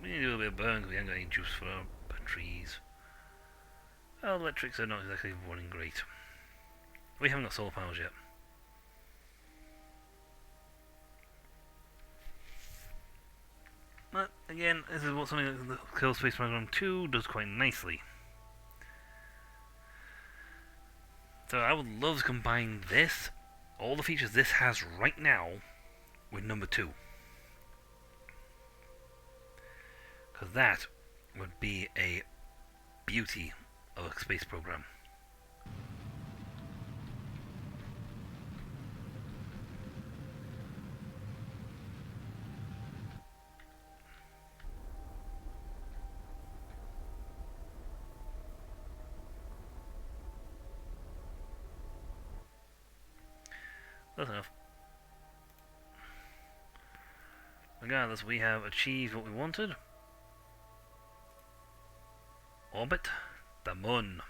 We need to do a bit of burn because we haven't got any juice for our batteries. Well, electrics are not exactly running great. We haven't got solar panels yet. But again, this is what something like the Kerbal Space Program 2 does quite nicely. So I would love to combine this, all the features this has right now, with number 2. Because that would be a beauty of a space program. That's enough. Regardless, we have achieved what we wanted. Orbit the moon.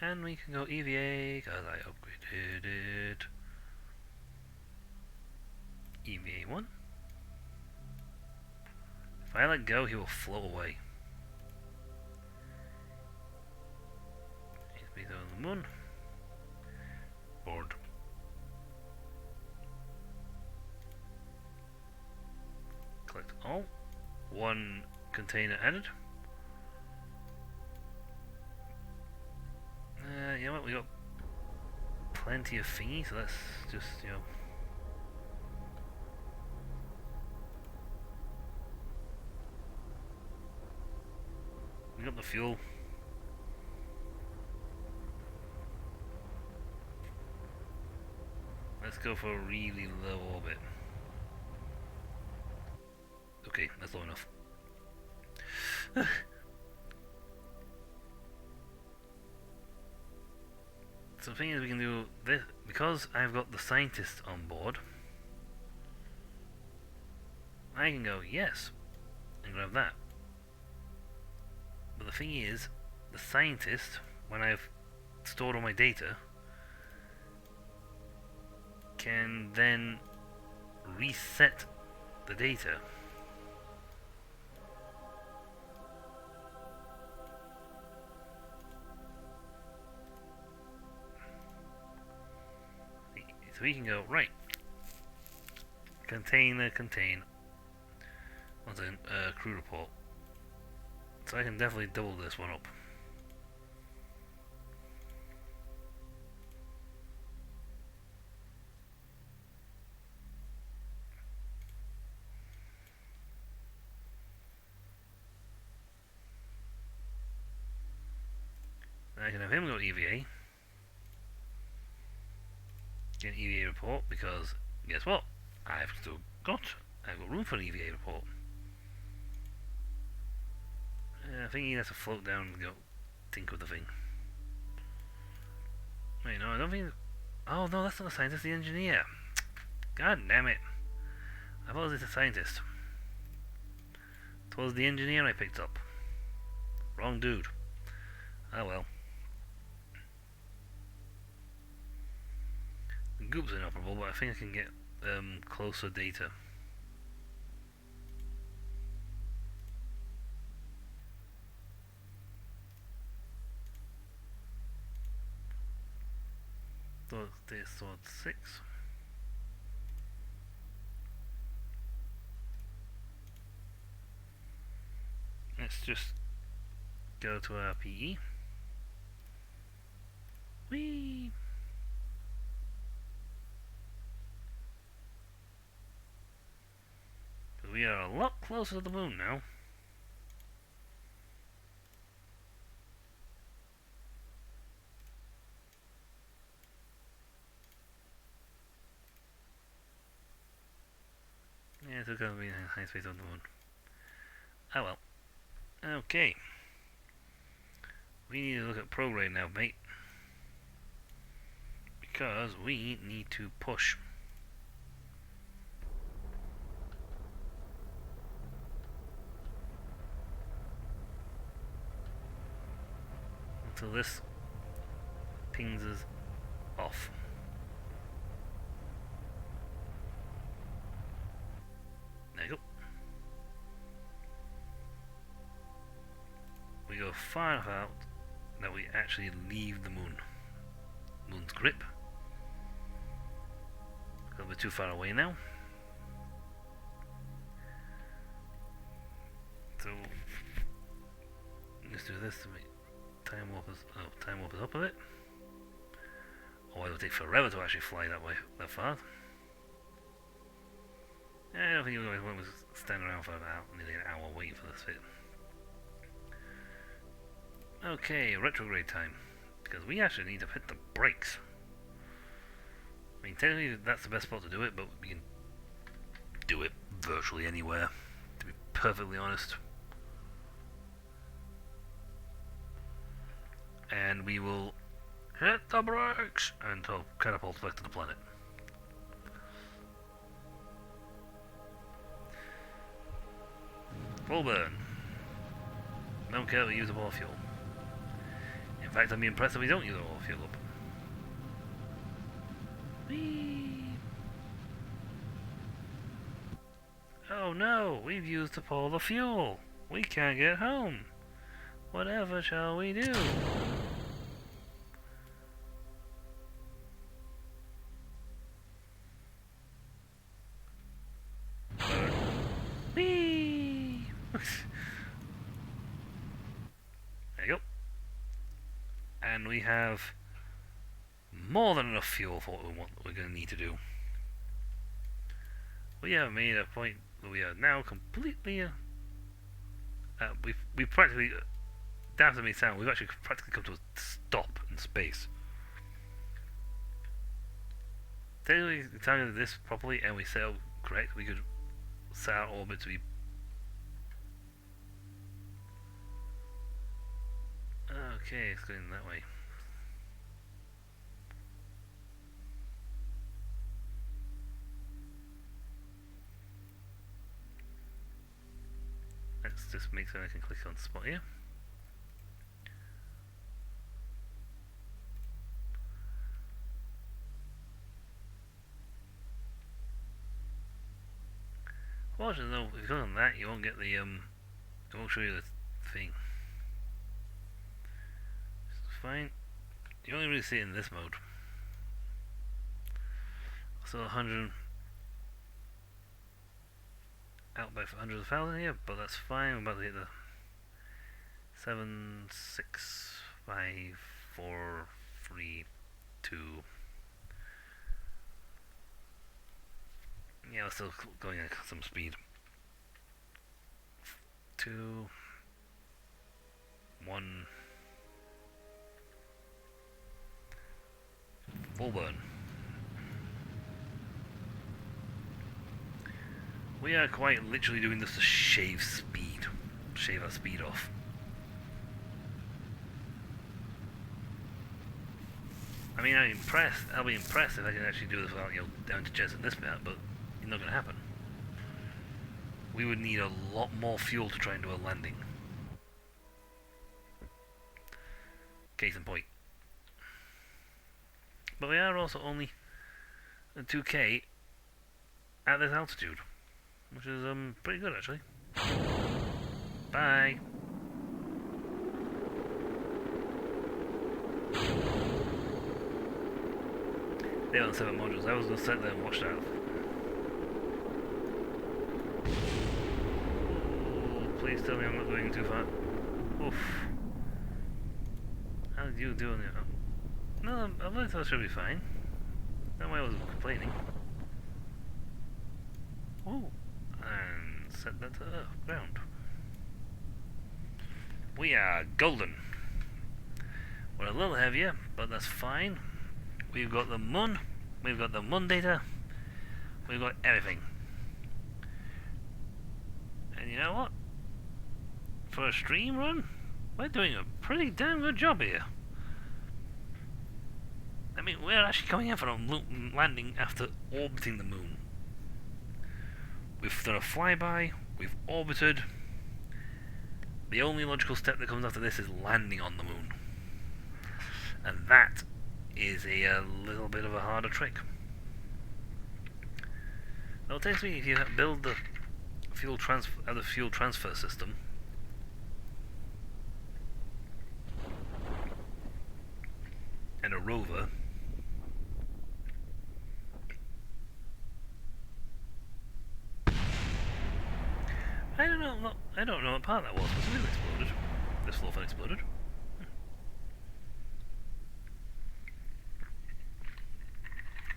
And we can go EVA because I upgraded it. EVA 1. If I let go, he will float away. He's on the moon. Board. Collect all. One container added. You know what? We got plenty of thingy, so let's just, you know. We got the fuel. Let's go for a really low orbit. Okay, that's low enough. So the thing is, we can do this because I've got the scientist on board. I can go yes and grab that. But the thing is, the scientist, when I've stored all my data, can then reset the data. So we can go, right, contain, what's in, crew report. So I can definitely double this one up. I can have him go EVA. Get an EVA report, because guess what? I've got room for an EVA report. I think he has to float down and go think of the thing. Wait, no, I don't think. Oh no, that's not the scientist, the engineer. God damn it! I thought it was the scientist. It was the engineer I picked up. Wrong dude. Oh well. The goop's inoperable, but I think I can get closer data. So this sword 6. Let's just go to our PE. Whee! We are a lot closer to the moon now. Yeah, it's going to be a high space on the moon. Oh well. Okay. We need to look at prograde now, mate. Because we need to push. Until this pings us off. There you go. We go far enough out that we actually leave the moon's grip. Because we're too far away now. So let's do this to make time warp us up a bit. Or it'll take forever to actually fly that way, that far. I don't think you're going to stand around for about nearly an hour waiting for this bit. Okay, retrograde time. Because we actually need to hit the brakes. I mean, technically that's the best spot to do it, but we can do it virtually anywhere, to be perfectly honest. And we will hit the brakes until catapult back to the planet. Full burn. Don't care if we use more fuel. In fact, I'd be impressed if we don't use more fuel up. Whee! Oh no, we've used up all the fuel. We can't get home. Whatever shall we do? Whee! There you go. And we have more than enough fuel for what we're going to need to do. We have made a point where we are now completely... we've practically... Down to me sound, we've actually practically come to a stop in space. Technically, we targeted this properly and we set up correct, we could set our orbit to be... Okay, it's going that way. Let's just make sure I can click on spot here. Fortunately though, if you click on that you won't get the it won't show you the thing. It's fine. You only really see it in this mode. So 100 out by hundreds of thousands here, but that's fine. We're about to hit the 7, 6, 5, 4, 3, 2. Yeah, we're still going at some speed. 2, 1, full burn. We are quite literally doing this to shave our speed off. I mean, I'll be impressed if I can actually do this without, down to jets in this bit, but it's not going to happen. We would need a lot more fuel to try and do a landing. Case in point. But we are also only at 2k at this altitude, which is pretty good actually. Bye. They're on 7 modules. I was going to sit there and watch that. Oh, please tell me I'm not going too far. Oof. How did you do on it? No, I thought it should be fine. That way I wasn't complaining. Ooh. And set that to ground. We are golden. We're a little heavier, but that's fine. We've got the Mun, we've got the Mun data, we've got everything. And you know what? For a stream run, we're doing a pretty damn good job here. I mean, we're actually coming in for a landing after orbiting the moon. We've done a flyby, we've orbited. The only logical step that comes after this is landing on the moon. And that is a little bit of a harder trick. Now it takes me, if you build the fuel transfer system, and a rover, I don't know what part that was. Was it really exploded? This floor fan exploded.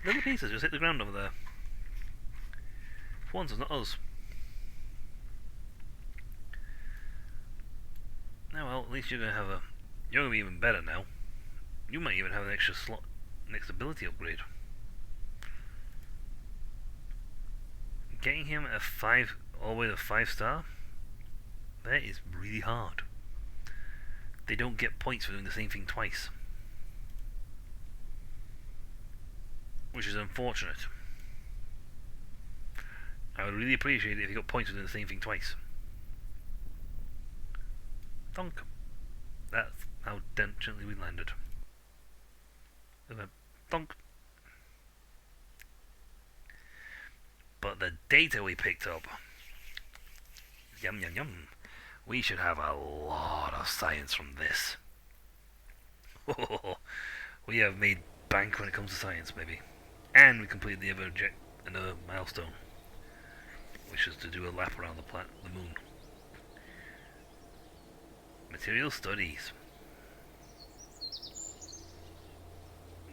Little pieces just hit the ground over there. For once, it's not us. Now, well, at least you're gonna have a. You're gonna be even better now. You might even have an extra slot, next ability upgrade. Getting him a 5, all the way to 5-star. That is really hard. They don't get points for doing the same thing twice. Which is unfortunate. I would really appreciate it if you got points for doing the same thing twice. Thunk. That's how gently we landed. It went thunk. But the data we picked up Yum yum yum. We should have a lot of science from this. We have made bank when it comes to science, baby. And we completed the another milestone, which is to do a lap around the moon. Material studies.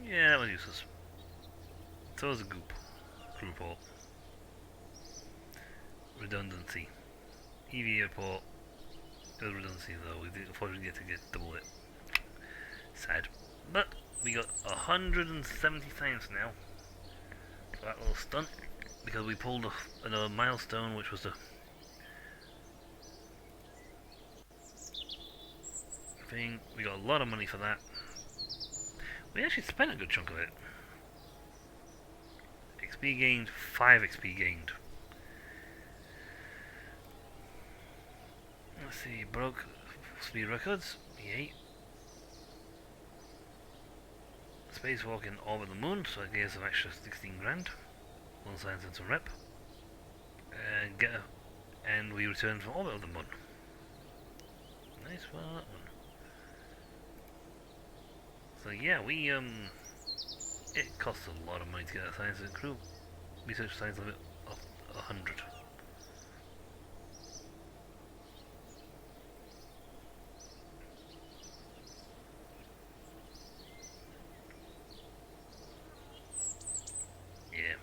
Yeah, that was useless. So was a group report. Redundancy. EV report. Good redundancy though. We did unfortunately get to double it. Sad. But we got 170 science now for that little stunt because we pulled another milestone, which was the thing. We got a lot of money for that. We actually spent a good chunk of it. XP gained, 5 XP gained. Let's see, broke speed records, yay. Spacewalk in orbit of the moon, so it gives an extra 16 grand. 1 science and some rep. And we return from orbit of the moon. Nice one, that one. So yeah, it costs a lot of money to get that science and crew. Research science limit of 100. Yeah.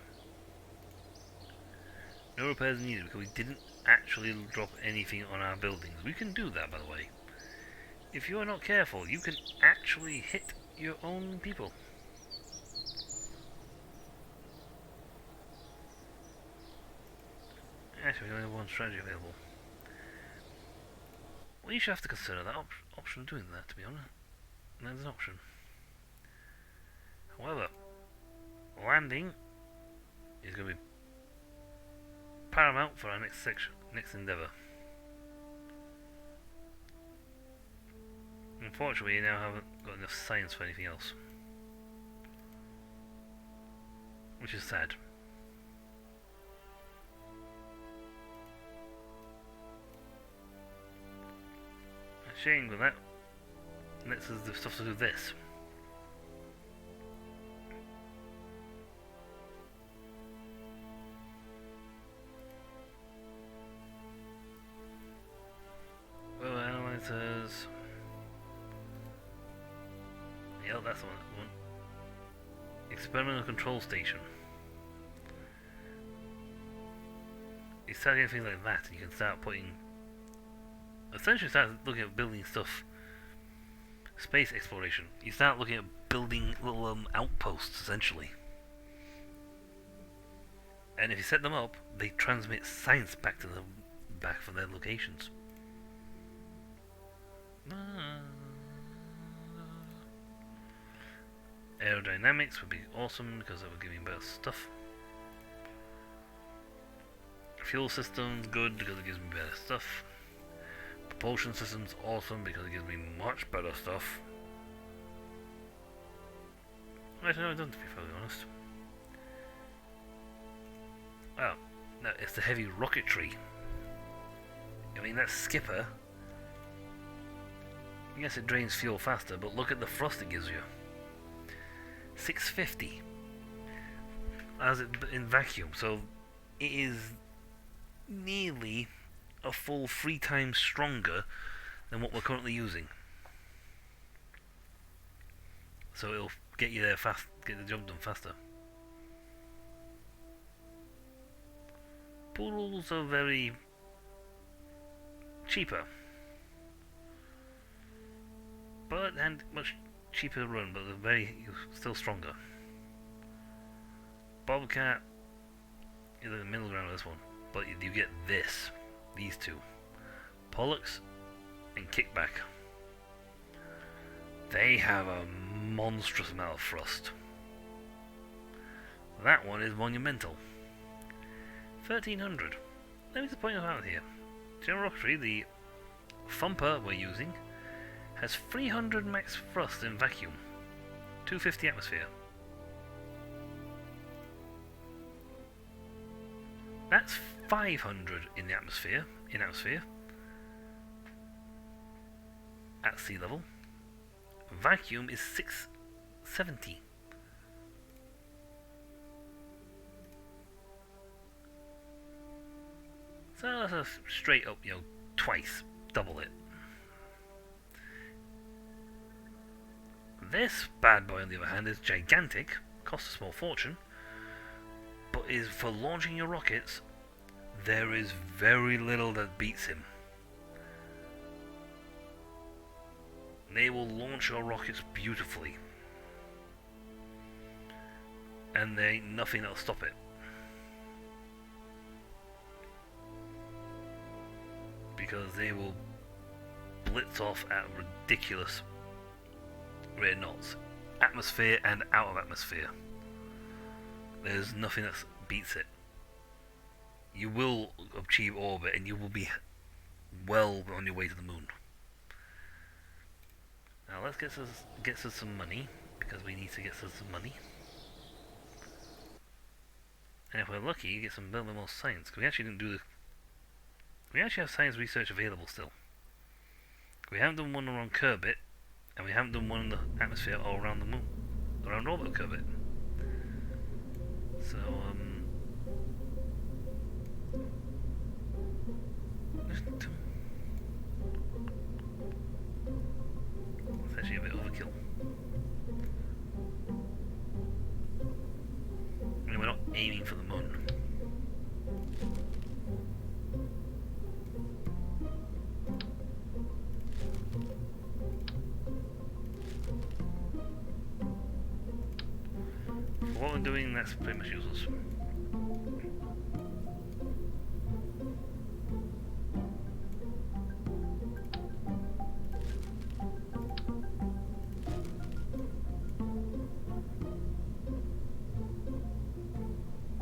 No repairs needed because we didn't actually drop anything on our buildings. We can do that, by the way. If you are not careful, you can actually hit your own people. Actually, we only have one strategy available. We should have to consider that option of doing that, to be honest. That's an option. However, landing is going to be paramount for our next endeavour. Unfortunately, we now haven't got enough science for anything else, which is sad. A shame with that. Next is the stuff to do this. Well, analyzers. Yeah, that's the one. Experimental control station. You start getting things like that, and you can start putting. Essentially, start looking at building stuff. Space exploration. You start looking at building little outposts, essentially. And if you set them up, they transmit science back to them, back from their locations. Aerodynamics would be awesome because that would give you better stuff. Fuel systems, good because it gives me better stuff. Propulsion systems, awesome because it gives me much better stuff. Actually, no, it doesn't, to be fairly honest. Oh, no, it's the heavy rocketry. I mean, that skipper. Yes, it drains fuel faster, but look at the thrust it gives you. 650 as it in vacuum, so it is nearly a full 3 times stronger than what we're currently using. So it'll get you there fast, get the job done faster. Poodles are very cheaper, and much cheaper to run, but they're still stronger. Bobcat is in the middle ground of this one, but you get these two, Pollux and Kickback. They have a monstrous amount of thrust. That one is monumental. 1300. Let me just point it out here. General Rocketry, the Thumper we're using, has 300 max thrust in vacuum, 250 atmosphere. That's 500 in the atmosphere in atmosphere at sea level. Vacuum is 670. So that's a straight up, twice, double it. This bad boy, on the other hand, is gigantic, costs a small fortune, but is for launching your rockets. There is very little that beats him. They will launch your rockets beautifully, and there ain't nothing that'll stop it. Because they will blitz off at ridiculous rate of knots, atmosphere and out of atmosphere. There's nothing that beats it. You will achieve orbit, and you will be well on your way to the moon. Now let's get us some money, because we need to get us some money. And if we're lucky, get some more science. Because we actually didn't do the. We actually have science research available still. We haven't done one around Kerbit, and we haven't done one in the atmosphere or around the moon, around orbit Kerbit. So it's actually a bit overkill. I mean, we're not aiming for the moon. For what we're doing, that's pretty much useless.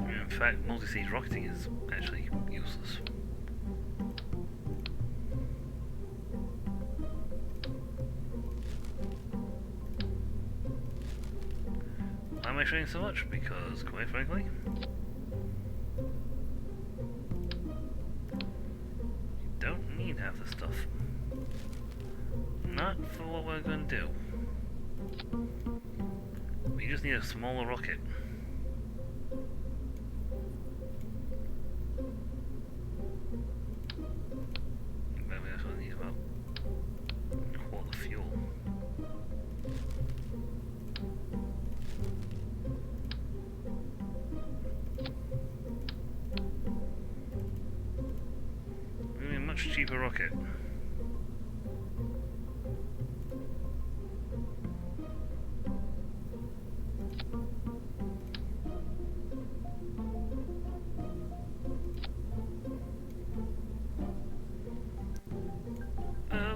In fact, multi-stage rocketing is actually useless. Why am I showing so much? Because, quite frankly, you don't need half the stuff. Not for what we're going to do. We just need a smaller rocket. But we also need about a quarter fuel. Maybe a much cheaper rocket.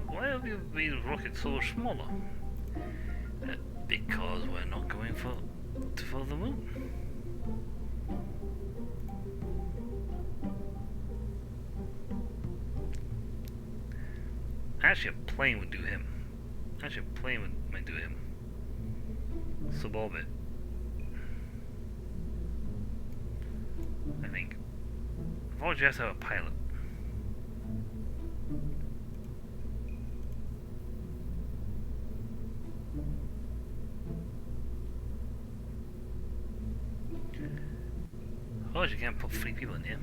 Why have you made rockets so much smaller? Because we're not going for the moon. Actually, a plane would do him. Actually, a plane might do him. Suborbit. I think. Why would you have to have a pilot? Oh, you can't put 3 people in here.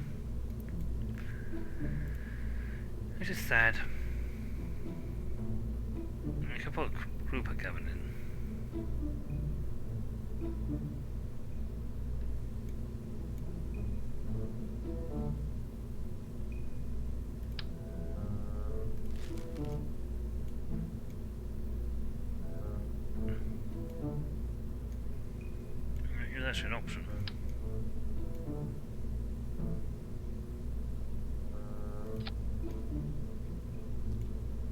Which is sad. I could put a crew per cabin in. Here's actually an option.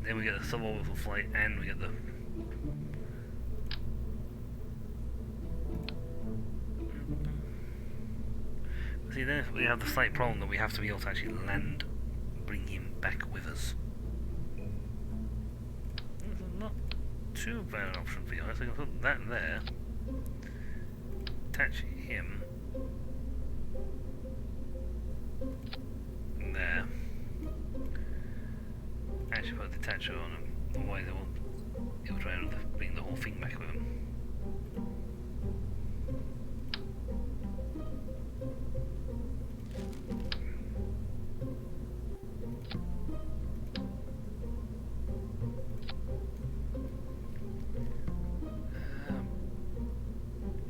Then we get the suborbital flight, and we get the see. Then we have the slight problem that we have to be able to actually land, bring him back with us. This is not too bad an option for you. So I can put that there, attach him there. actually put a detacher on him, otherwise he'll try and bring the whole thing back with him.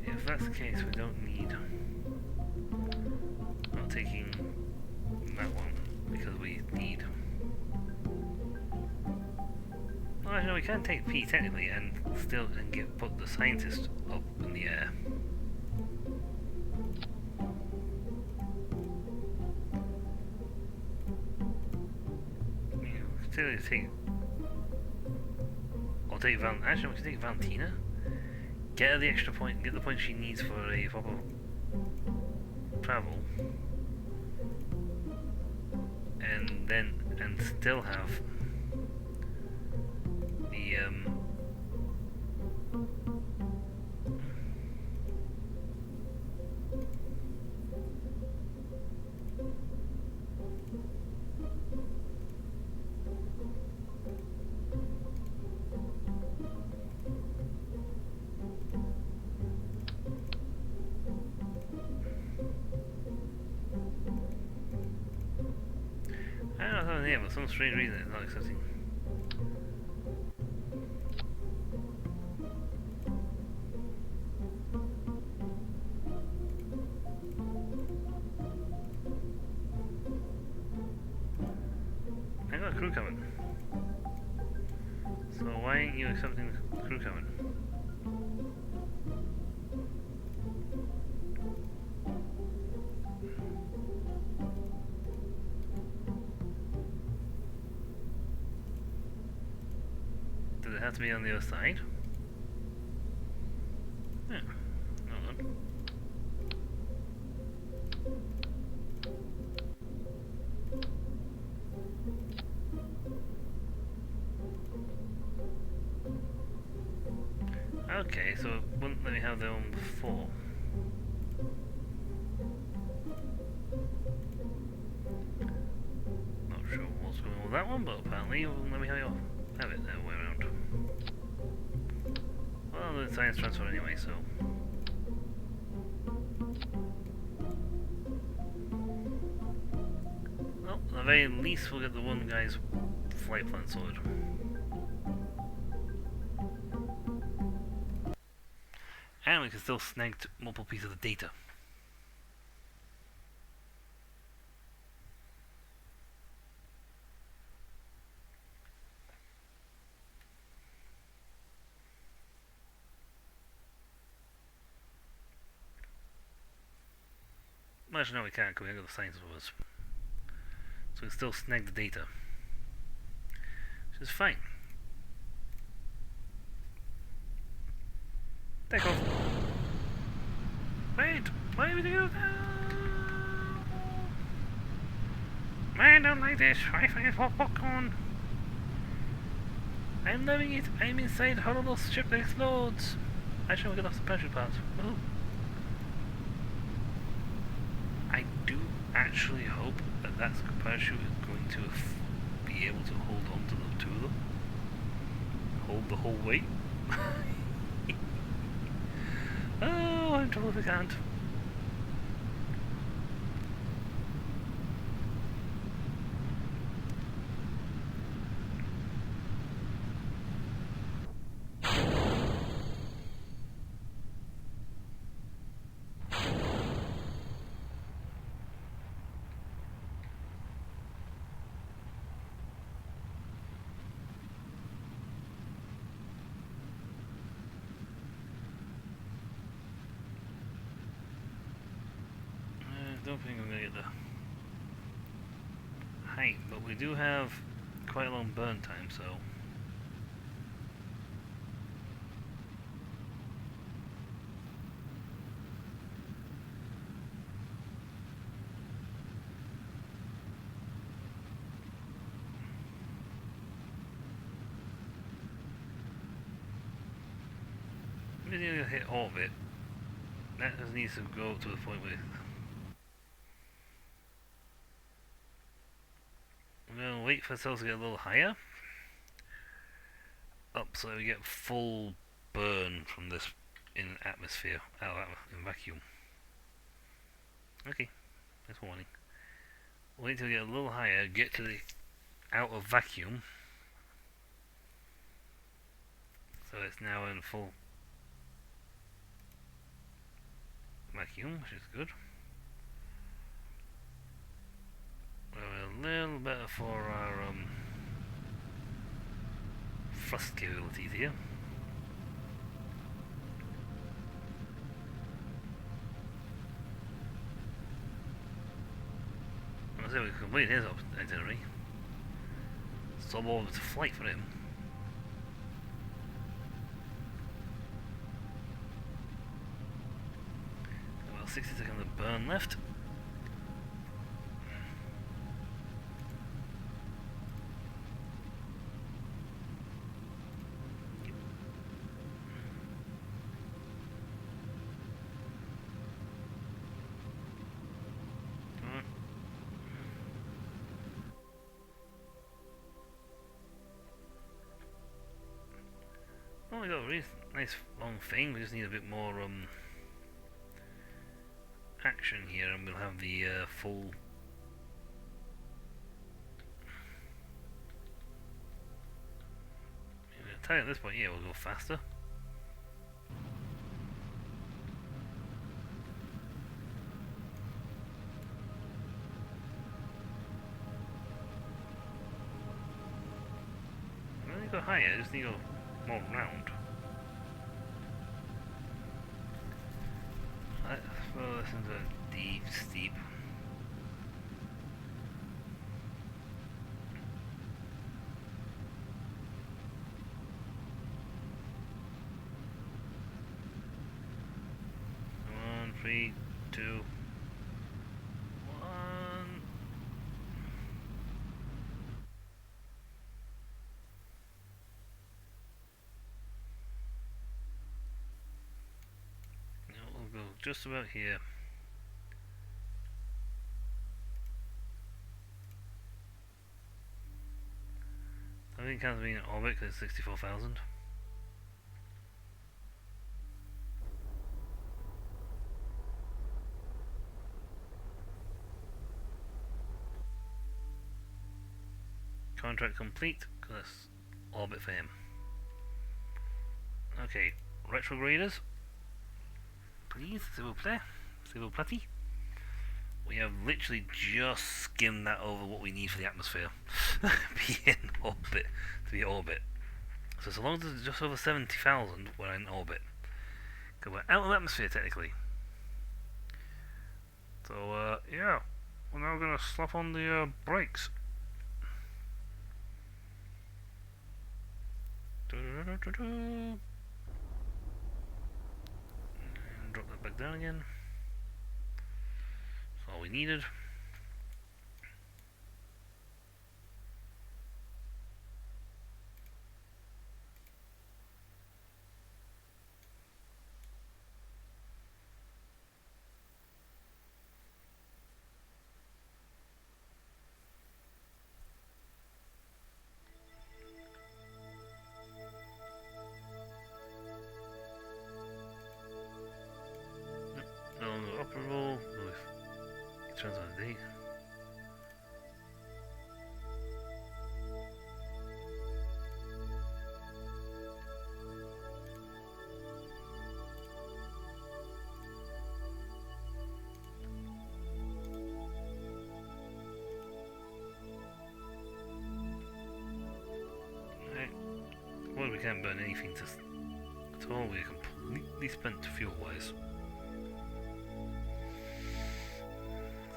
If that's the case, we don't need not taking that one because we need. Well, actually, no, we can take P technically and still put the scientist up in the air. Still take. I'll take Actually, we can take Valentina. Get her the extra point. Get the point she needs for a proper travel, and still have the I don't know the name, but for some strange reason it's not accepting. I got a crew coming. So why ain't you accepting the crew coming? Does it have to be on the other side? Yeah. Hold on. Okay, so it wouldn't let me have that one before. Not sure what's going on with that one, but apparently it wouldn't let me have it the other way around. Well, the science transfer anyway, so. Well, at the very least we'll get the one guy's flight plan sorted. And we can still snag multiple pieces of data. Well, actually, no, we can't because we haven't got the science with us. So we can still snag the data. Which is fine. Take off. Wait! Why would you do that? I don't like this. I find popcorn. I'm loving it. I'm inside a horrible ship that explodes. Actually, we got off the parachute part. Woohoo. I do actually hope that parachute is going to be able to hold on to the two of them. Hold the whole weight. Oh, I'm in trouble if I can't. I don't think I'm going to get the height, but we do have quite a long burn time, so. We need to hit all of it. That just needs to go to the point where we're going to wait for ourselves to get a little higher. up so we get full burn from this in atmosphere, in vacuum. Okay, that's warning. Wait till we get a little higher, get to the out of vacuum. So it's now in full vacuum, which is good. We're a little better for our thrust capabilities here. I say we complete his itinerary. Suborbit flight for him. About 60 seconds of burn left. Oh, we got a really nice long thing. We just need a bit more action here, and we'll have the full. I'll tell you at this point, yeah, we'll go faster. I don't need to go higher. I just need to go more round. Well, this is a deep, steep. Come on, 3, 2, 1. We'll go just about here. I think it counts being in orbit because it's 64,000. Contract complete, because that's orbit for him. Okay, retrograders. Please, s'il vous plaît. S'il vous plaît. We have literally just skimmed that over what we need for the atmosphere. Be in orbit, to be orbit. So long as it's just over 70,000, we're in orbit. Because we're out of the atmosphere, technically. So, yeah. We're now going to slap on the brakes. And drop that back down again. That's all we needed. Operable. Turns on the D. Right. Well, we can't burn anything at all. We're completely spent fuel-wise.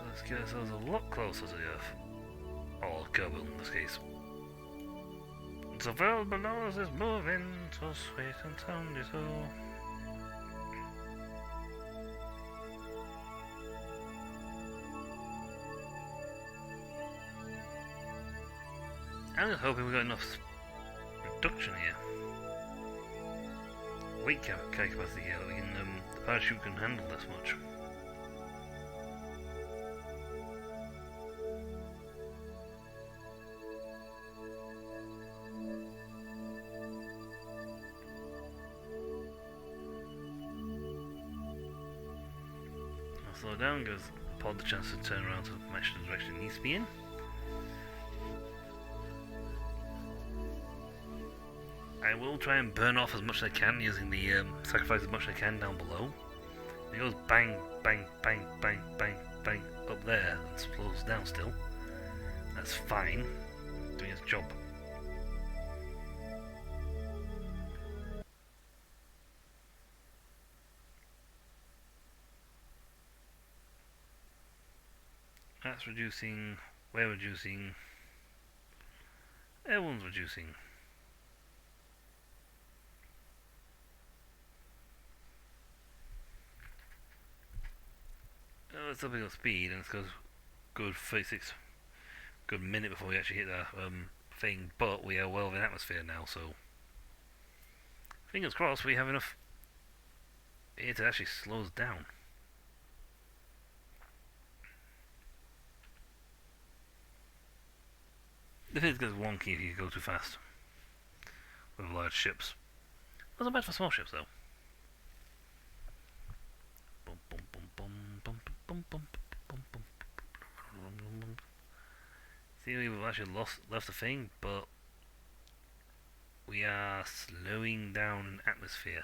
Let's get ourselves a lot closer to the Earth. Or Kerbal in this case. The world below us is moving so sweet and soundy so. I'm just hoping we got enough reduction here. Weight capacity here that we can, the parachute can handle this much. slow down, gives the pod the chance to turn around to match the direction it needs to be in. I will try and burn off as much as I can using the sacrifice as much as I can down below. It goes bang, bang, bang, bang, bang, bang up there and slows down still. That's fine, doing its job. That's reducing, we're reducing, everyone's reducing. It's upping up speed and it's got good 36, good minute before we actually hit that thing, but we are well in atmosphere now, so fingers crossed we have enough here to actually slow us down. The thing gets wonky if you go too fast with large ships. Not bad for small ships though. See, we've actually left the thing, but we are slowing down in atmosphere.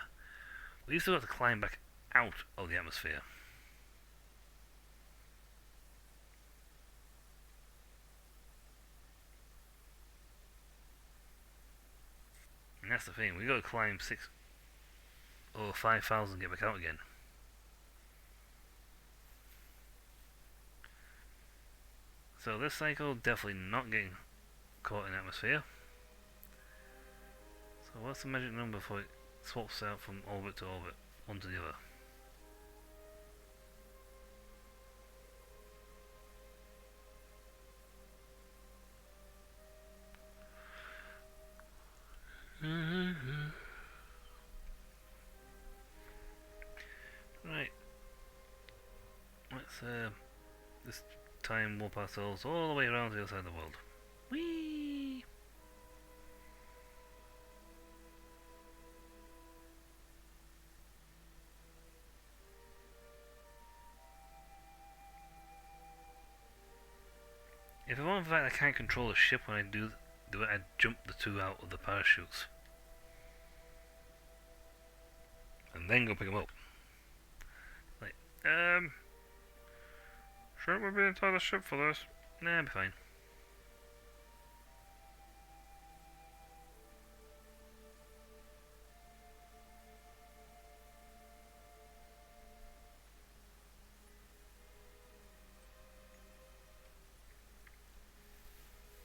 We've still got to climb back out of the atmosphere. And that's the thing, we got to climb 6 or 5,000 and get back out again. So this cycle definitely not getting caught in atmosphere. So what's the magic number before it swaps out from orbit to orbit, one to the other? Right. Let's this time warp ourselves all the way around to the other side of the world. Whee! If I want the fact I can't control the ship when I do it, I jump the two out of the parachutes. And then go pick them up. Like, shouldn't we be inside the ship for this? Nah, I'll be fine.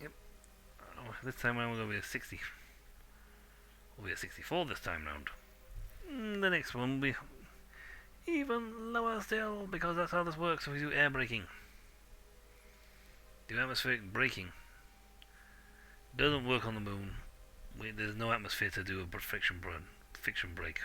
Yep. Oh, this time around we're going to be a 60. We'll be a 64 this time round. The next one will be even lower still, because that's how this works if we do air braking. Do atmospheric braking. Doesn't work on the moon. There's no atmosphere to do a friction brake.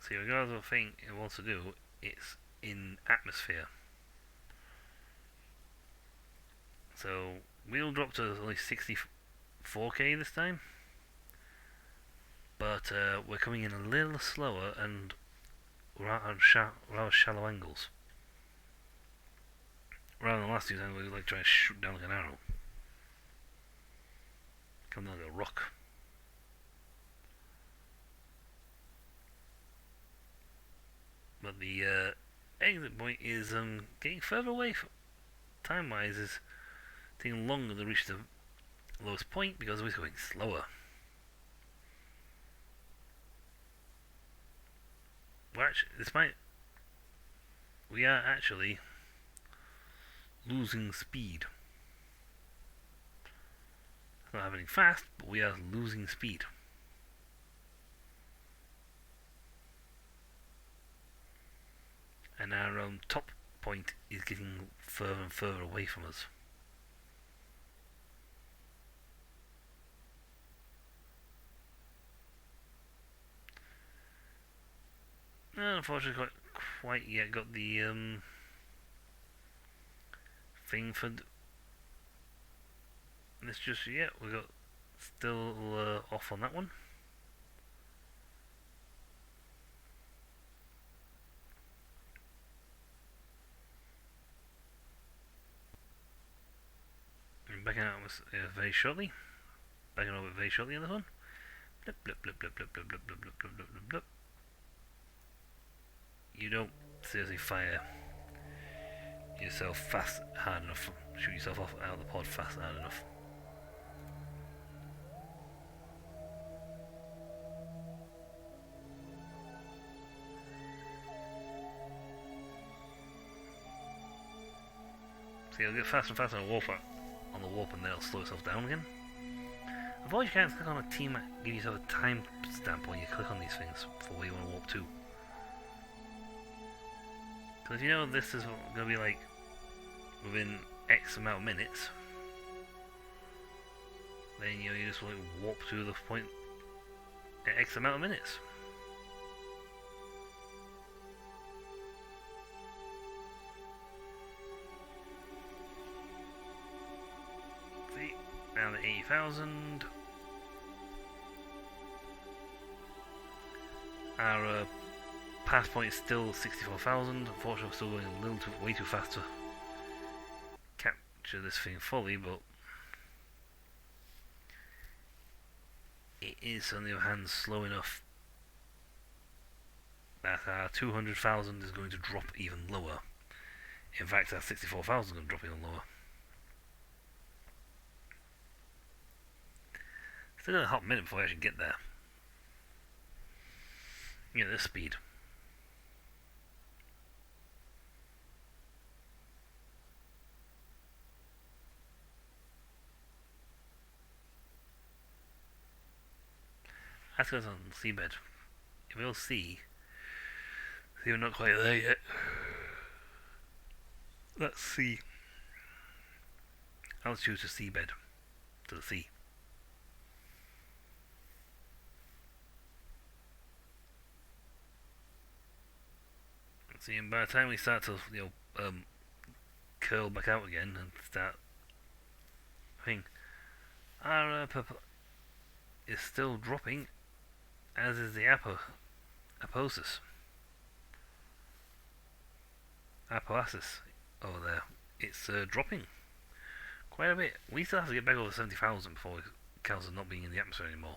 See, regardless of the thing it wants to do, it's in atmosphere. So we'll drop to only 64k this time, but we're coming in a little slower and we're at rather shallow angles. Rather than the last two times we were like trying to shoot down like an arrow. Come down like a rock. But the exit point is getting further away. Time-wise, is taking longer to reach the lowest point because we're going slower. We are actually losing speed. It's not happening fast, but we are losing speed. And our top point is getting further and further away from us. Unfortunately, quite yet got the thing for this just yet. We got still off on that one. And backing out very shortly. Backing over very shortly on this one. Blip blip blip blip blip blip blip blip blip blip blip blip. You don't seriously fire yourself fast hard enough. Shoot yourself off out of the pod fast hard enough. So you'll get faster and faster on the warp and then it'll slow itself down again. Avoid you can't click on a team, give yourself a time stamp when you click on these things for where you want to warp to. Because if you know this is going to be like within X amount of minutes, then you just like warp to the point at X amount of minutes. See, down to 80,000. Our pass point is still 64,000. Unfortunately, we're still going a little way too fast to capture this thing fully, but it is, on the other hand, slow enough that our 200,000 is going to drop even lower. In fact, our 64,000 is going to drop even lower. Still got a hot minute before I actually get there. Yeah, this speed. That's because on seabed. If we'll see we're not quite there yet. Let's see. Altitude to seabed. To the sea. See, and by the time we start to, curl back out again and start, our is still dropping, as is the apoapsis over there. It's dropping quite a bit. We still have to get back over 70,000 before it counts as not being in the atmosphere anymore.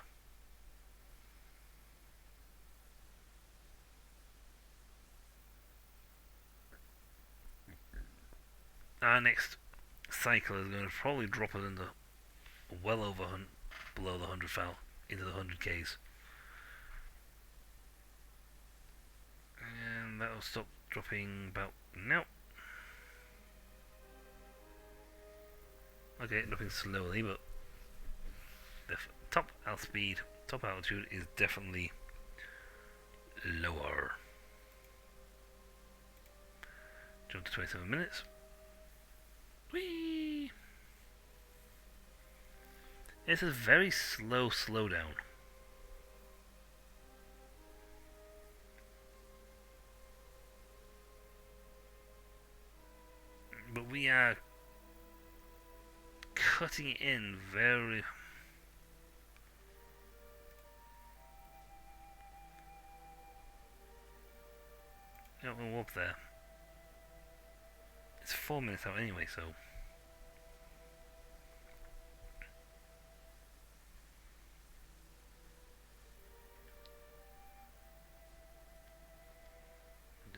Our next cycle is going to probably drop us into well over below the 100,000 into the 100Ks, and that will stop dropping about now. Okay, dropping slowly, but the top altitude is definitely lower. Jump to 27 minutes. Whee! It's a very slow slowdown. But we are cutting in very... No, we'll warp there. It's 4 minutes out anyway, so...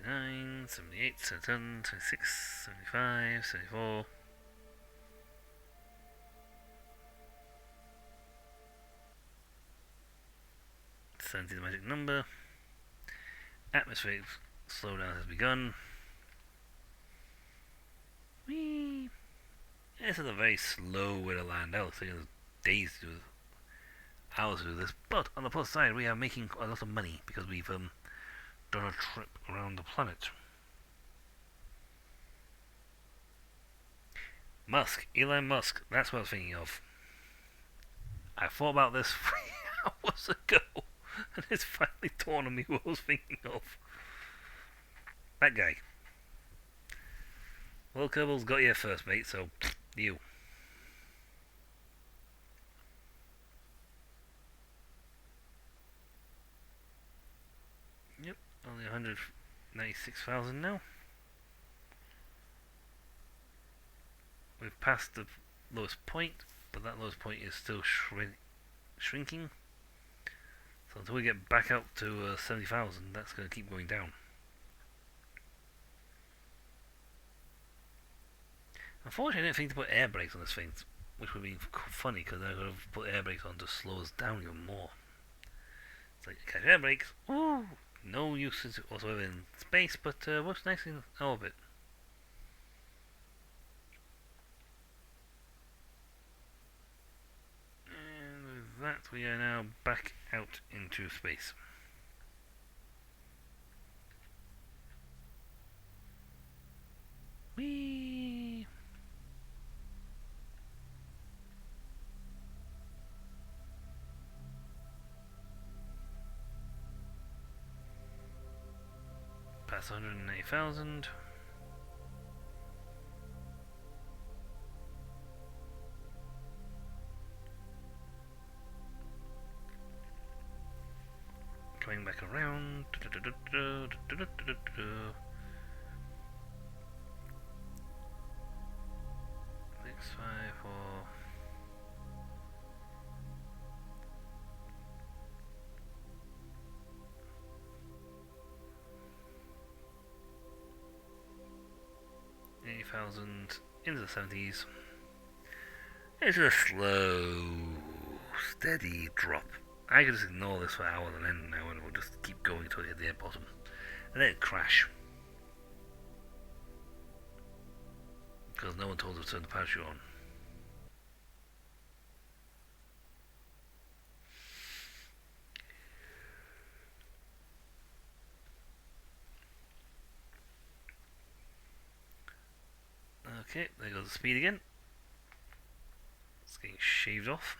$79, 78, 77, 26, 75, 74... 70 the magic number. Atmospheric slowdown has begun. Whee! This is a very slow way to land out. It's taking days to do, hours to do this. But on the plus side, we are making a lot of money because we've done a trip around the planet. Elon Musk. That's what I was thinking of. I thought about this 3 hours ago, and it's finally dawned on me what I was thinking of. That guy. Well, Kerbals got you first, mate, so you. Yep, only 196,000 now. We've passed the lowest point, but that lowest point is still shrinking. So until we get back up to 70,000, that's going to keep going down. Unfortunately, I didn't think to put air brakes on this thing, which would be funny because I could have put air brakes on to slow us down even more. It's like, catch air brakes, ooh, no use whatsoever in space, but works nicely in orbit. And with that, we are now back out into space. Whee! Past 180,000. Coming back around. 654. Into the 70s. It's a slow, steady drop. I could just ignore this for hours and end now, and we'll just keep going until we hit the air bottom, and then it'll crash because no one told us to turn the parachute on. Okay, there goes the speed again. It's getting shaved off.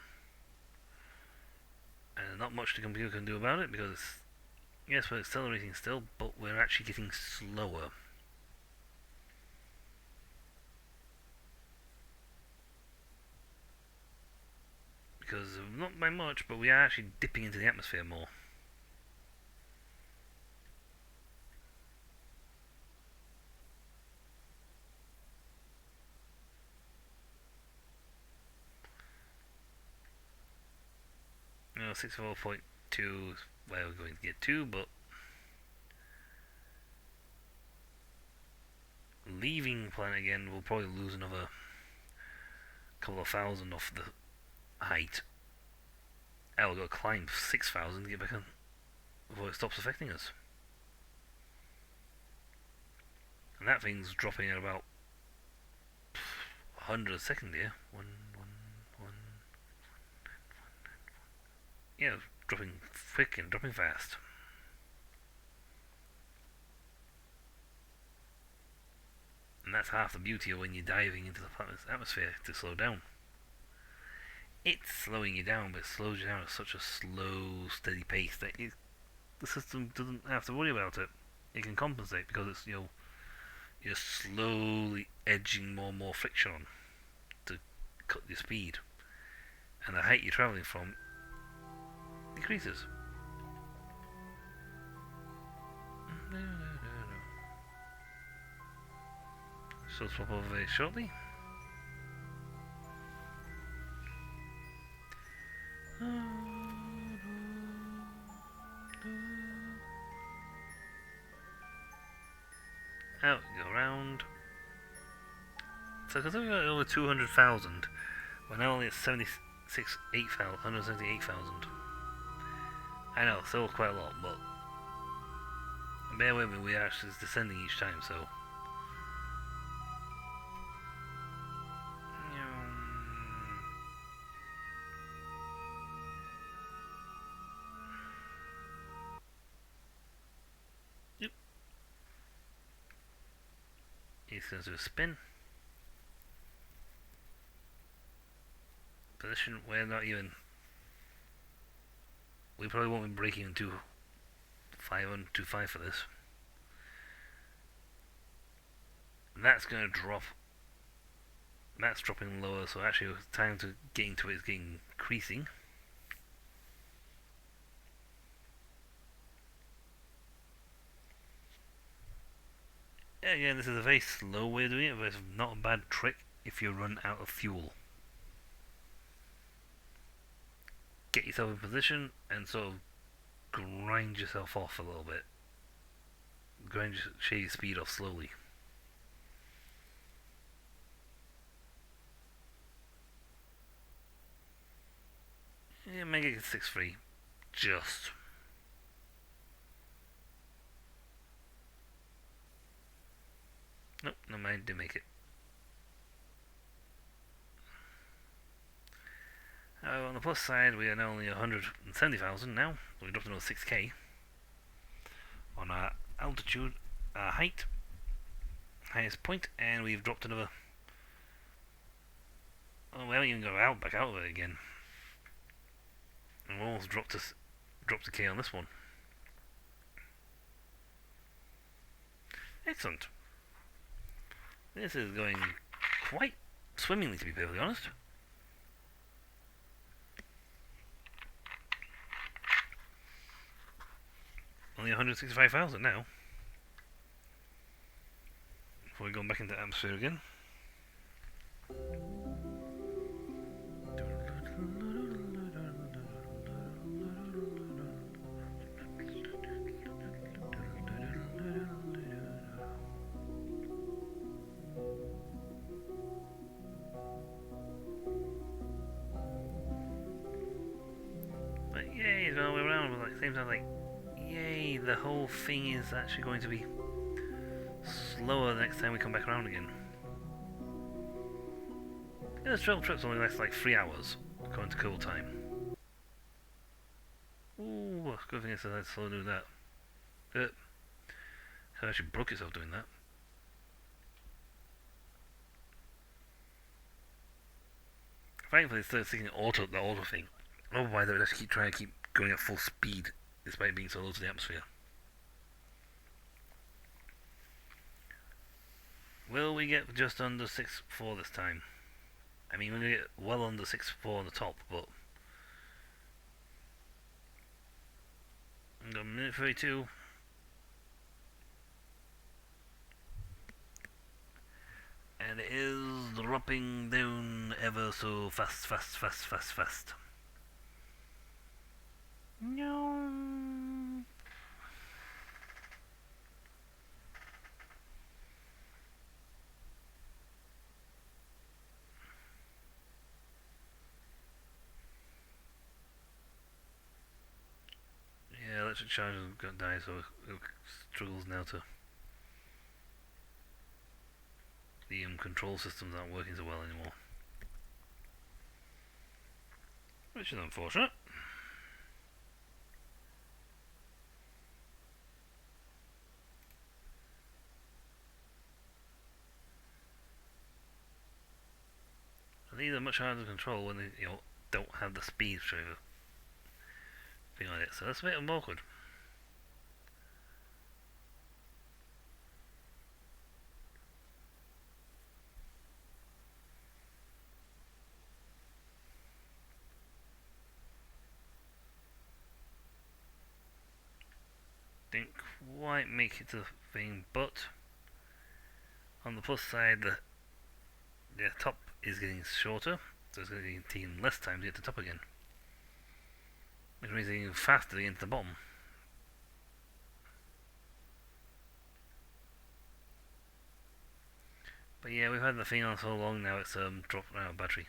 And not much the computer can do about it because, yes, we're accelerating still, but we're actually getting slower. Because, not by much, but we are actually dipping into the atmosphere more. You know, 64.2 is where we're going to get to, but leaving the planet again, we'll probably lose another couple of thousand off the height. And we'll go climb 6,000 to get back on before it stops affecting us. And that thing's dropping at about 100 a second here. Yeah, dropping quick and dropping fast. And that's half the beauty of when you're diving into the planet's atmosphere to slow down. It's slowing you down, but it slows you down at such a slow, steady pace that the system doesn't have to worry about it. It can compensate because it's, you're slowly edging more and more friction on to cut your speed, and the height you're travelling from decreases. So swap over very shortly. Out we go round. So because we've got over 200,000, we're now only at 178,000. I know, still quite a lot, but bear with me, we are actually descending each time, so. Yep. He's going to do a spin. Position, we're not even. We probably won't be breaking into 5 for this. That's going to drop. That's dropping lower, so actually time to get into it is getting increasing. Again, this is a very slow way of doing it, but it's not a bad trick if you run out of fuel. Get yourself in position and sort of grind yourself off a little bit. Grind your speed off slowly. Yeah, make it 6-3. Just. Nope, no mind, didn't make it. On the plus side, we are now only 170,000 now. So we dropped another 6k on our altitude, our height, highest point, and we've dropped another. Oh, we haven't even got back out of it again. And we almost dropped a k on this one. Excellent. This is going quite swimmingly, to be perfectly honest. Only 165,000 now. Before we go back into atmosphere again. But yay, it's all the way around, but at the same time, like, yay, the whole thing is actually going to be slower the next time we come back around again. Yeah, this travel trip's only lasts like 3 hours, according to cool time. Ooh, good thing I said I'd slow do that. It actually broke itself doing that. Thankfully, it's still sticking the auto thing. Otherwise, they would actually keep going at full speed, despite being so low to the atmosphere. Will we get just under 6.4 this time? I mean, we're going to get well under 6.4 on the top, but... We've got a minute 32. And it is dropping down ever so fast. No. Yeah, electric charge has got to die, so it struggles now to. The control systems aren't working so well anymore, which is unfortunate. And these are much harder to control when they don't have the speed thing on it, so that's a bit awkward. Didn't quite make it to the thing, but on the plus side, the top is getting shorter, so it's going to be taking less time to get to the top again. Which means it's getting faster to get to the bottom. But yeah, we've had the thing on so long now, it's dropped out of battery.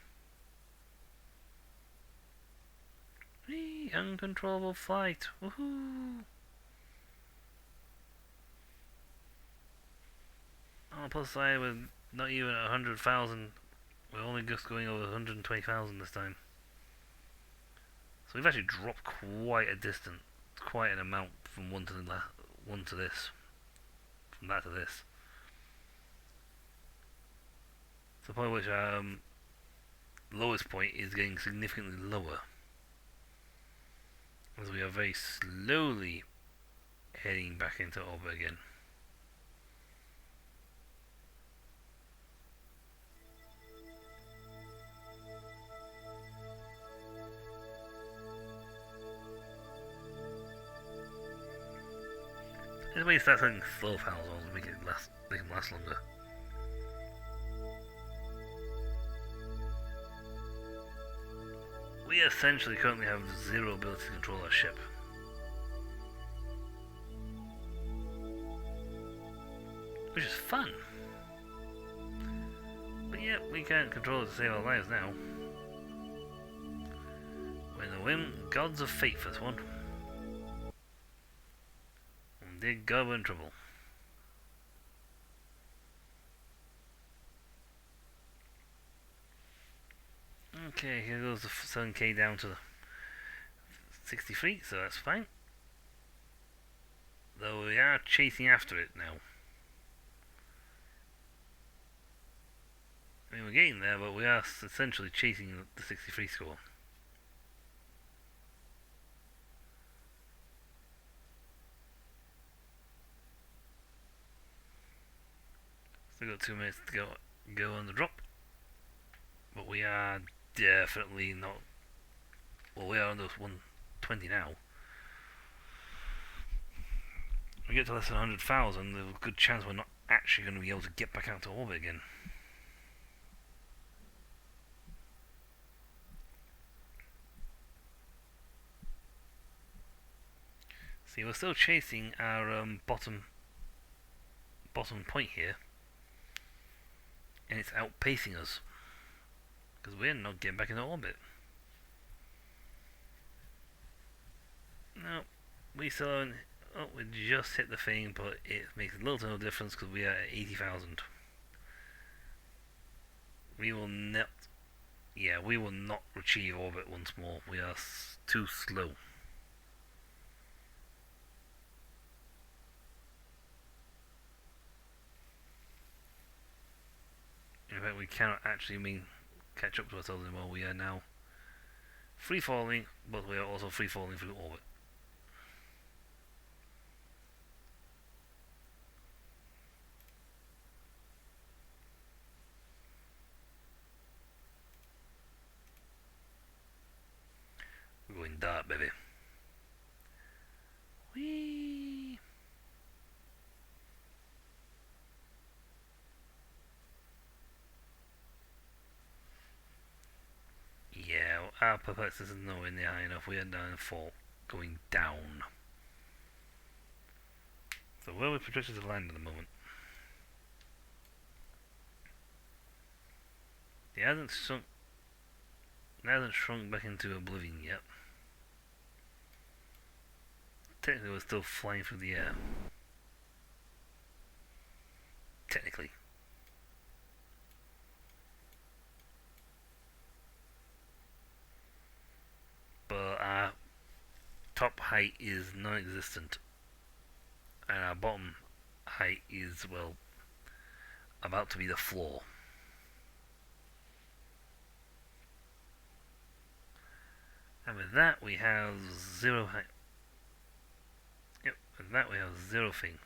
Whee! Uncontrollable flight! Woohoo! On the plus side, we're not even at 100,000. We're only just going over 120,000 this time. So we've actually dropped quite a distance, quite an amount from one to this, from that to this. To the point which our lowest point is getting significantly lower, as we are very slowly heading back into orbit again. This way you start setting slow panels on to make them last longer. We essentially currently have zero ability to control our ship. Which is fun. But yeah, we can't control it to save our lives now. We're in the whim, gods of fate for this one. And dear God, we're in trouble. Okay, here goes the 7k down to 63, so that's fine. Though we are chasing after it now. I mean, we're getting there, but we are essentially chasing the 63 score. Still got 2 minutes to go on the drop. But we are definitely not. Well, we are on those 120 now. If we get to less than 100,000, there's a good chance we're not actually going to be able to get back out to orbit again. See, we're still chasing our bottom point here, and it's outpacing us because we're not getting back into orbit. No, we still haven't. Oh, we just hit the thing, but it makes little to no difference because we are at 80,000. We will not. Yeah, we will not achieve orbit once more. We are too slow. In fact, we cannot actually catch up to ourselves anymore. We are now free falling, but we are also free falling through orbit. We're going dark, baby. Whee! Yeah, our perplexity is nowhere near high enough. We are down in 4, going down. So where are we projected to land at the moment? It hasn't shrunk back into oblivion yet. Technically, we're still flying through the air. Technically. But our top height is non-existent. And our bottom height is, well, about to be the floor. And with that we have 0 height. Yep, with that we have 0 thing.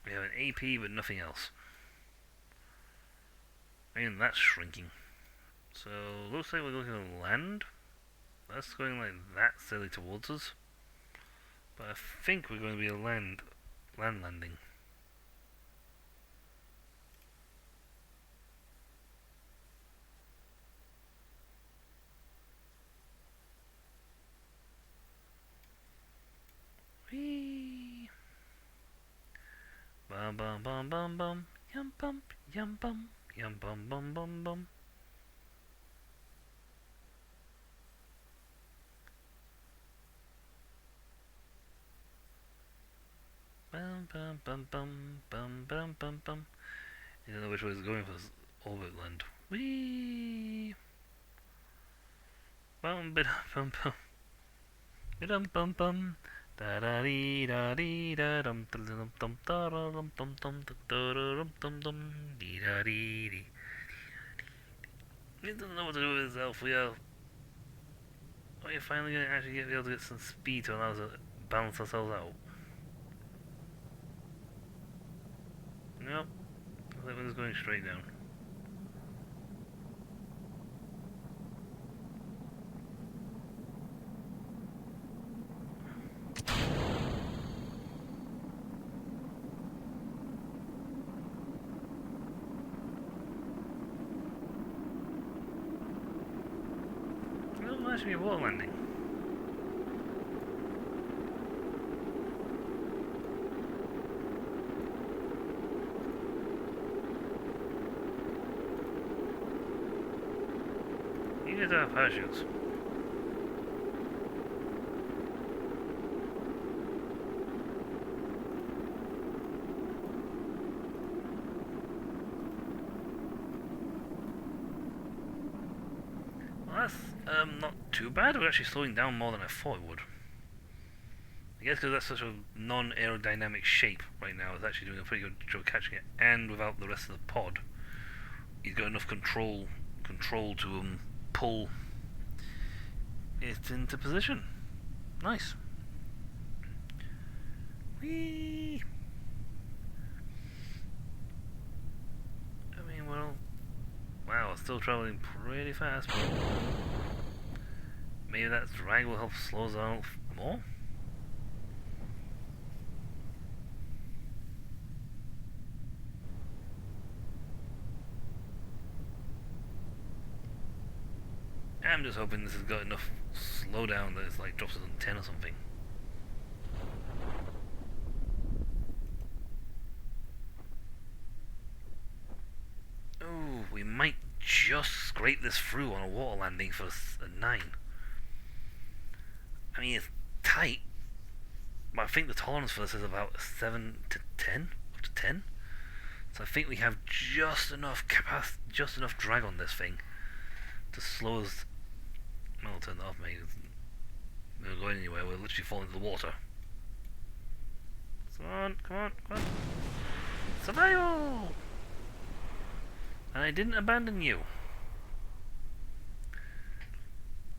We have an AP but nothing else. And that's shrinking. So looks like we're looking to land. That's going like that steadily towards us. But I think we're going to be a land landing. Whee! Bum bum bum bum bum. Yum bum yum bum yum bum bum bum bum. Bum bum bum bum bum bum bum bum. I don't know which way it's going for this orbit land. Whee! Bum bum bum bum. Bum bum bum. Da da dee da dee da dum dum dum da dum dum dum dum dum dum dee da dee dee. It doesn't know what to do with itself. We're finally going to actually be able to get some speed to allow us to balance ourselves out. Nope. That one's going straight down. should be a water landing. You guys have parachutes. Well, that's not too bad. We're actually slowing down more than I thought it would. I guess because that's such a non-aerodynamic shape right now, it's actually doing a pretty good job catching it, and without the rest of the pod, he's got enough control to pull it into position. Nice. Whee! I mean, well, wow, it's still traveling pretty fast. But maybe that drag will help slow us down more. I'm just hoping this has got enough slowdown that it's like drops us on 10 or something. Oh, we might just scrape this through on a water landing for a 9. I mean, it's tight, but I think the tolerance for this is about 7 to 10, up to 10. So I think we have just enough capacity, just enough drag on this thing to slow us. I'll turn that off, mate. We're not going anywhere. We're literally falling into the water. Come on, come on, come on. Survival! And I didn't abandon you.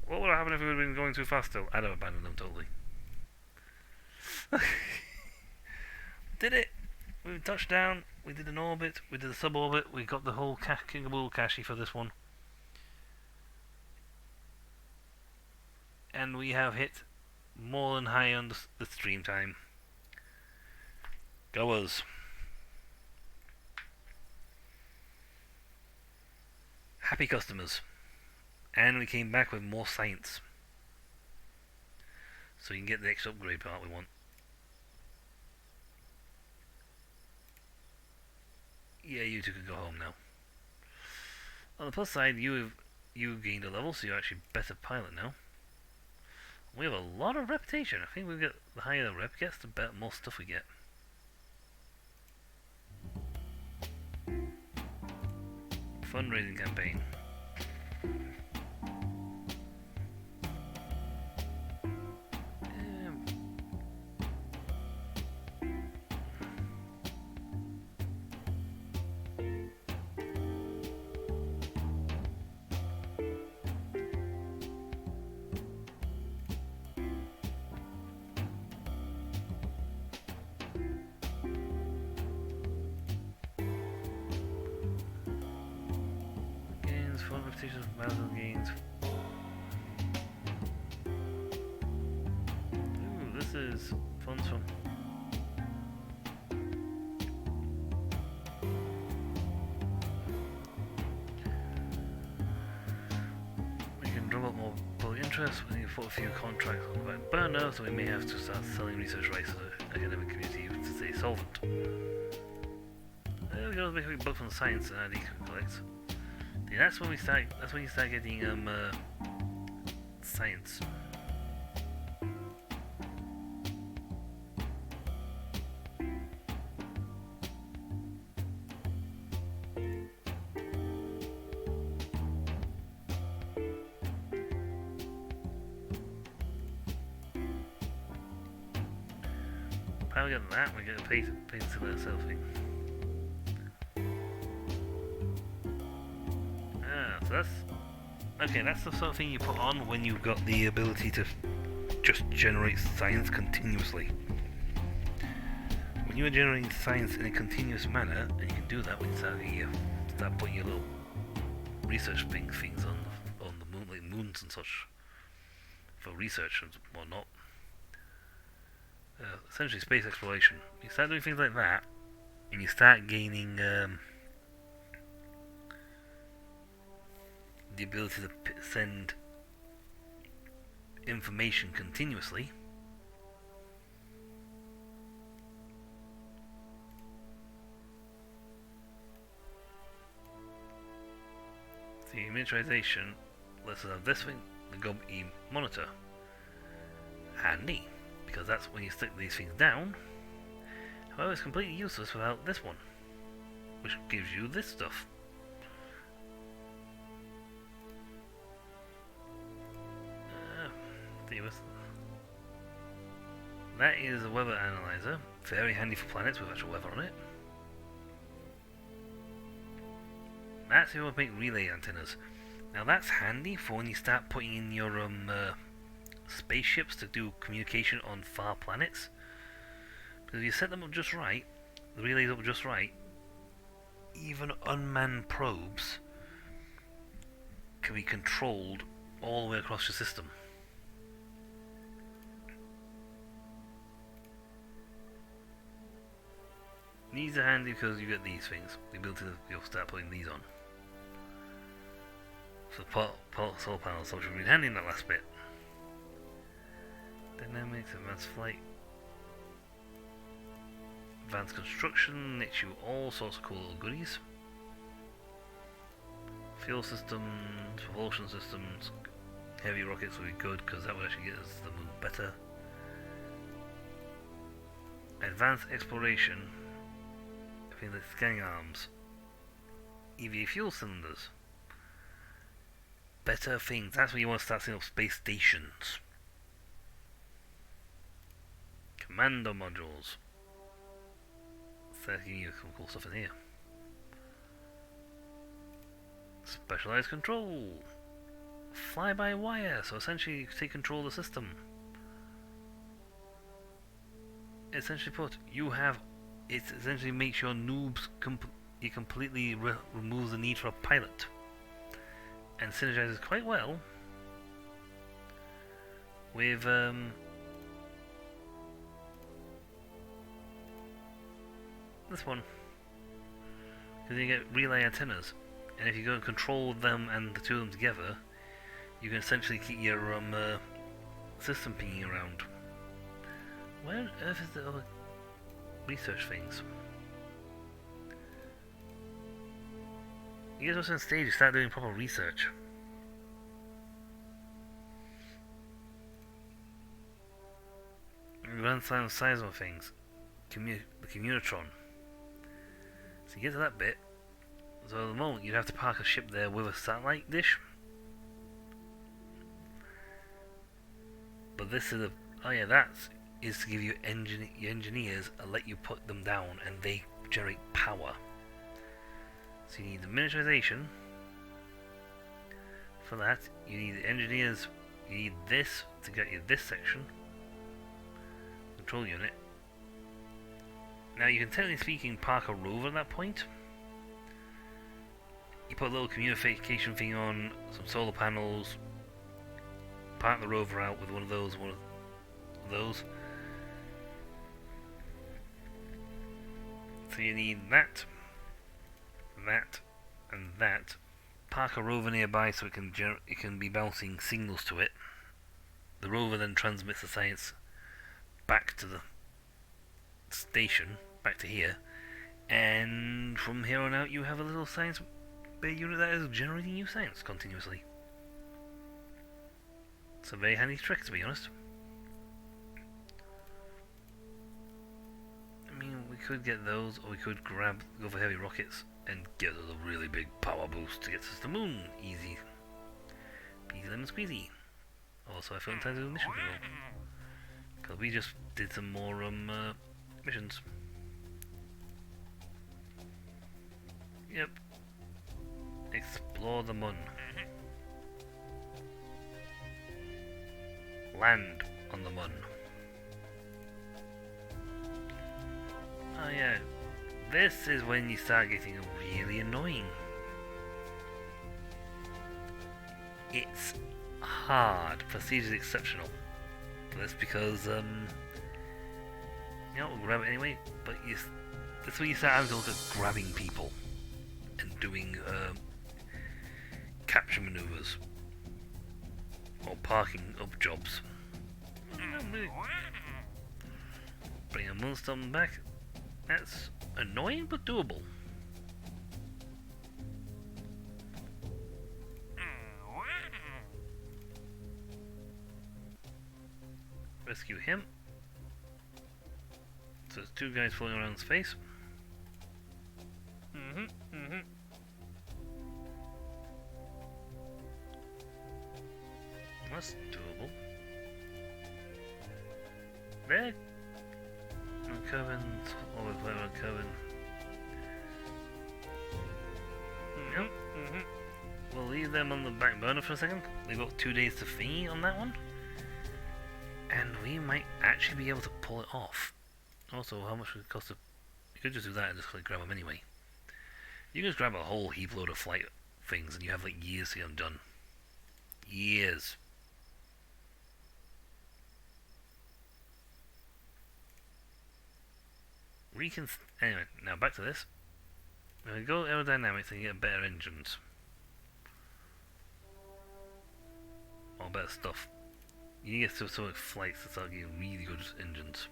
What would have happened if we would have been going too fast still? I'd have abandoned them totally. Did it! We touched down, we did an orbit, we did a sub-orbit, we got the whole King-a-Bool Kashi for this one. And we have hit more than high on the stream time. Go us. Happy customers. And we came back with more science. So you can get the next upgrade part we want. Yeah, you two can go home now. On the plus side, you gained a level, so you're actually a better pilot now. We have a lot of reputation. I think we get the higher the rep gets, the better, more stuff we get. Fundraising campaign. Fun repetitions of milestone gains. Ooh, this is funds from. We can drum up more public interest. We need to put a few contracts on the back burner, so we may have to start selling research rights to the academic community to stay solvent. There we go, the big book from science and ID collects. Yeah, that's when we start. That's when you start getting science. How we get that? We get a patent to that selfie. So that's okay. That's the sort of thing you put on when you've got the ability to just generate science continuously. When you are generating science in a continuous manner, and you can do that when you start putting your little research things on the moon, like moons and such, for research and whatnot. Essentially, space exploration. You start doing things like that, and you start gaining the ability to send information continuously. The miniaturization lets us have this thing, the GOB-E monitor. Handy, because that's when you stick these things down. However, it's completely useless without this one, which gives you this stuff. That is a weather analyzer, very handy for planets with actual weather on it. That's how you make relay antennas. Now that's handy for when you start putting in your spaceships to do communication on far planets. Because if you set them up just right, the relays up just right, even unmanned probes can be controlled all the way across your system. These are handy because you get these things. The ability to you'll start putting these on. So solar panels, which would be handy in that last bit. Dynamics, advanced flight, advanced construction, knits you all sorts of cool little goodies. Fuel systems, propulsion systems, heavy rockets will be good because that would actually get us to the moon better. Advanced exploration, I think the scanning arms, EVA fuel cylinders. Better things. That's when you want to start setting up space stations. Commando modules. So giving you some cool stuff in here. Specialized control. Fly-by-wire. So essentially you take control of the system. Essentially put, you have. It essentially makes your noobs. It completely removes the need for a pilot. And synergizes quite well with this one, because you get relay antennas, and if you go and control them and the two of them together, you can essentially keep your system pinging around. Where on earth is the other research things? You guys also on stage, you start doing proper research. We run some seismo things. The Communitron. So you get to that bit. So at the moment you'd have to park a ship there with a satellite dish. But this is a... Oh yeah, that is to give you your engineers and let you put them down and they generate power. So you need the miniaturization. For that, you need the engineers. You need this to get you this section. Control unit. Now you can technically speaking park a rover at that point. You put a little communication thing on, some solar panels. Park the rover out with one of those. So you need that. That and that. Park a rover nearby so it can be bouncing signals to it. The rover then transmits the science back to the station, back to here, and from here on out you have a little science bay unit that is generating new science continuously. It's a very handy trick, to be honest. I mean, we could get those, or we could go for heavy rockets and get us a really big power boost to get us to the moon. Easy. Peasy lemon squeezy. Also, I feel time to do mission control. Because we just did some more missions. Yep. Explore the moon. Land on the moon. Oh yeah. This is when you start getting really annoying. It's hard. Prestige is exceptional. That's because, you know, we'll grab it anyway, but that's when you start having to look at grabbing people and doing capture maneuvers. or parking up jobs. Bring a Moonstone back. That's annoying but doable. Rescue him. So there's two guys floating around space. That's doable. There. Coven. Always play on Coven. Yep. We'll leave them on the back burner for a second. They've got 2 days to fee on that one. And we might actually be able to pull it off. Also, how much would it cost to... You could just do that and just grab them anyway. You can just grab a whole heap load of flight things and you have like years to get them done. Years. Anyway, now back to this. When we go aerodynamics and get better engines. Or better stuff. You need to get so much flights to start getting really good engines.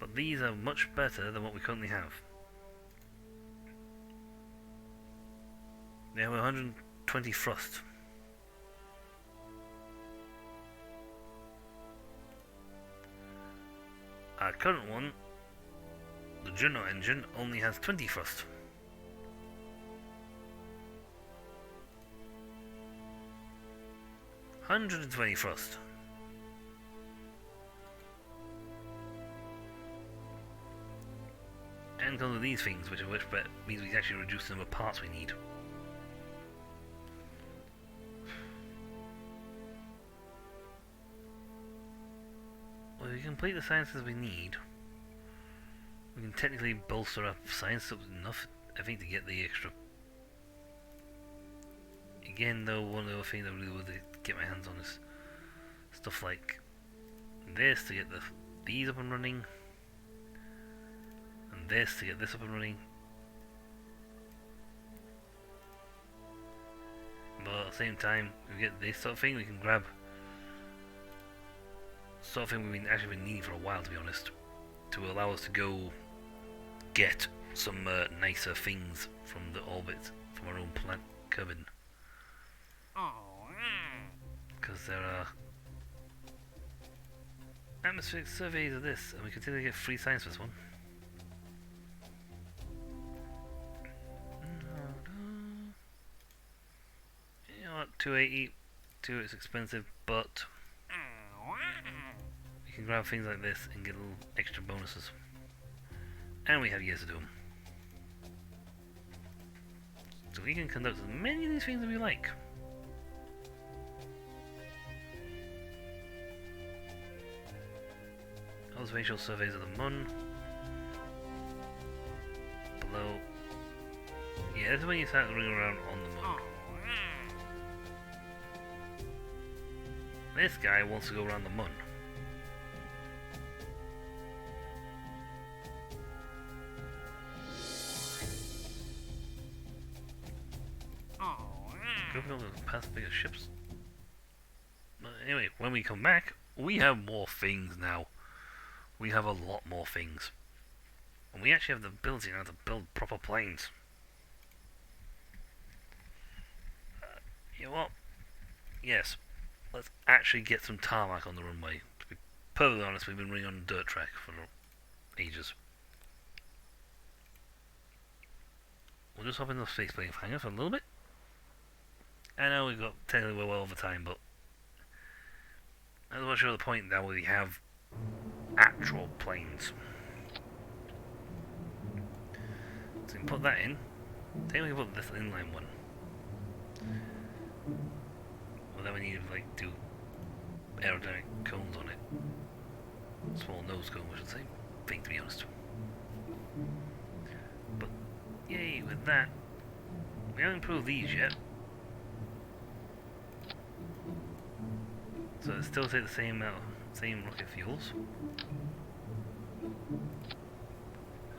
But these are much better than what we currently have. They have 120 thrust. Our current one, the Juno engine, only has 20 thrust. $120 thrust. And comes with these things, which means we can actually reduce the number of parts we need. Well, if we complete the sciences we need, we can technically bolster up science up enough, I think, to get the extra. Again, though, one of the other things I really want to get my hands on is stuff like this to get these up and running, and this to get this up and running. But at the same time, we get this sort of thing, we can grab sort of thing we've actually been needing for a while, to be honest, to allow us to go get some nicer things from the orbit, from our own planet Kerbin. Because there are atmospheric surveys of this, and we continue to get free science for this one. You know what, 280, it's expensive, but we can grab things like this and get little extra bonuses. And we have years to do them. So we can conduct as many of these things as we like. Observational surveys of the Mun. Below. Yeah, this is when you start running around on the Mun. This guy wants to go around the Mun. Go past bigger ships. But anyway, when we come back, we have more things now. We have a lot more things. And we actually have the ability now to build proper planes. You know what? Yes. Let's actually get some tarmac on the runway. To be perfectly honest, we've been running on a dirt track for ages. We'll just hop in the spaceplane hangar for a little bit. I know we've got technically well over time, but I'm not sure the point now we have actual planes. So we can put that in. Then we can put this inline one. Well, then we need to do aerodynamic cones on it. Small nose cone, I should say. To be honest. But yay, with that, we haven't improved these yet. So it still take the same rocket fuels.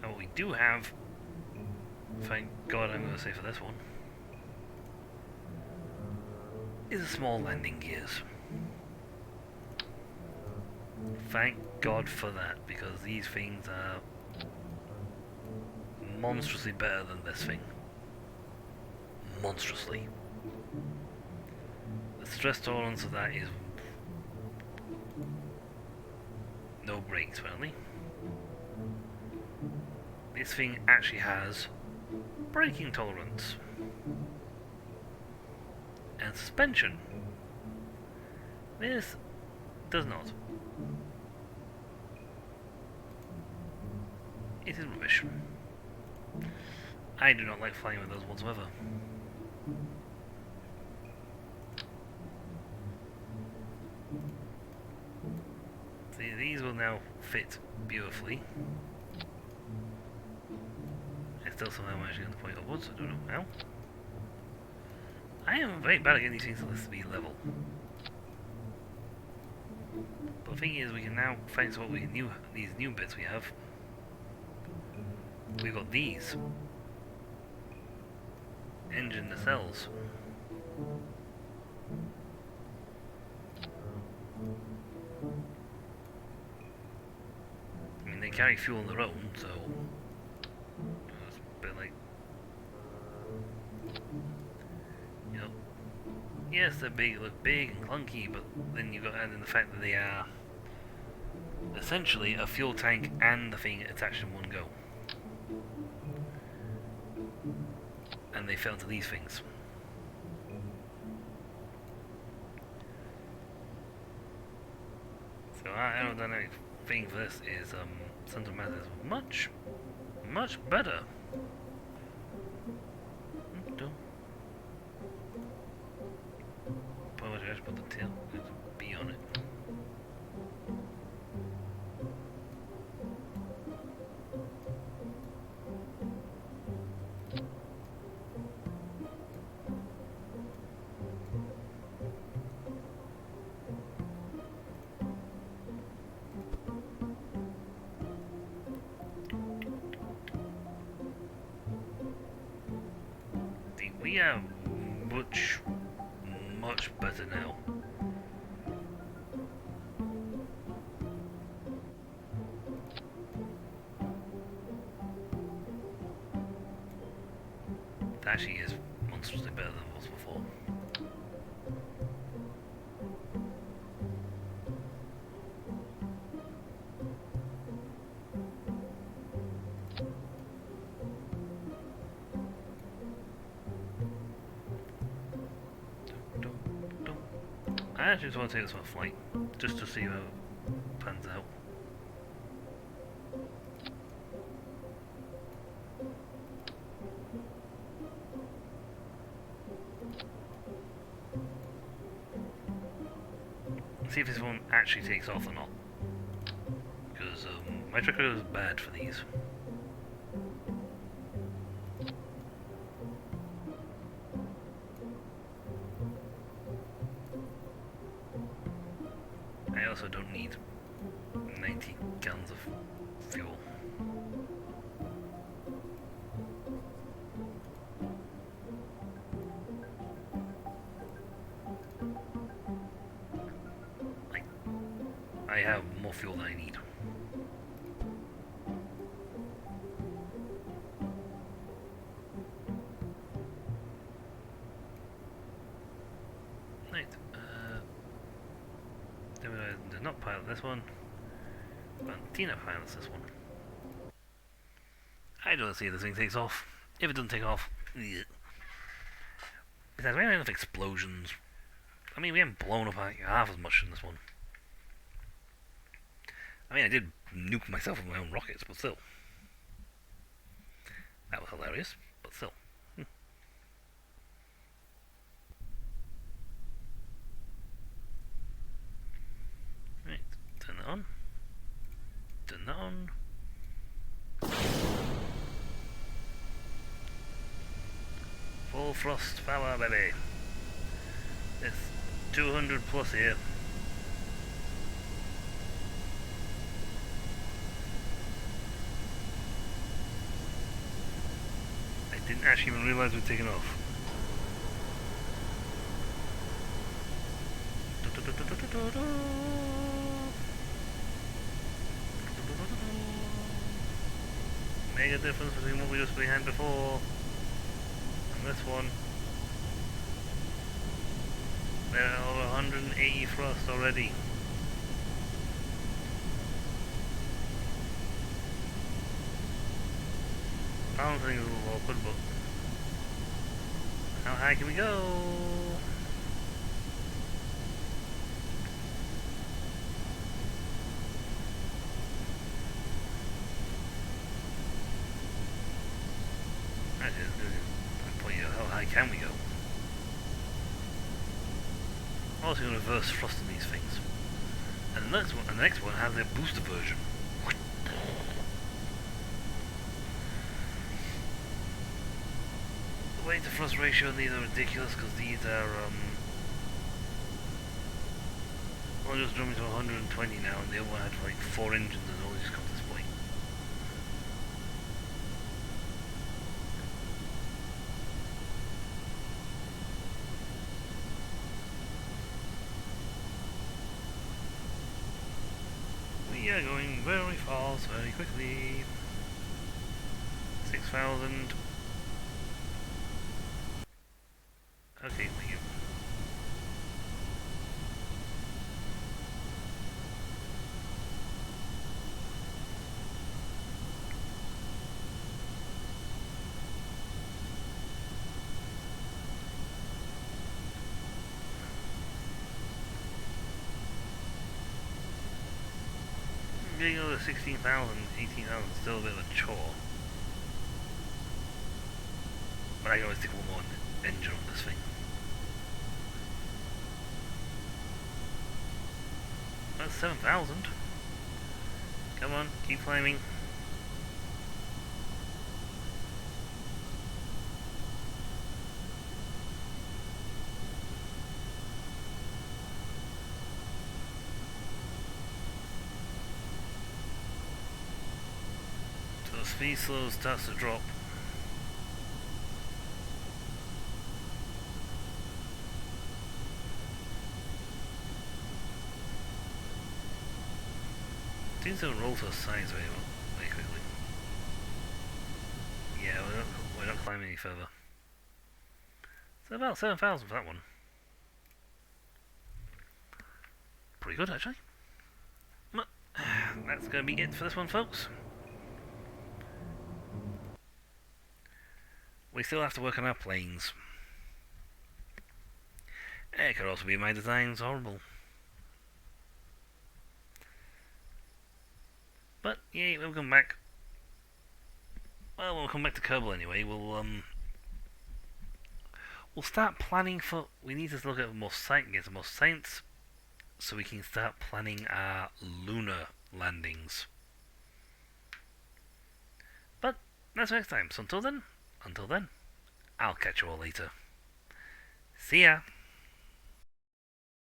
And what we do have, thank God I'm going to say for this one, is a small landing gears. Thank God for that, because these things are monstrously better than this thing. Monstrously. The stress tolerance of that is no brakes, apparently. This thing actually has braking tolerance and suspension. This does not. It is rubbish. I do not like flying with those whatsoever. See, these will now fit beautifully. I still somehow managed to get the point upwards, I don't know how. I am very bad at getting these things to be level. But the thing is, we can now, thanks to what these new bits we have, we've got these engine nacelles. I mean, they carry fuel on their own, so it's a bit like, you know, yes, they're big, look big and clunky, but then you've got to add in the fact that they are essentially a fuel tank and the thing attached in one go. And they fell into these things. So our aerodynamic thing for this is center of mass is much better. Probably I should put the tail B on it. We are much better now. It actually is monstrously better than it was before. I actually just want to take this on a flight, just to see how it pans out. See if this one actually takes off or not. Because my track record is bad for these. I also don't need 90 gallons of fuel. I have more fuel than I need. Right. Did not pilot this one. Valentina pilots this one. I don't see if this thing takes off. If it doesn't take off, bleh. Besides, we have enough explosions. I mean, we haven't blown up like half as much in this one. I mean, I did nuke myself with my own rockets, but still. That was hilarious, but still. Right, turn that on. Turn that on. Full thrust power, baby. It's 200 plus here. I didn't actually even realise we'd taken off. Make a difference between what we just behind before and this one. We're at over 180 thrust already. Balancing is a little awkward, but how high can we go? How high can we go? Also, you can reverse thrust on these things. And the next one has a booster version. The weight to thrust ratio on these are ridiculous because these are one just jumping to 120 now, and the other one had like 4 engines and all just come to this point. We are going very fast, very quickly. 6,000. Okay, thank you. Getting over 16,000, 18,000 is still a bit of a chore. But I can always stick one more engine on this thing. That's 7,000. Come on, keep climbing. So the speed slow starts to drop. Things don't roll to the sides very quickly. Yeah, we're not climbing any further. So about 7,000 for that one. Pretty good, actually. But that's going to be it for this one, folks. We still have to work on our planes. It could also be my design's horrible. But yeah, we'll come back. Well, we'll come back to Kerbal anyway. We'll start planning for. We need to look at get some more science, so we can start planning our lunar landings. But that's next time. So until then, I'll catch you all later. See ya.